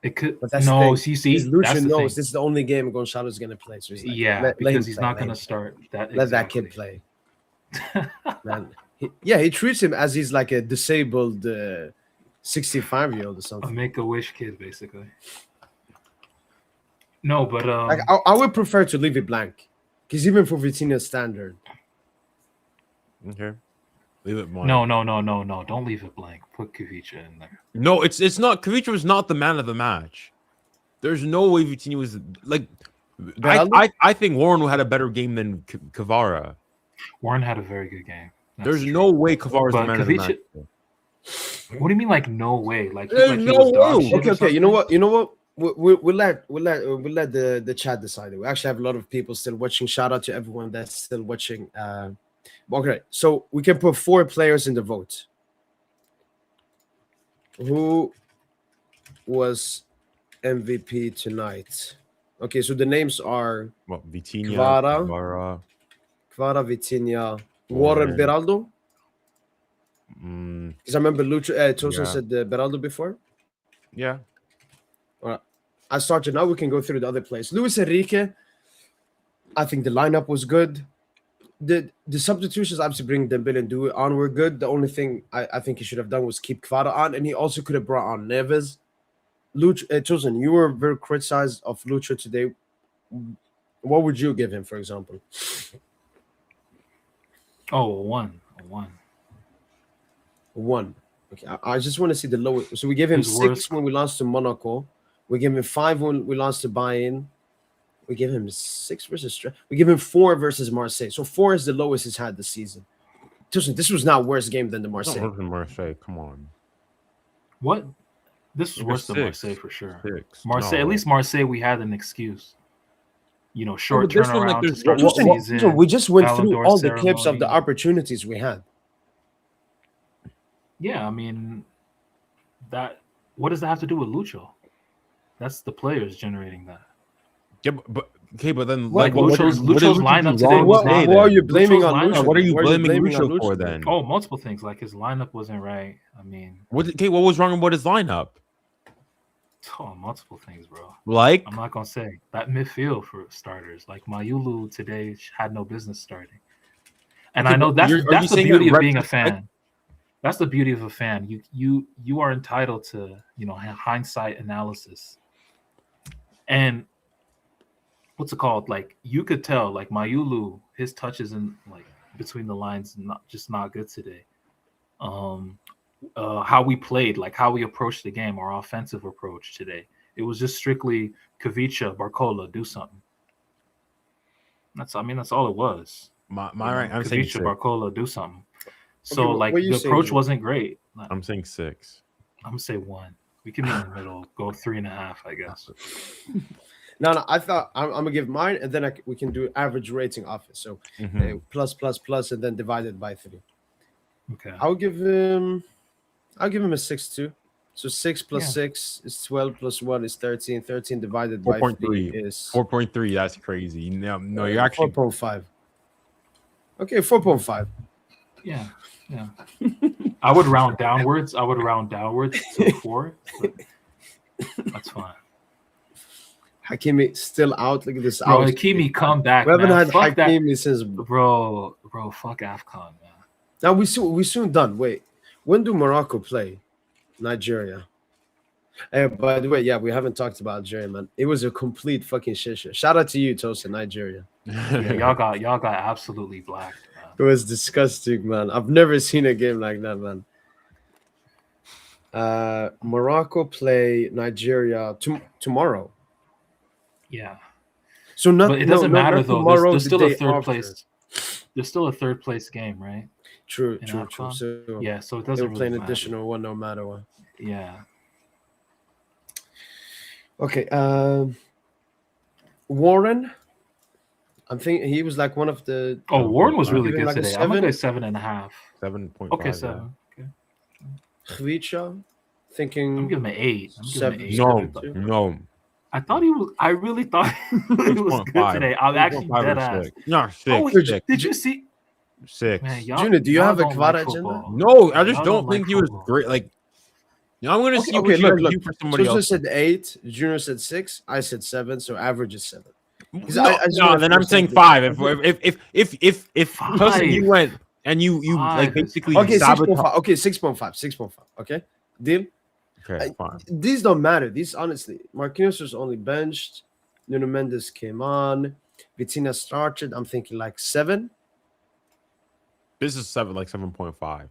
It could But that's the no. thing. See, Is that's Lucha the knows thing. this is the only game Gonzalo is gonna play, so he's like, Yeah, let him because he's play, not let him gonna play. start that. Let that kid play, man. He treats him as he's like a disabled 65-year-old or A something. Make-A-Wish kid, basically. No, but Like I would prefer to leave it blank, because even for Vitinha's standard, Okay. Leave it blank. no. Don't leave it blank. Put Khvicha in there. No, it's not. Kvicha was not the man of the match. There's no way Vitinha was like. I think Warren had a better game than Kvara. Warren had a very good game. That's There's true. no way Kvara's the But man of the match. What do you mean, like no way? Like, There's like he no was dog way. shit or okay. You know something? what? We'll let the chat decide it. We actually have a lot of people still watching. Shout out to everyone that's still watching. Okay, so we can put 4 players in the vote. Who was MVP tonight? Okay, so the names are Well, Vitinha, Kvara, Vitinha, Warren, Warren. Beraldo. Mm, Because I remember Lucho Tosin Yeah. said Beraldo before. yeah. I started now. We can go through the other players. Luis Enrique. I think the lineup was good. The substitutions obviously bring Dembele and Dewey on were good. The only thing I think he should have done was keep Kvara on, and he also could have brought on Neves. Lucho, Tosin, you were very criticized of Lucho today. What would you give him, for example? Oh, a one. 1. Okay, I just want to see the lowest. So we gave him His 6 worst- when we lost to Monaco. We gave him 5 when we lost to Bayern. We give him 6 versus. We give him 4 versus Marseille. So 4 is the lowest he's had this season. This was not worse game than the It's not Marseille. worse than Marseille. Come on. What? This is It worse was than 6. Marseille for sure. 6. Marseille, No. at least Marseille, we had an excuse. You know, short but this one, like, turnaround to there's- start the season. We just went Ballon through d'Or all the clips of the ceremony. opportunities we had. Yeah, I mean, that. What does that have to do with Lucho? That's the players generating that. Yeah, but okay, but then What- like what Lucho's did Lucho do lineup today wrong was today, not- Who are then? you blaming Lucho's on lineup- Lucho? What are you Who blaming on Lucho for then? Oh, multiple things. Like his lineup wasn't right. I mean, What was wrong about his lineup? multiple things, bro. Like I'm not gonna say that midfield for starters. Like Mayulu today had no business starting, and Okay, I know but are you that's the saying beauty that of being a retrospect- fan. That's the beauty of a fan. You are entitled to hindsight analysis, and what's it called? Like you could tell, like Mayulu, his touches in like between the lines, not good today. How we played, like how we approached the game, our offensive approach today. It was just strictly Khvicha, Barcola, do something. That's all it was. my right. I'm saying Khvicha, 6. Barcola, do something. So Okay, like what are you the saying, approach Joe? wasn't great. I'm I'm saying 6. gonna say 1. We can meet in the middle, go 3.5, I guess. No, I thought I'm gonna give mine, and then we can do average rating off it. So Mhm. plus, and then divided by 3. Okay. I'll give him a 6 too. So 6 plus Yeah. 6 is 12 plus 1 is 13. 13 divided by 3 4.3. is 4.3. That's crazy. No, you're actually 4.5. Okay, 4.5. Yeah. I would round downwards. To 4. But that's fine. Hakimi still out. Look at this. Bro, out. Hakimi, come back. We haven't man. had Fuck that. Hakimi since. Bro, fuck AFCON, man. Now we soon done. Wait, when do Morocco play? Nigeria. By the way, yeah, we haven't talked about Algeria, man. It was a complete fucking shit show. Shout out to you, Tosa, Nigeria. Yeah, y'all got absolutely blacked, man. It was disgusting, man. I've never seen a game like that, man. Morocco play Nigeria tomorrow. Yeah. So not. But it doesn't matter not though. Tomorrow, There's the still a day third after. place. There's still a third place game, right? True. in So Yeah, so it they'll doesn't play really an matter. additional one no matter what. Yeah. Okay. Warren. I'm thinking he was like one of the. Oh, Warren was really Give him good like a today. I'm gonna go 7. 7.5. 7.5. Okay, yeah. 7. Okay. Khvicha, I'm thinking giving him an 8. I'm giving him an 8. No, too. no. I thought he was. I really thought he was good 6.5. today. I'm actually 6.5 dead or ass. 6. No, 6. Oh, Dude, 6. did you see? 6. Man, y'all, Junior, do you y'all have a don't like Kvara agenda? football. No, I just Y'all don't like think he was football. great. Like, I'm gonna see Okay, what you look, guys look. do for somebody Joseph else. said 8, Junior said 6, I said 7, so average is 7. No, I just no, wanna then I'm finish saying something. 5. If Tosin, you Five. went and you like 5 is basically Okay, sabotage. 6.5. Okay, 6.5. 6.5. Okay, deal. Okay, fine. These don't matter. These honestly, Marquinhos was only benched. Nuno Mendes came on. Vitinha started. I'm thinking like 7. This is 7, like 7.5.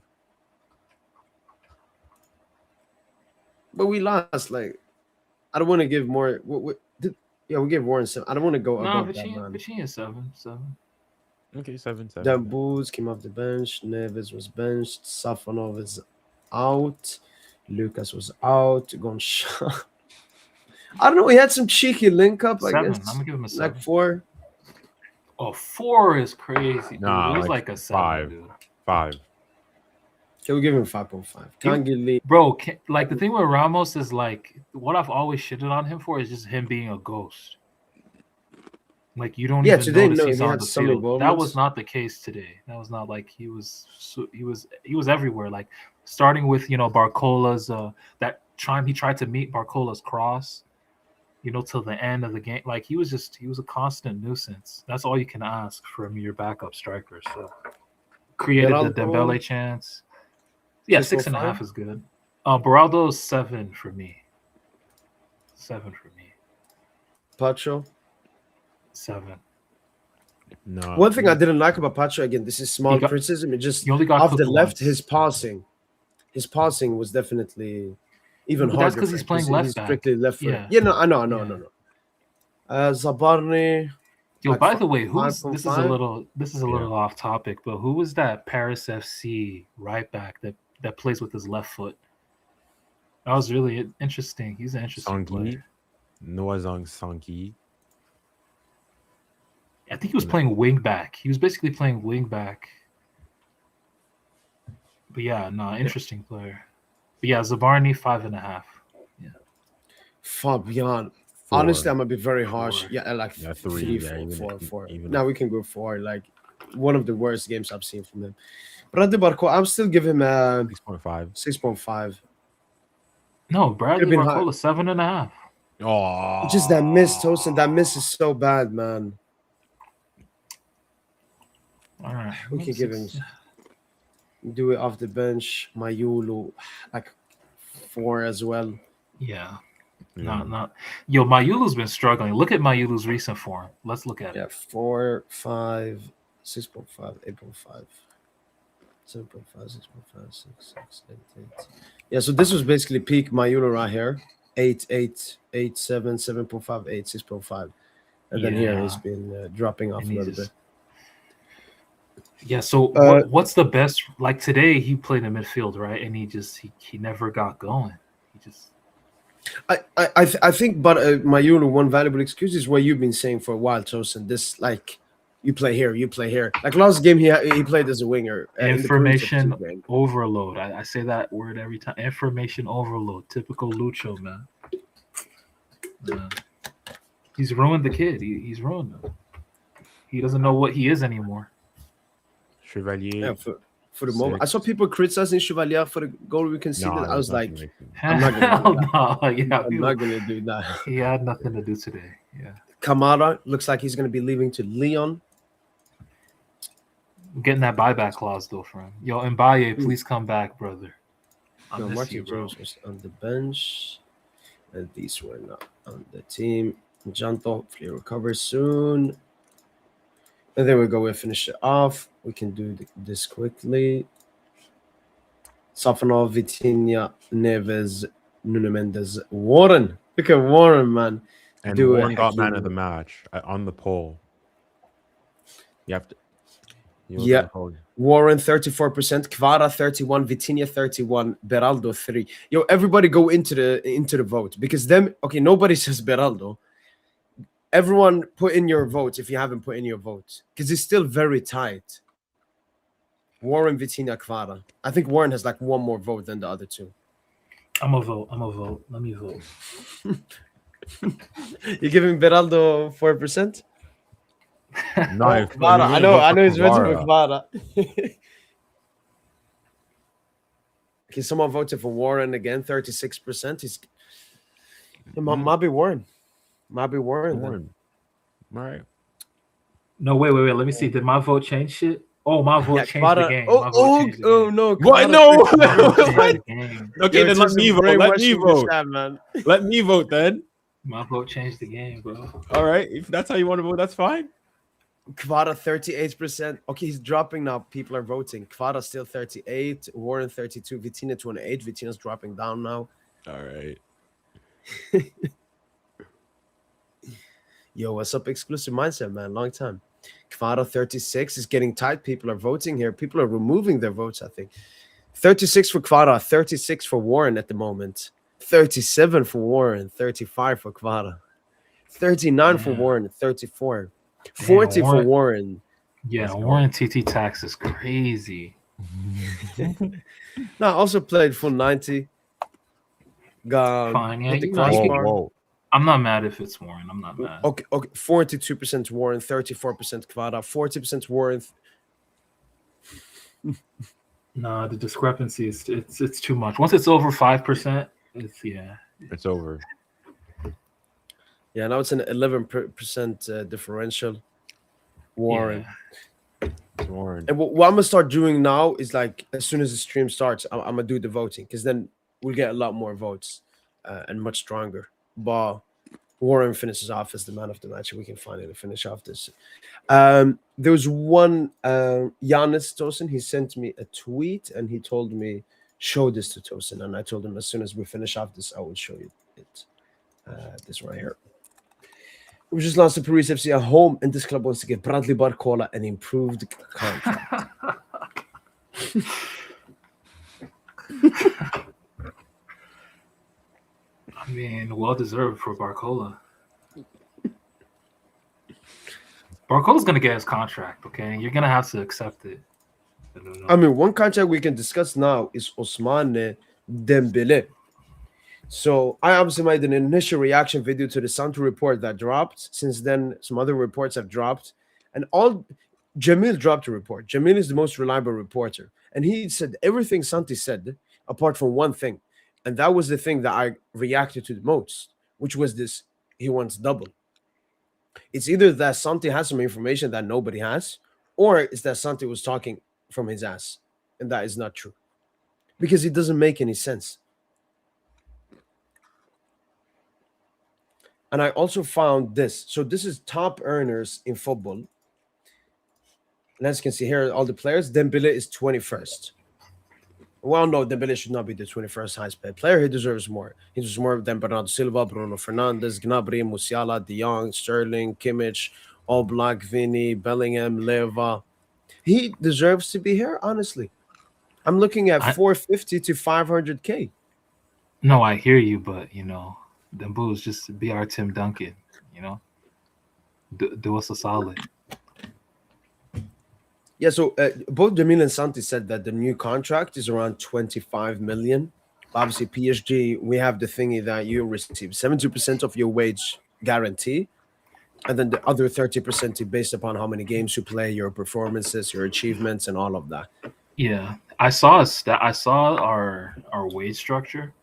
But we lost. Like, I don't want to give more. Yeah, we gave Warren 7. I don't want to go No, above that, man. Vitinha is 7. 7. Okay, 7. Dan Booz came off the bench. Neves was benched. Safonov is out. Lucas was out. Gonçalves. I don't know. He had some cheeky link up, I 7. guess. I'm gonna give him a 7. Like 4. Oh, 4 is crazy, dude. Nah, it was like like a 7, 5. dude. 5. Can we give him 5.5? Kangili. Bro, like the thing with Ramos is like what I've always shitted on him for is just him being a ghost. Like you don't even today, notice no, he's he on had the some field. That involvements. was not the case today. That was not like he was everywhere. Like starting with Barcola's that time he tried to meet Barcola's cross, till the end of the game. Like he was a constant nuisance. That's all you can ask from your backup striker. So created the Beraldo, Dembele chance. Yeah, 6.5 6.5? is good. Beraldo's 7 for me. 7 for me. Pacho. 7. No. One thing I didn't like about Pacho, again, this is small He got- criticism. It just He only got off the cooked left, once. his passing was definitely even But harder. that's 'cause for he's him, playing left he's back. strictly left foot. Yeah. Yeah, no, I know, Yeah. no. Zabarny. Yo, Like by the way, this is a 5.5? little off topic, but who was that Paris FC right back that plays with his left foot? That was really interesting. He's an interesting Sangui. player. Noah Sangui. I think he was playing wing back. He was basically playing wing back. But yeah, no, interesting player. But yeah, Zabarny 5.5. Fabian. 4. Honestly, I'm gonna be very harsh. 4. Yeah, like Yeah, 3, 3. Yeah, 4, 4. even Now we can go 4. Like one of the worst games I've seen from him. Bradley Barcola, I'm still giving him a 6.5. 6.5. No, Bradley been high. Barcola 7.5. Oh, Just that miss, Tosin. That miss is so bad, man. All right, We can give him. Do it off the bench. Mayulu, like 4 as well. Yeah. Yeah. Not. Yo, Mayulu's been struggling. Look at Mayulu's recent form. Let's look at Yeah, it. 4, 5, 6.5, 8.5, 7.5, 6.5, 6, 6, 8, 8. Yeah, so this was basically peak Mayulu right here. 8, 8, 8, 7, 7.5, 8, 6.5. And then here he's been dropping off And a he's little just- bit. Yeah. So what's the best? Like today, he played in midfield, right? And he never got going. He just. I think, but Mayulu, one valuable excuse is what you've been saying for a while, Tosin. This, like, you play here. Like last game, he played as a winger. Information in the game. overload. I say that word every time. Information overload. Typical Lucho, man. He's ruined the kid. He's ruined him. He doesn't know what he is anymore. Chevalier. Yeah, for the moment. I saw people criticizing Chevalier for the goal we conceded. I was like, I'm not gonna do that. I'm not gonna do that. He had nothing to do today. Yeah. Kamara looks like he's gonna be leaving to Lyon. I'm getting that buyback clause though for him. Yo, Mbaye, please come back, brother. I miss Martin you, bro. Jones was on the bench, and these were not on the team. Janto hopefully recovers soon. And there we go. We'll finish it off. We can do this quickly. Safonov, Vitinha, Neves, Nuno Mendes, Warren. Look at Warren, man. And Do Warren it, got man Hakeem. of the match on the poll. You have to. Yeah. Warren 34%, Kvara 31, Vitinha 31, Beraldo 3. Yo, everybody go into the vote because them. Okay, nobody says Beraldo. Everyone put in your votes if you haven't put in your votes, because it's still very tight. Warren, Vitinha, Kvara. I think Warren has like one more vote than the other two. I'm a vote. Let me vote. You're giving Beraldo 4%? No, Oh, Kvara. I know he's voting for Kvara. Okay, someone voted for Warren again, 36%. It might be Warren. Might be Warren. Then. Right. No, wait. Let me see. Did my vote change shit? Oh, my vote changed Kvara, the game. My vote changed the game. No. What? Kvara No. Changed the game. Okay, then let me vote. Let me vote. Man. Let me vote then. My vote changed the game, bro. All right. If that's how you want to vote, that's fine. Kvara 38%. Okay, he's dropping now. People are voting. Kvara still 38. Warren 32. Vitinha 28. Vitinha's dropping down now. All right. Yo, what's up? Exclusive mindset, man. Long time. Kvara 36 is getting tight. People are voting here. People are removing their votes, I think. 36 for Kvara, 36 for Warren at the moment. 37 for Warren, 35 for Kvara. 39 for Warren, 34. 40 for Warren. Yeah, Warren TT tax is crazy. No, I also played full 90. Got Fine, yeah, hit the you know, crossbar. Whoa. I'm not mad if it's Warren. I'm not mad. Okay, 42% Warren, 34% Kvara, 40% Warren. Nah, the discrepancy is it's too much. Once it's over 5%, It's over. Yeah, now it's an 11% differential. Warren. It's Warren. And what I'm gonna start doing now is like as soon as the stream starts, I'm gonna do the voting because then we'll get a lot more votes and much stronger. But Warren finishes off as the man of the match, and we can finally finish off this. There was one Giannis Tosin. He sent me a tweet and he told me show this to Tosin, and I told him as soon as we finish off this, I will show you it. This right here. We just lost to Paris FC at home, and this club wants to give Bradley Barcola an improved contract. I mean, well deserved for Barcola. Barcola's gonna get his contract, okay? You're gonna have to accept it. I mean, one contract we can discuss now is Ousmane Dembele. So I obviously made an initial reaction video to the Santo report that dropped. Since then, some other reports have dropped, and Jamil dropped a report. Jamil is the most reliable reporter, and he said everything Santi said, apart from one thing, and that was the thing that I reacted to the most, which was this: he wants double. It's either that Santi has some information that nobody has, or it's that Santi was talking from his ass, and that is not true, because it doesn't make any sense. And I also found this. So this is top earners in football. And as you can see here, all the players. Dembele is 21st. Well, no, Dembele should not be the 21st highest paid player. He deserves more. He deserves more than Bernardo Silva, Bruno Fernandes, Gnabry, Musiala, De Jong, Sterling, Kimmich, Oblak, Vini, Bellingham, Leva. He deserves to be here, honestly. I'm looking at 450 to 500K. No, I hear you, but, you know, them boos just be our Tim Duncan, you know? Do us a solid. Yeah, so both Jamil and Santi said that the new contract is around 25 million. Obviously, PSG, we have the thingy that you receive 70% of your wage guarantee, and then the other 30% based upon how many games you play, your performances, your achievements, and all of that. Yeah, I saw our wage structure,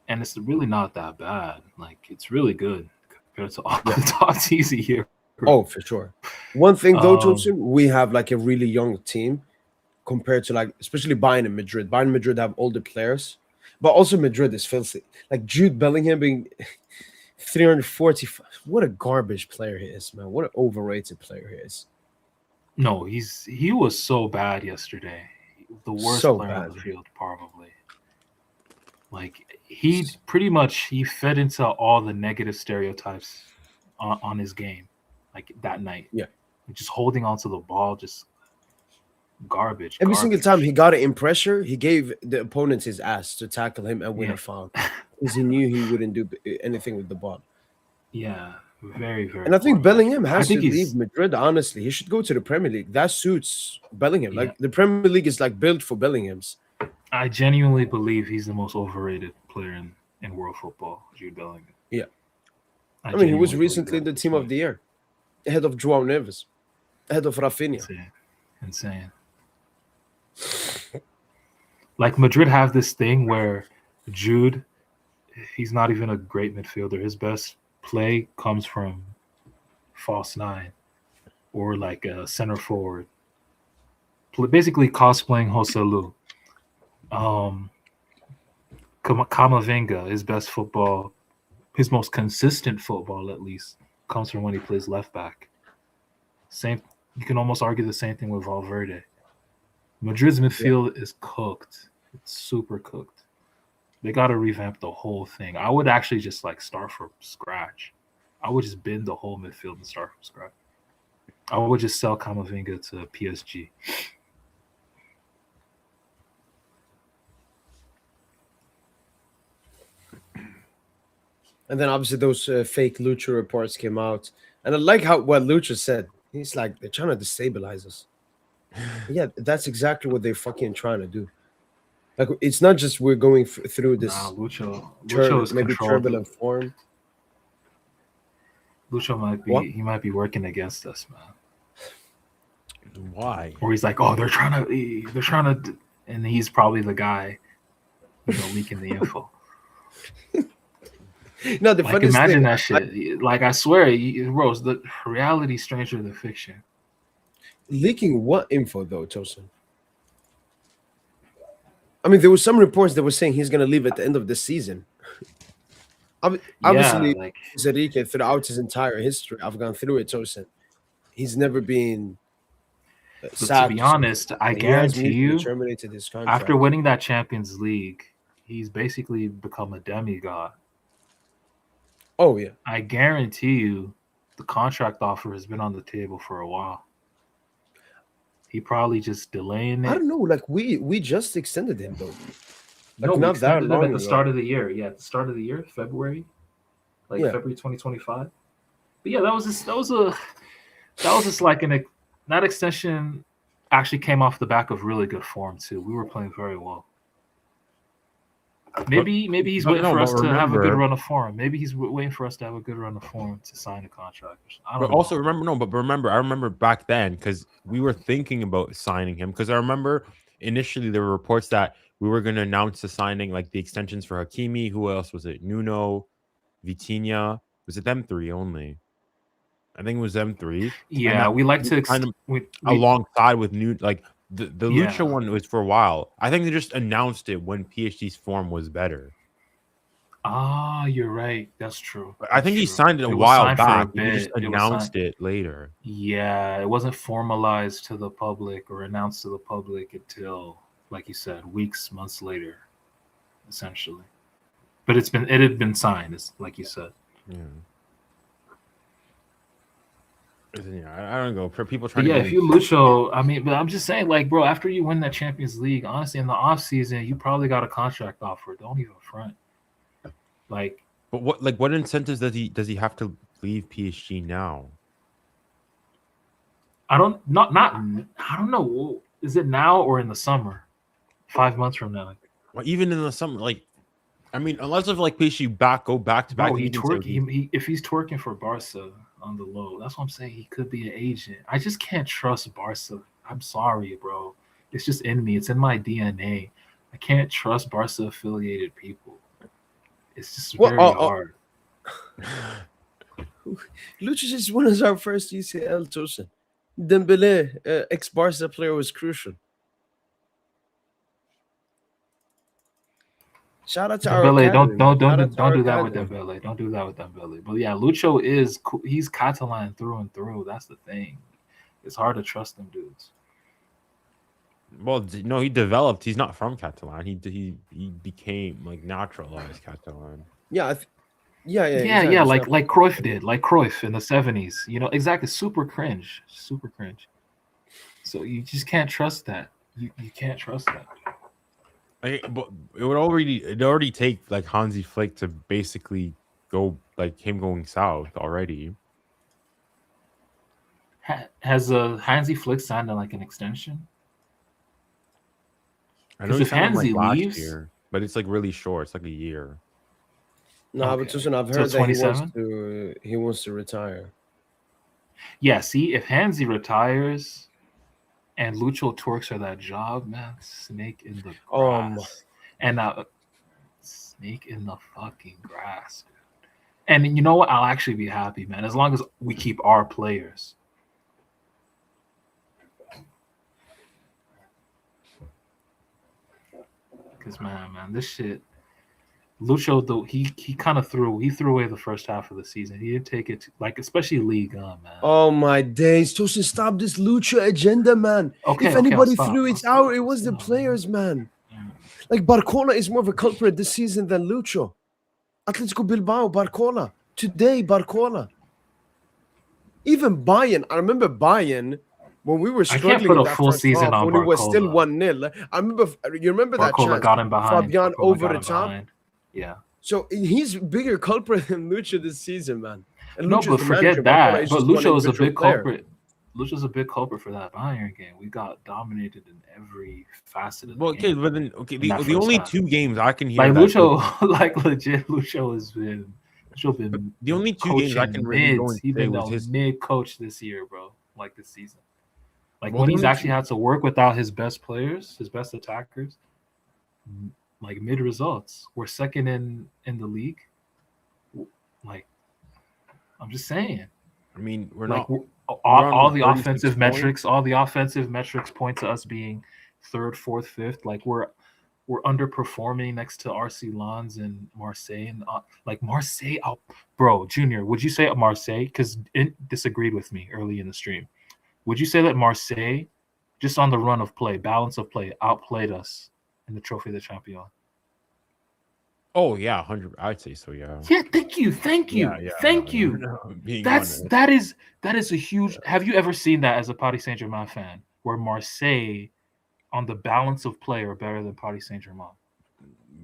and it's really not that bad. Like, it's really good compared to all the top teams here. Oh, for sure. One thing though, Tosin, we have like a really young team compared to like, especially Bayern and Madrid. Bayern and Madrid have older players, but also Madrid is filthy. Like Jude Bellingham being 345. What a garbage player he is, man. What an overrated player he is. No, he was so bad yesterday. The worst player on the field, probably. Like he fed into all the negative stereotypes on his game, like that night. Yeah, just holding onto the ball, just garbage. Every single time he got it in pressure, he gave the opponent his ass to tackle him and win a foul because he knew he wouldn't do anything with the ball. Yeah, Very, very. And I think poor Bellingham matchup. I has to think he's. leave Madrid. Honestly, he should go to the Premier League. That suits Bellingham. Yeah. Like the Premier League is like built for Bellinghams. I genuinely believe he's the most overrated player in world football, Jude Bellingham. Yeah. I mean, he was genuinely believe recently that the at this team of point. the year, ahead of João Neves, ahead of Rafinha. Insane. Like Madrid have this thing where Jude, he's not even a great midfielder. His best play comes from false nine or like a center forward. Basically cosplaying Joselu. Kamavinga, his best football, his most consistent football at least, comes from when he plays left back. Same, you can almost argue the same thing with Valverde. Madrid's midfield is cooked. It's super cooked. They got to revamp the whole thing. I would actually just like start from scratch. I would just bend the whole midfield and start from scratch. I would just sell Kamavinga to PSG. And then obviously those fake Lucho reports came out. And I like what Lucho said. He's like, they're trying to destabilize us. Yeah, that's exactly what they're fucking trying to do. Like, it's not just we're going through this Lucho is maybe controlled. turbulent form. Lucho might be What? he might be working against us, man. Why? Or he's like, oh, they're trying to, and he's probably the guy, leaking the info. No, the Like, funniest imagine thing, that shit. Like, I swear, Rose, the reality stranger than fiction. leaking what info though, Tosin? I mean, there was some reports that were saying he's going to leave at the end of the season. Obviously, like Enrique, throughout his entire history, I've gone through it, Tosin. He's never been sad. to be honest, I He has guarantee mutually you, terminated his contract. after winning that Champions League, he's basically become a demigod. Oh yeah, I guarantee you, the contract offer has been on the table for a while. He probably just delaying it. I don't know. Like we just extended him though. No, we not that extended them long at the ago. start of the year. Yeah, at the start of the year, February, Yeah. February 2025. But yeah, that was just like that extension actually came off the back of really good form too. We were playing very well. Maybe he's waiting for us to have a good run of form. Maybe he's waiting for us to have a good run of form to sign a contract. I don't know. Also remember, I remember back then because we were thinking about signing him because I remember initially there were reports that we were going to announce the signing, like the extensions for Hakimi. Who else was it? Nuno, Vitinha. Was it them three only? I think it was them three. Yeah, we like to kind of alongside with new like. The Lucha one was for a while. I think they just announced it when PSG's form was better. Ah, you're right. That's true. I think he signed it a while back. He just announced it later. Yeah, it wasn't formalized to the public or announced to the public until, like you said, months later, essentially. But it had been signed, like you said. Yeah. I don't know. For people trying to if you Lucho, I mean, but I'm just saying, like, bro, after you win that Champions League, honestly, in the off season, you probably got a contract offer. Don't even front. Like, but what incentives does he have to leave PSG now? I don't know. Is it now or in the summer? 5 months from now. Well, even in the summer, like, I mean, unless if like PSG go back to back. No, if he's twerking for Barca on the low, that's what I'm saying. He could be an agent. I just can't trust Barca. I'm sorry, bro. It's just in me. It's in my DNA. I can't trust Barca affiliated people. It's just very hard. Lucha just won us our first UCL, Tosin. Dembele, ex-Barca player, was crucial. Shout out to Dembele. Don't do that with Dembele. Don't do that with Dembele. But yeah, Lucho he's Catalan through and through. That's the thing. It's hard to trust them dudes. Well, no, he developed. He's not from Catalan. He became like naturalized Catalan. Yeah, exactly. Like Cruyff did, like Cruyff in the 70s. You know, exactly. Super cringe. So you just can't trust that. You can't trust that. But it would already take like Hansi Flick to basically go like him going south already. Has Hansi Flick signed like an extension? I know 'Cause he if signed him like Hansi last leaves- year, but it's like really short. It's like a year. No, but Okay. listen, I've So heard that he 27? wants to retire. Yeah, see, if Hansi retires and Lucho Torques are that job, man, snake in the grass. And snake in the fucking grass, dude. And you know what? I'll actually be happy, man, as long as we keep our players. Because man, this shit. Lucho, though, he kind of threw away the first half of the season. He didn't take it like, especially League, man. Oh my days, Tosin, stop this Lucha agenda, man. Okay, If okay, anybody I'll stop. threw I'll it stop. out, it was the Stop. players, man. Yeah. Like Barcola is more of a culprit this season than Lucho. Atletico Bilbao, Barcola. Today, Barcola. Even Bayern. I remember Bayern when we were I can't struggling put in a that full first season half, on when it was still Barcola. 1-0. I remember. You remember that Barcola chance? got him behind. Fabian Barcola over got the him top. behind. Yeah. So he's bigger culprit than Lucho this season, man. And No, Lucho's but the manager. forget Barcola that. is But just one Lucho is a individual big player. culprit. Lucho's a big culprit for that Bayern game. We got dominated in every facet of the Well, game. okay, but then in that the first only half. 2 games I can hear Like that Lucho, like legit, Lucho has been the only 2 games I can really go and He's say been was a his. mid coach this year, bro. Like this season. Like Well, when the he's only actually two- had to work without his best players, his best attackers, like mid results. We're second in the league. Like, I'm just saying. I mean, we're Like not. all on the 36 offensive points. metrics, point to us being third, fourth, fifth. Like we're underperforming next to RC Lens and Marseille, and like Marseille. Bro, Junior, would you say Marseille? Because it disagreed with me early in the stream. Would you say that Marseille, just on the run of play, balance of play, outplayed us in the Trophy de Champion? Oh yeah, 100. I'd say so. Yeah. Yeah, thank you. Being That is a huge. Have you ever seen that as a Paris Saint-Germain fan, where Marseille, on the balance of play, are better than Paris Saint-Germain?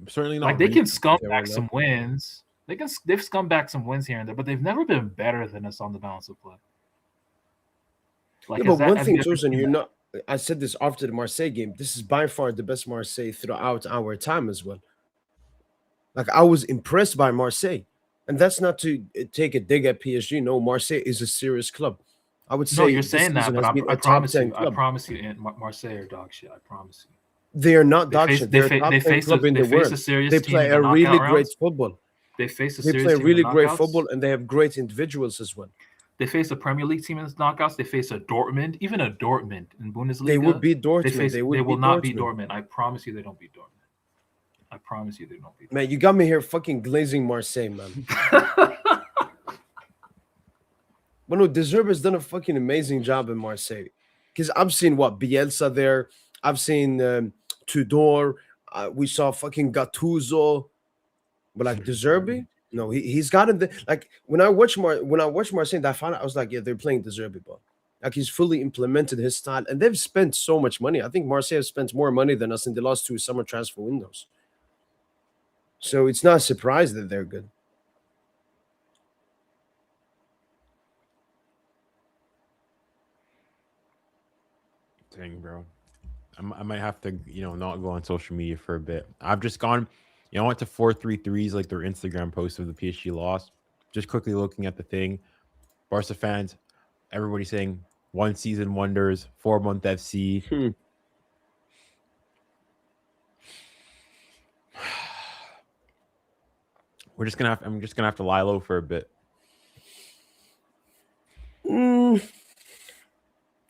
certainly not. Like they can recent. scum Yeah, back why not? some wins. They've scummed back some wins here and there, but they've never been better than us on the balance of play. Like, Yeah, but one have thing, you ever Tosin, seen you're that? not. I said this after the Marseille game. This is by far the best Marseille throughout our time as well. Like I was impressed by Marseille, and that's not to take a dig at PSG. No, Marseille is a serious club. I would say No, you're this saying that, season but has been I a top promise 10 you, club. Marseille are dog shit. I promise you. They are not They dog face shit. they, They're a fa- top they 10 face club in they the face world. a serious They team play in the a really knockout great rounds. football. They face a They serious play team really in the great knockouts. football, and they have great individuals as well. They face a Premier League team in the knockouts. They face a Dortmund, even a Dortmund in Bundesliga. They would beat Dortmund. They will not beat Dortmund. I promise you, they don't beat Dortmund. I promise you, they don't beat. Man, you got me here fucking glazing Marseille, man. But no, Deserve has done a fucking amazing job in Marseille. Because I've seen Bielsa there. I've seen Tudor. We saw fucking Gattuso. But like Deserve, no, he's got him. Like when I watch Marseille, I found out I was like, yeah, they're playing Deserve ball. Like he's fully implemented his style, and they've spent so much money. I think Marseille has spent more money than us in the last 2 summer transfer windows. So it's not a surprise that they're good. Dang, bro. I might have to, not go on social media for a bit. I've just gone, I went to 433s, like their Instagram post of the PSG loss. Just quickly looking at the thing. Barca fans, everybody saying 1 season wonders, 4-month FC. I'm just gonna have to lie low for a bit.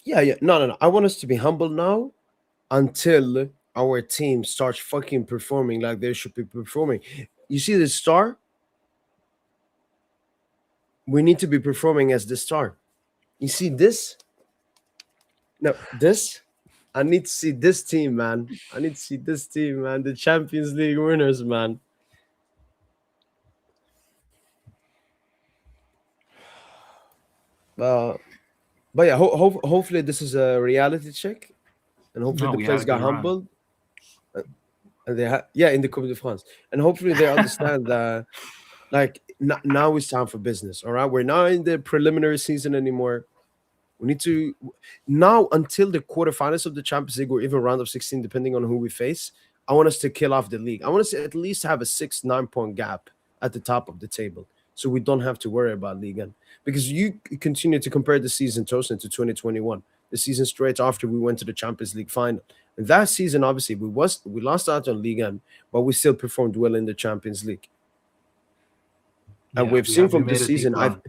Yeah. No. I want us to be humble now until our team starts fucking performing like they should be performing. You see the star? We need to be performing as the star. You see this? No, this? I need to see this team, man. The Champions League winners, man. But yeah, hopefully this is a reality check, and hopefully the players got humbled. And they in the Coupe de France, and hopefully they understand that Like now it's time for business. All right, we're not in the preliminary season anymore. We need to now until the quarterfinals of the Champions League or even round of 16, depending on who we face. I want us to kill off the league. I want us to at least have a 6-9 point gap at the top of the table, so we don't have to worry about Liga. Because you continue to compare the season Tosin to 2021, the season straight after we went to the Champions League final. And that season, obviously, we lost out on Liga, but we still performed well in the Champions League. And Yeah, we've seen we from made this a deep season, run.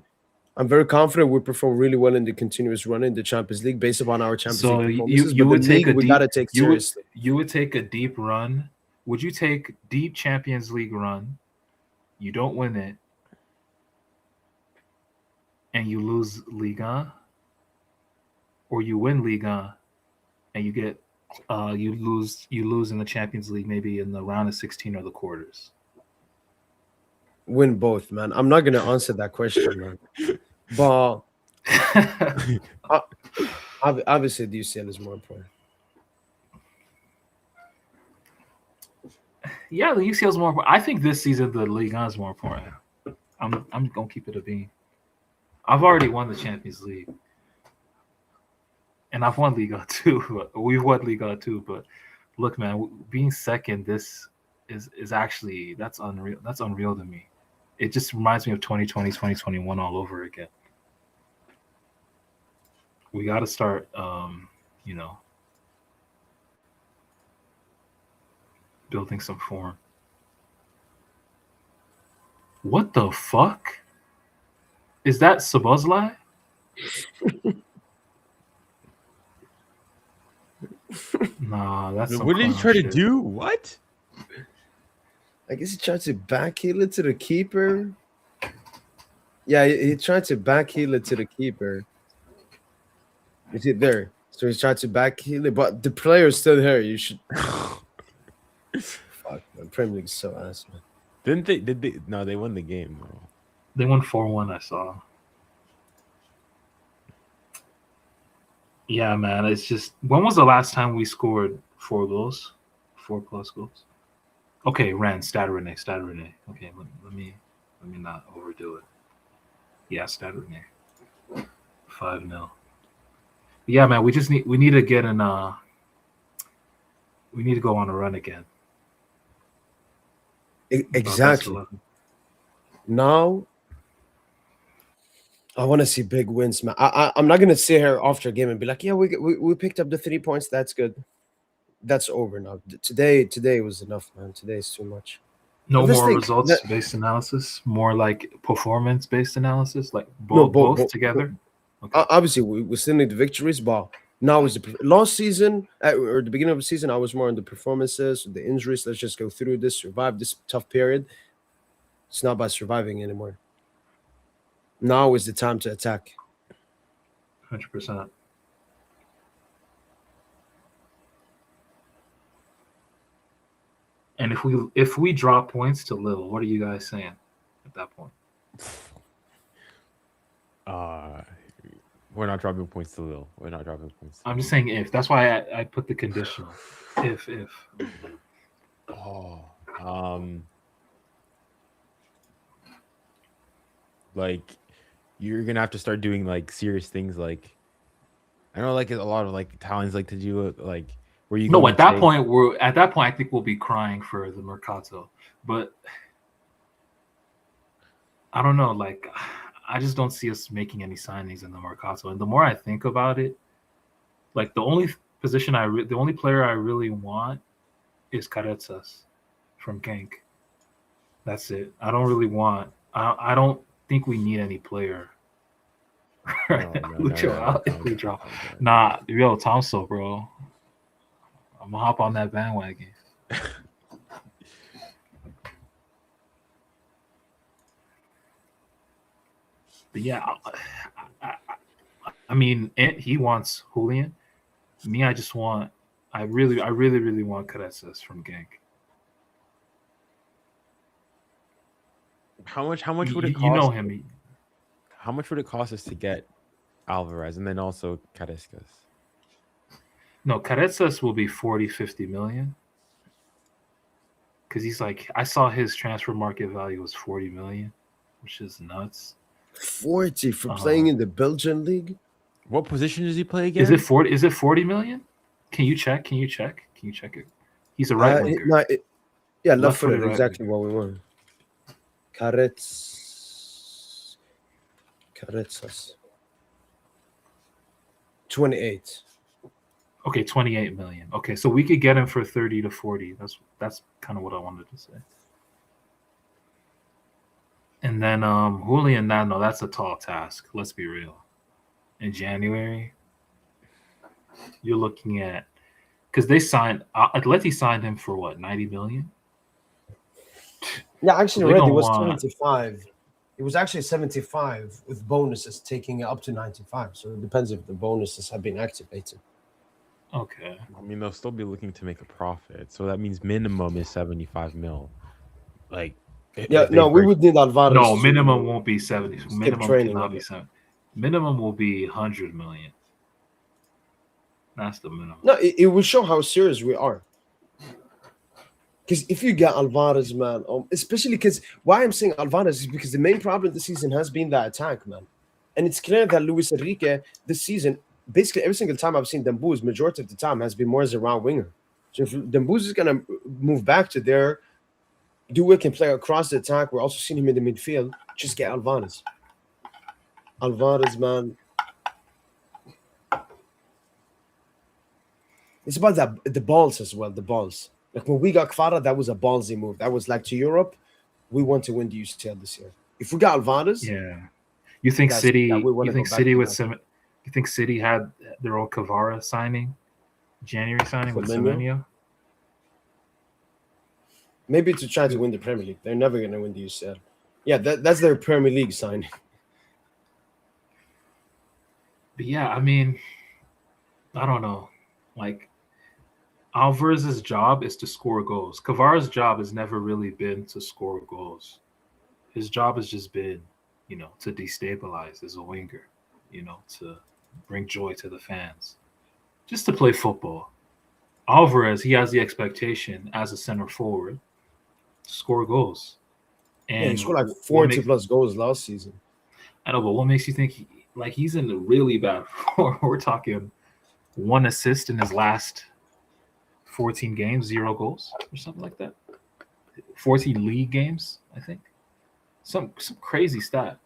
I'm very confident we perform really well in the continuous run in the Champions League based upon our Champions So League performances. you But would the take league a we deep gotta take you would seriously. you would take a deep run. Would you take deep Champions League run? You don't win it, and you lose Liga, or you win Liga, and you get you lose in the Champions League, maybe in the round of 16 or the quarters. Win both, man. I'm not gonna answer that question, man. But obviously, the UCL is more important. Yeah, the UCL is more important. I think this season the Liga is more important. I'm gonna keep it a beam. I've already won the Champions League, and I've won Liga too. We've won Liga too, but look, man, being second, this is actually that's unreal. That's unreal to me. It just reminds me of 2020, 2021 all over again. We got to start, building some form. What the fuck? Is that Sabozlai? Nah, that's some What did he clown try to shit. do? What? I guess he tried to backheel it to the keeper. Yeah, he tried to backheel it to the keeper. Is it there? So he tried to backheel it, but the player is still here. You should. Fuck, man. Premier League is so ass, man. Didn't they? Did they? No, they won the game. Though. They won 4-1, I saw. Yeah, man. It's just, when was the last time we scored 4 goals? 4+ goals? Okay, Stat Rene. Okay, let me not overdo it. Yeah, Stade Rennais. 5-0. Yeah, man, we need to get in we need to go on a run again. Exactly. Now, I want to see big wins, man. I'm not gonna sit here after a game and be like, yeah, we picked up the 3 points. That's good. That's over now. Today was enough, man. Today is too much. No Let's more think. results-based analysis. More like performance-based analysis. Like both together. Okay. Obviously, we still need the victories, but now is the last season or the beginning of the season. I was more on the performances, the injuries. Let's just go through this, survive this tough period. It's not about surviving anymore. Now is the time to attack. 100%. And if we drop points to Lille, what are you guys saying at that point? We're not dropping points to Lille. We're not dropping points. I'm just saying if. That's why I put the conditional. If. Like, you're gonna have to start doing like serious things. Like, I know, like a lot of like Italians like to do it. Like, where you no, at that point I think we'll be crying for the Mercato, but I don't know. Like, I just don't see us making any signings in the Mercato. And the more I think about it, like the only player I really want is Carezas from Genk. That's it. I don't really want. I don't think we need any player. Lucho. Nah, yo, Tomso, bro. I'm gonna hop on that bandwagon. But yeah, I mean, he wants Julian. Me, I really want Carezas from Genk. How much would it cost? You know him. How much would it cost us to get Alvarez and then also Carezas? No, Carezas will be 40-50 million. because he's like, I saw his transfer market value was 40 million, which is nuts. 40 for playing in the Belgian league. What position does he play again? Is it 40? Is it 40 million? Can you check? Can you check it? He's a right winger. Yeah, Left-footed left-footed, right exactly what we want. Carets. 28. Okay, 28 million. Okay, so we could get him for 30 to 40. That's kind of what I wanted to say. And then Julian Nano, that's a tall task. Let's be real. In January, you're looking at, because they signed Atleti signed him for what, 90 million? Yeah, actually, They already don't was want- 75. It was actually 75 with bonuses taking it up to 95. So it depends if the bonuses have been activated. Okay. I mean, they'll still be looking to make a profit, so that means minimum is 75 mil. Like, Yeah, no, we would need Alvarez. No, to minimum won't be 70. skip Minimum training cannot with be it. 70. Minimum will be 100 million. That's the minimum. No, it will show how serious we are. Because if you get Alvarez, man, especially because why I'm saying Alvarez is because the main problem this season has been that attack, man. And it's clear that Luis Enrique this season, basically every single time I've seen Dembouz, majority of the time has been more as a round winger. So if Dembouz is going to move back to there, Due can play across the attack. We're also seeing him in the midfield. Just get Alvarez. Alvarez, man. It's about the balls as well, the balls. Like when we got Kvara, that was a ballsy move. That was like to Europe, we want to win the UCL this year. If we got Alvarez, Yeah. You think That's- City? yeah, we wanna You think go back City to with that. some? You think City had their own Kvara signing, January signing with Semenyo? Semenyo? maybe to try to win the Premier League. They're never going to win the UCL. Yeah, that's their Premier League signing. But yeah, I mean, I don't know. Like, Alvarez's job is to score goals. Kvara's job has never really been to score goals. His job has just been, to destabilize as a winger, to bring joy to the fans, just to play football. Alvarez, he has the expectation as a center forward to score goals. And Yeah, he scored like what 40 makes- plus goals last season. I know, but what makes you think he's in a really bad form? We're talking 1 assist in his last 14 games, 0 goals or something like that. 14 league games, I think. Some crazy stat.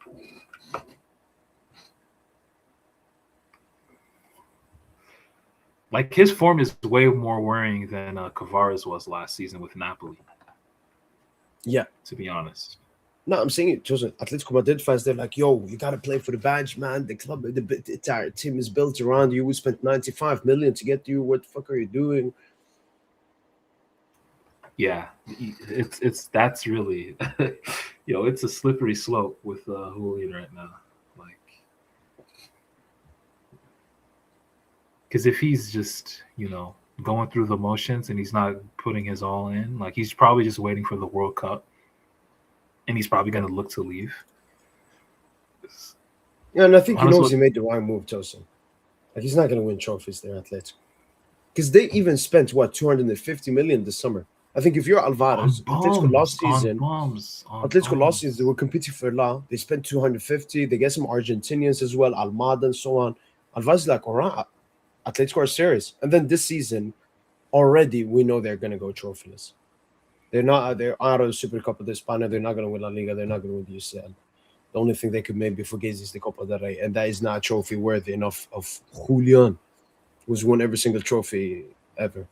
Like, his form is way more worrying than Kvara's was last season with Napoli. Yeah. To be honest. No, I'm saying it, Joseph. Atletico Madrid fans, they're like, yo, you got to play for the badge, man. The club, the entire team is built around you. We spent 95 million to get you. What the fuck are you doing? Yeah, that's really, it's a slippery slope with Julian right now. Like, because if he's just, going through the motions and he's not putting his all in, like, he's probably just waiting for the World Cup, and he's probably going to look to leave. Yeah, and I think he Honestly- knows he made the right move, Joseph. Like, he's not going to win trophies there, Atletico. Because they even spent, 250 million this summer. I think if you're Alvarez, Atletico last season, they were competing for La. They spent 250. They get some Argentinians as well, Almada and so on. Alvarez is like, all right, Atletico are serious. And then this season, already we know they're going to go trophyless. They're out of the Super Copa de España. They're not going to win La Liga. They're not going to win the UCL. The only thing they could maybe forget is the Copa del Rey. And that is not a trophy worthy enough of Julian, who's won every single trophy ever.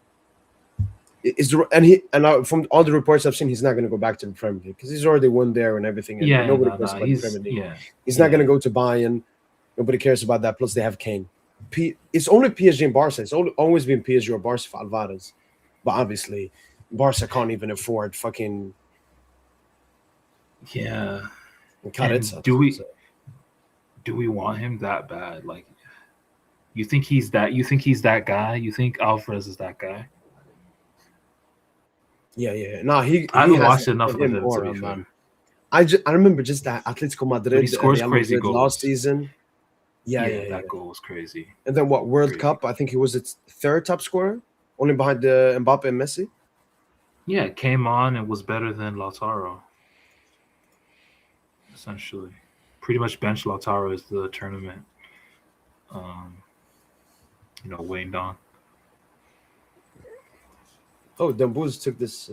From all the reports I've seen, he's not going to go back to the Premier League because he's already won there and everything. And nobody cares about the Premier League. He's not going to go to Bayern. Nobody cares about that. Plus, they have Kane. It's only PSG and Barca. It's always been PSG or Barca for Alvarez. But obviously, Barca can't even afford fucking. Yeah. And do we want him that bad? Like, you think he's that? You think he's that guy? You think Alvarez is that guy? Yeah. No, I haven't watched enough of him to be fair. I remember just that Atletico Madrid. But he scores Real crazy Madrid goals last season. Yeah. That goal was crazy. And then World Crazy. Cup? I think he was its third top scorer, only behind the Mbappe and Messi. Yeah, it came on and was better than Lautaro. Essentially, pretty much bench Lautaro as the tournament, waned on. Oh, Dambuz took this.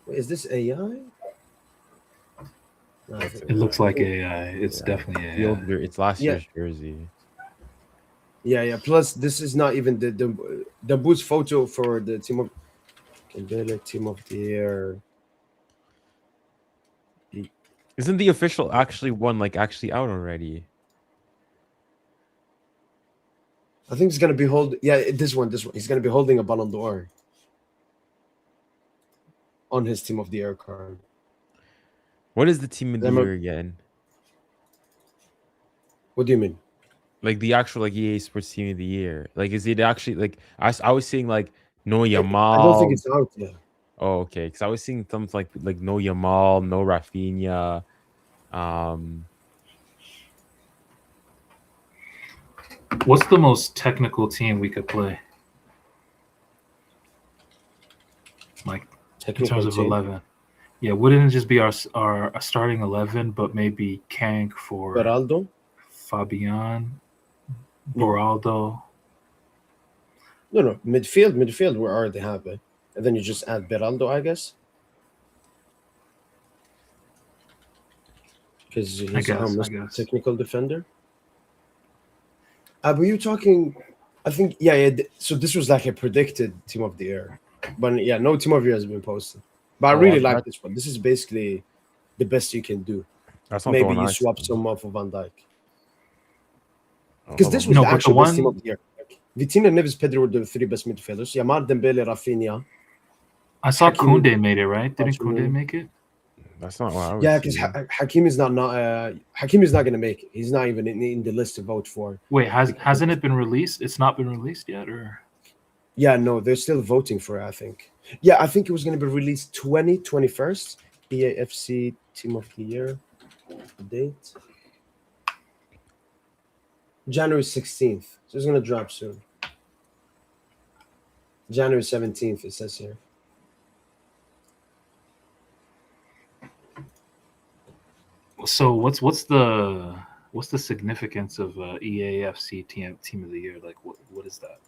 Wait, is this AI? No, I think, It looks I like think- AI. It's definitely The AI. old, it's last Yeah. year's jersey. yeah. Plus, this is not even the Dambuz photo for the team of Dembele team of the year. Isn't the official actually one like actually out already? I think he's gonna be holding. Yeah, this one. He's gonna be holding a Ballon d'Or on his team of the year card. What is the team of the Them are- year again? What do you mean? Like the actual like EA Sports team of the year. Like is it actually like I was seeing like no I don't think Yamal. it's out yet. Oh, okay. Because I was seeing things like no Yamal, no Rafinha. What's the most technical team we could play? Like in Technical terms of team. 11. Yeah, wouldn't it just be our starting 11, but maybe Kank for Beraldo. Fabian, Boraldo? No. Midfield. We already have it, and then you just add Beraldo, I guess, because he's guess, our I most guess. technical defender. Were you talking? I think yeah. So this was like a predicted team of the year, but yeah, no team of the year has been posted. But I really like this one. This is basically the best you can do. That's not Maybe the one you I swap seen. some off of Van Dijk. Oh, Because hold this on. was No, the but the actual best team one- of the year. Like, Vitinha, Neves, Pedro were the three best midfielders. Yamal, Dembele, Rafinha. I saw Hakimi- Koundé made it, right? Didn't Hakimi. Koundé make it? That's not what I was Yeah, because seeing. Hakim is not going to make it. He's not even in the list to vote for. Wait, hasn't it been released? It's not been released yet, or Yeah, no, they're still voting for it, I think. Yeah, I think it was going to be released 21st. EAFC Team of the Year. Date. January 16th. So it's going to drop soon. January 17th, it says here. so? What's the significance of EAFC team of the year? Like, what is that?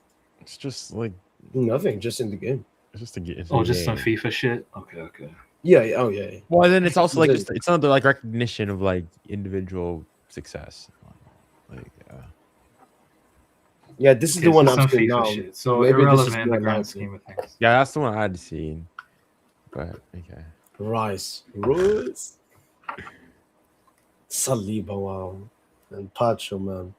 It's just like Nothing, just in the game. it's just a game. Oh, just some FIFA shit. Okay. Yeah, oh yeah. Well, then it's also like Just- it's not the like recognition of like individual success. Like Yeah, this is Okay, the one so I'm some seeing FIFA now. shit. So Maybe this is irrelevant in more the grand likely. scheme of things. yeah, that's the one I had seen. But okay. Rice. Saliba, wow. And Pacho, man.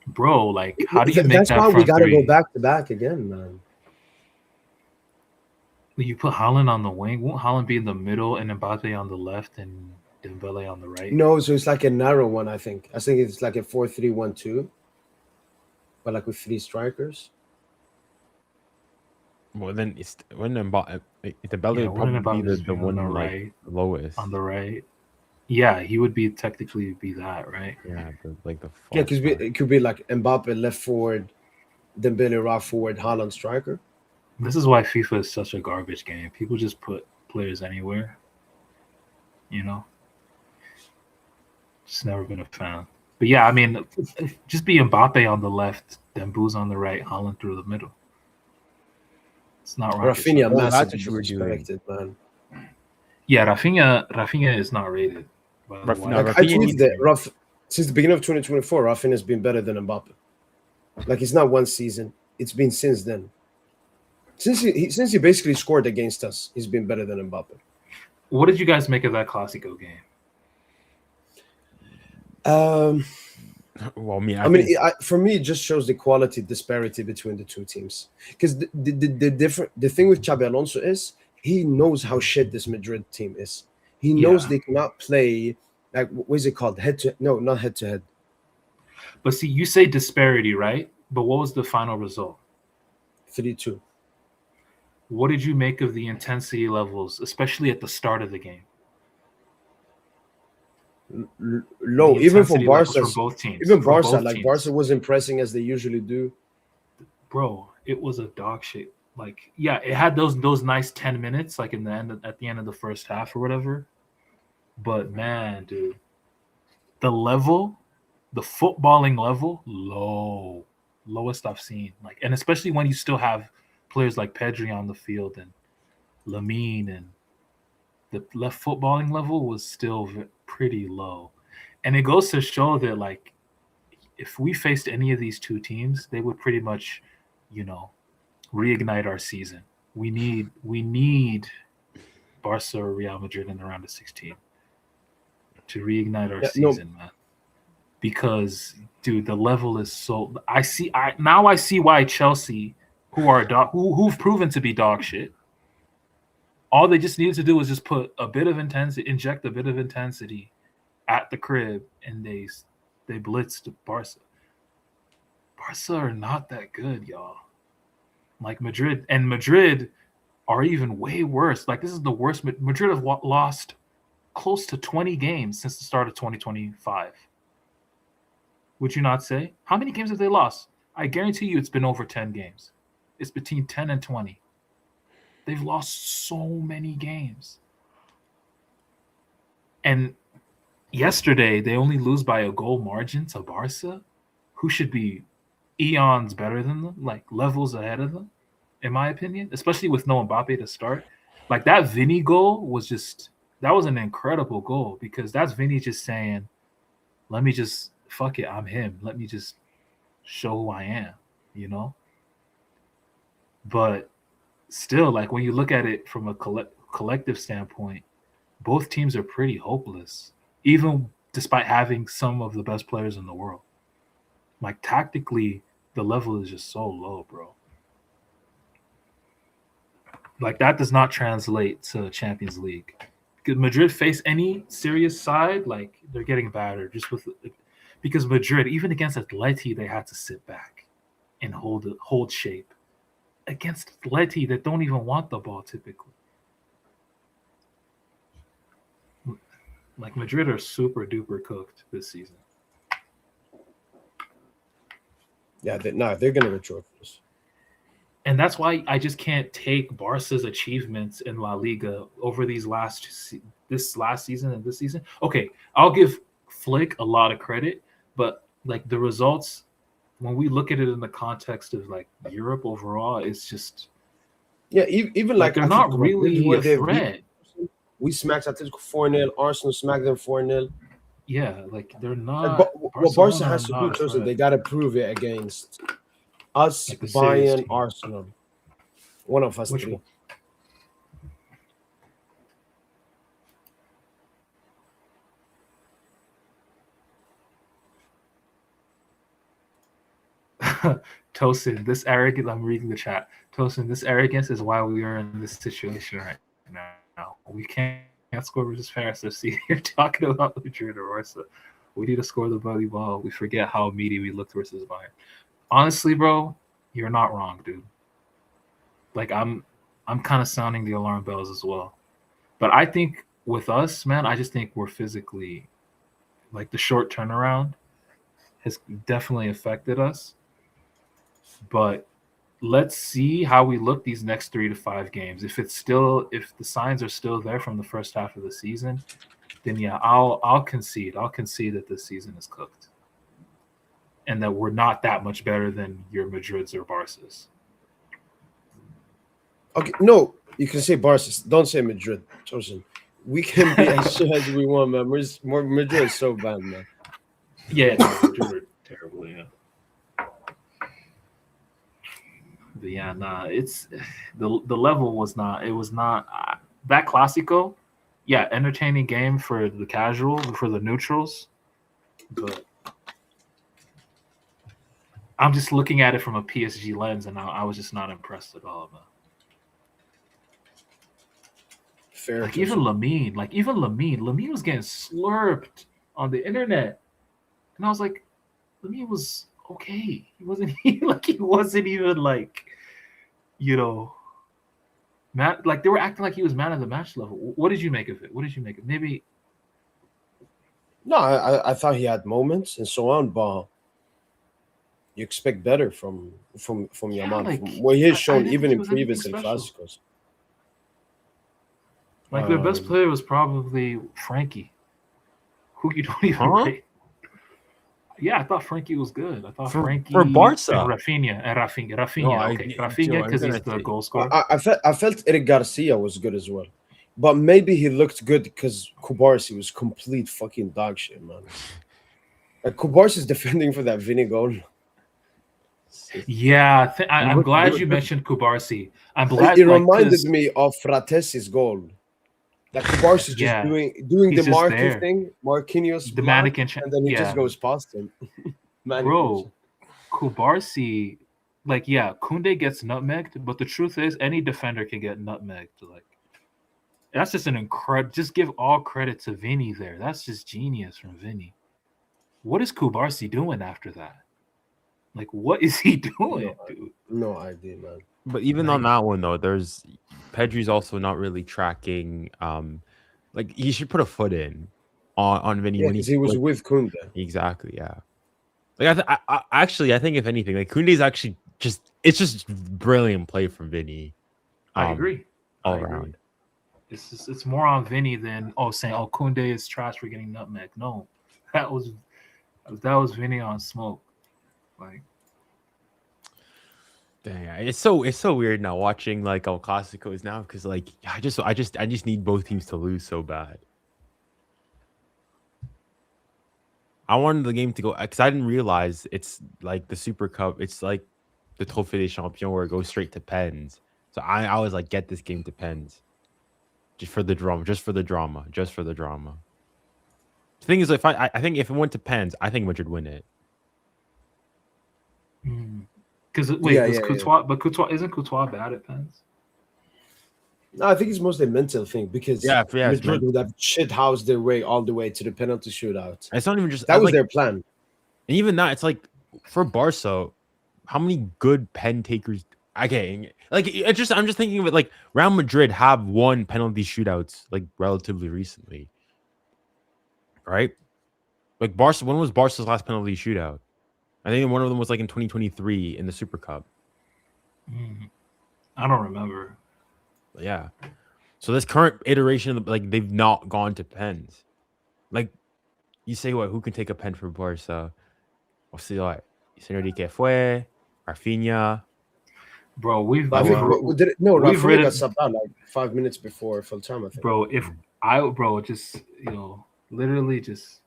Bro, like, how do you make That's that why we front got to three? go back to back again, man. You put Haaland on the wing. Won't Haaland be in the middle and Mbappe on the left and Dembele on the right? No, so it's like a narrow one, I think. I think it's like a 4-3-1-2, but like with three strikers. Well, then it's when Mbappe, the belly Yeah, would wouldn't probably be Mbappe just the be on one the like right? lowest. On the right. Yeah, he would be technically be that, right? Yeah, like the Yeah, because false it could be like Mbappe left forward, Dembele right forward, Haaland striker. This is why FIFA is such a garbage game. People just put players anywhere. You know? Just never been a fan. But yeah, I mean, just be Mbappe on the left, then Booz on the right, Haaland through the middle. It's not rocket Rafinha, science. Well, that's massive what you were doing. disrespected, man. Yeah, Rafinha is not rated. By the Rafinha- way. no, Like, I Rafinha tweeted needs that since the beginning of 2024, Rafinha has been better than Mbappe. Like, it's not one season. It's been since then. Since he basically scored against us, he's been better than Mbappe. What did you guys make of that Clasico game? Well, I mean, I mean, for me, it just shows the quality disparity between the two teams. Because the thing with Xabi Alonso is he knows how shit this Madrid team is. He knows they cannot play like what is it called? Not head to head. But see, you say disparity, right? But what was the final result? 3-2. What did you make of the intensity levels, especially at the start of the game? Low, The even for intensity levels Barca. from both teams. Even from Barca, both like teams. Barca wasn't pressing as they usually do. Bro, it was a dog shit. Like, yeah, it had those nice 10 minutes, like in the end at the end of the first half or whatever. But man, dude, the level, the footballing level, lowest I've seen. Like, and especially when you still have players like Pedri on the field and Lamine, and the left footballing level was still pretty low. And it goes to show that, like, if we faced any of these two teams, they would pretty much, reignite our season. We need Barca or Real Madrid in the round of 16 to reignite our season, man. Because, dude, the level is so. I see why Chelsea, who've proven to be dog shit, all they just needed to do was just put a bit of intensity, inject a bit of intensity at the crib, and they blitzed Barca. Barca are not that good, y'all. Like Madrid are even way worse. Like, this is the worst. Madrid have lost close to 20 games since the start of 2025. Would you not say? How many games have they lost? I guarantee you it's been over 10 games. It's between 10 and 20. They've lost so many games. And yesterday, they only lose by a goal margin to Barca, who should be eons better than them, like levels ahead of them, in my opinion, especially with no Mbappe to start. Like, that Vinny goal that was an incredible goal, because that's Vinny just saying, let me just, fuck it, I'm him. Let me just show who I am, But still, like, when you look at it from a collective standpoint, both teams are pretty hopeless, even despite having some of the best players in the world. Like, tactically, the level is just so low, bro. Like, that does not translate to Champions League. Could Madrid face any serious side, like, they're getting battered because Madrid, even against Atleti, they had to sit back and hold shape. Against Atleti that don't even want the ball typically. Like, Madrid are super duper cooked this season. Yeah, they're going to get trophies. And that's why I just can't take Barca's achievements in La Liga over this last season and this season. Okay, I'll give Flick a lot of credit, but, like, the results, when we look at it in the context of, like, Europe overall, it's just, yeah, even like they're not really a threat. We smacked Atletico 4-0. Arsenal smacked them 4-0. Yeah, like, they're not. But what Barca has to do, Joseph, they got to prove it against us, like Bayern, Arsenal. One of us three. Tosin, this arrogance, I'm reading the chat. Tosin, this arrogance is why we are in this situation right now. We can't score versus Paris FC. You're talking about Madrid or Barca. We need to score the bloody ball. We forget how meaty we looked versus Bayern. Honestly, bro, you're not wrong, dude. Like, I'm kind of sounding the alarm bells as well. But I think with us, man, I just think we're physically, like, the short turnaround has definitely affected us. But let's see how we look these next 3 to 5 games. If the signs are still there from the first half of the season, then yeah, I'll concede. I'll concede that this season is cooked, and that we're not that much better than your Madrids or Barças. Okay, no, you can say Barca. Don't say Madrid, Tosin. We can be as shit as we want, man. Madrid is so bad, man. Yeah, Madrid are terrible, yeah. But yeah, nah, it's the level was not. It was not that Clásico. Yeah, entertaining game for the casual, for the neutrals, but I'm just looking at it from a PSG lens, and I was just not impressed at all, man. Fair. Like, even Lamine was getting slurped on the internet, and I was like, Lamine was okay. He wasn't even like, man, like, they were acting like he was man of the match level. What did you make of it? Maybe. No, I thought he had moments and so on, but you expect better from Yeah, Yamal, like, from what he has I shown didn't even think he in was anything previous El special. Clásicos. Like, their best player was probably Frankie, who you don't even Huh? rate. Yeah, I thought Frankie was good. I thought For Frankie Barca. and Rafinha. No, Okay, Rafinha because he's the goal scorer. I felt Eric Garcia was good as well, but maybe he looked good because Kubarsi was complete fucking dog shit, man. Like Kubarsi's defending for that Vinny goal. Yeah, I'm Look- glad look- you mentioned Kubarsi. I'm It glad. reminded 'cause- me of Fratesi's goal. Like Kubarsi's just Yeah, doing he's the just Marky there. thing, Marquinhos The block, mannequin. and then he just Yeah, goes past him. bro, Kubarsi. Like, yeah, Kunde gets nutmegged, but the truth is, any defender can get nutmegged. Like, that's just an incredible. Just give all credit to Vinny there. That's just genius from Vinny. What is Kubarsi doing after that? Like, what is he doing, dude? No idea, man. But even on that one though, there's Pedri's also not really tracking. Like he should put a foot in on Vinny Yeah, when because he was like, with Kunde. exactly, yeah. Like I think if anything, like Koundé's actually it's just brilliant play from Vinny. I agree. all I agree. around. It's more on Vinny than saying Kunde is trash for getting nutmeg. No, that was Vinny on smoke. Like, Dang, it's so weird now watching like El Clásicos now because like I just need both teams to lose so bad. I wanted the game to go because I didn't realize it's like the Super Cup. It's like the Trophée des Champions where it goes straight to pens. So I was like, get this game to pens, just for the drama. The thing is, if I think if it went to pens, I think Madrid win it. because Courtois? But isn't Courtois bad at pens? No, I think it's mostly a mental thing because Madrid would have shit housed their way all the way to the penalty shootout. It's not even just that was like, their plan. And even that, it's like for Barca, how many good pen takers? Okay, like I'm just thinking of it like Real Madrid have won penalty shootouts like relatively recently, right? Like Barca, when was Barca's last penalty shootout? I think one of them was like in 2023 in the Super Cup. I don't remember. Yeah. So this current iteration of like they've not gone to pens. Like you say what? Who can take a pen for Barca? We'll see what. Enrique fue, Rafinha. Bro, we've Rafinha got subbed out like 5 minutes before full time, I think. Bro, just literally just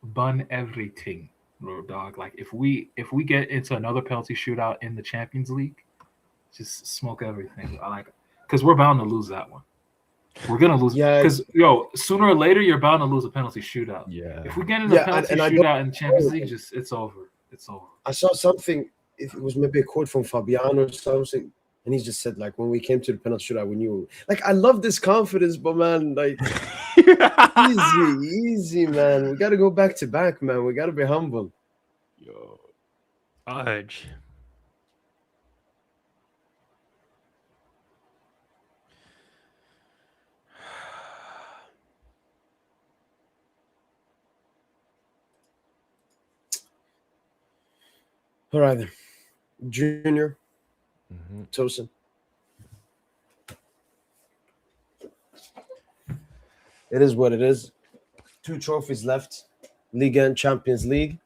bun everything, bro, dog. Like if we get into another penalty shootout in the Champions League, just smoke everything. Because we're bound to lose that one. We're gonna lose. Yeah, because sooner or later you're bound to lose a penalty shootout. Yeah. If we get into a penalty shootout in the Champions League, it's over. It's over. I saw something. If it was maybe a quote from Fabiano or something, and he just said like, when we came to the penalty shootout, we knew. Like, I love this confidence, but man, like, easy, man. We got to go back to back, man. We got to be humble. Yo, Udge. All right, then. Junior, Tosin. It is what it is. 2 trophies left. Liga and Champions League.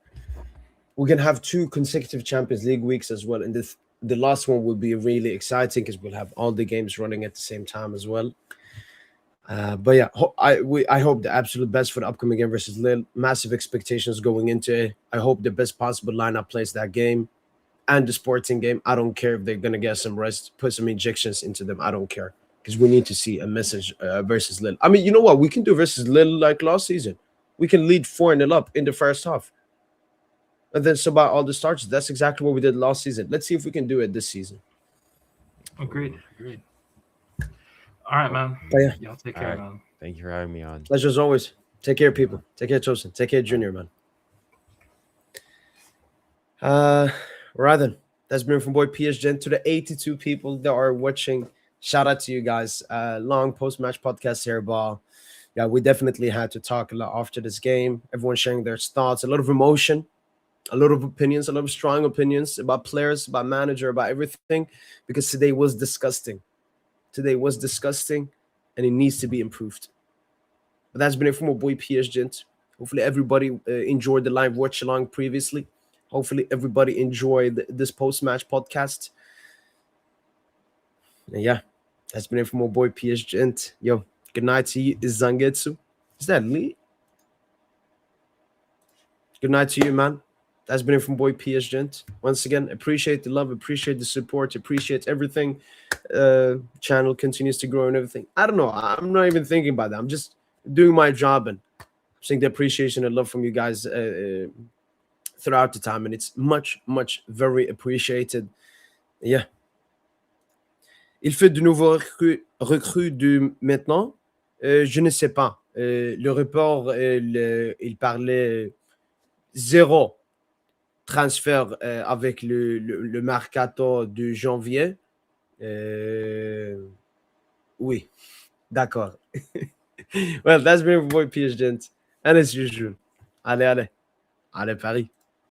We're going to have 2 consecutive Champions League weeks as well. And the last one will be really exciting because we'll have all the games running at the same time as well. But yeah, I hope the absolute best for the upcoming game versus Lille. Massive expectations going into it. I hope the best possible lineup plays that game and the Sporting game. I don't care if they're going to get some rest, put some injections into them. I don't care because we need to see a message versus Lille. I mean, you know what? We can do versus Lille like last season. We can lead 4-0 up in the first half. And then sub out all the starts. That's exactly what we did last season. Let's see if we can do it this season. Agreed. All right, man. But yeah. Y'all take care, man. Thank you for having me on. Pleasure as always. Take care, people. Take care, Tosin. Take care, Junior, man. Right then. That's been from boy PSGINT to the 82 people that are watching. Shout out to you guys. Long post-match podcast here, but yeah, we definitely had to talk a lot after this game. Everyone sharing their thoughts, a lot of emotion. a lot of opinions, a lot of strong opinions about players, about manager, about everything, because today was disgusting. Today was disgusting, and it needs to be improved. But that's been it from my boy PSGINT. Hopefully everybody enjoyed the live watch along previously. Hopefully everybody enjoyed this post-match podcast. And yeah, that's been it from my boy PSGINT. Yo, good night to you, Zangetsu. Is that Lee? Good night to you, man. That's been it from boy PSGINT. Once again, appreciate the love, appreciate the support, appreciate everything. Channel continues to grow and everything. I don't know. I'm not even thinking about that. I'm just doing my job and seeing the appreciation and love from you guys throughout the time. And it's much, much, very appreciated. Yeah. Il fait de nouveaux recrues de maintenant. Je ne sais pas. Le report, il parlait zéro transfert avec le mercato de janvier. Oui, d'accord. Well, that's been for boy PSGINT. And as usual. Allez, allez. Allez, Paris.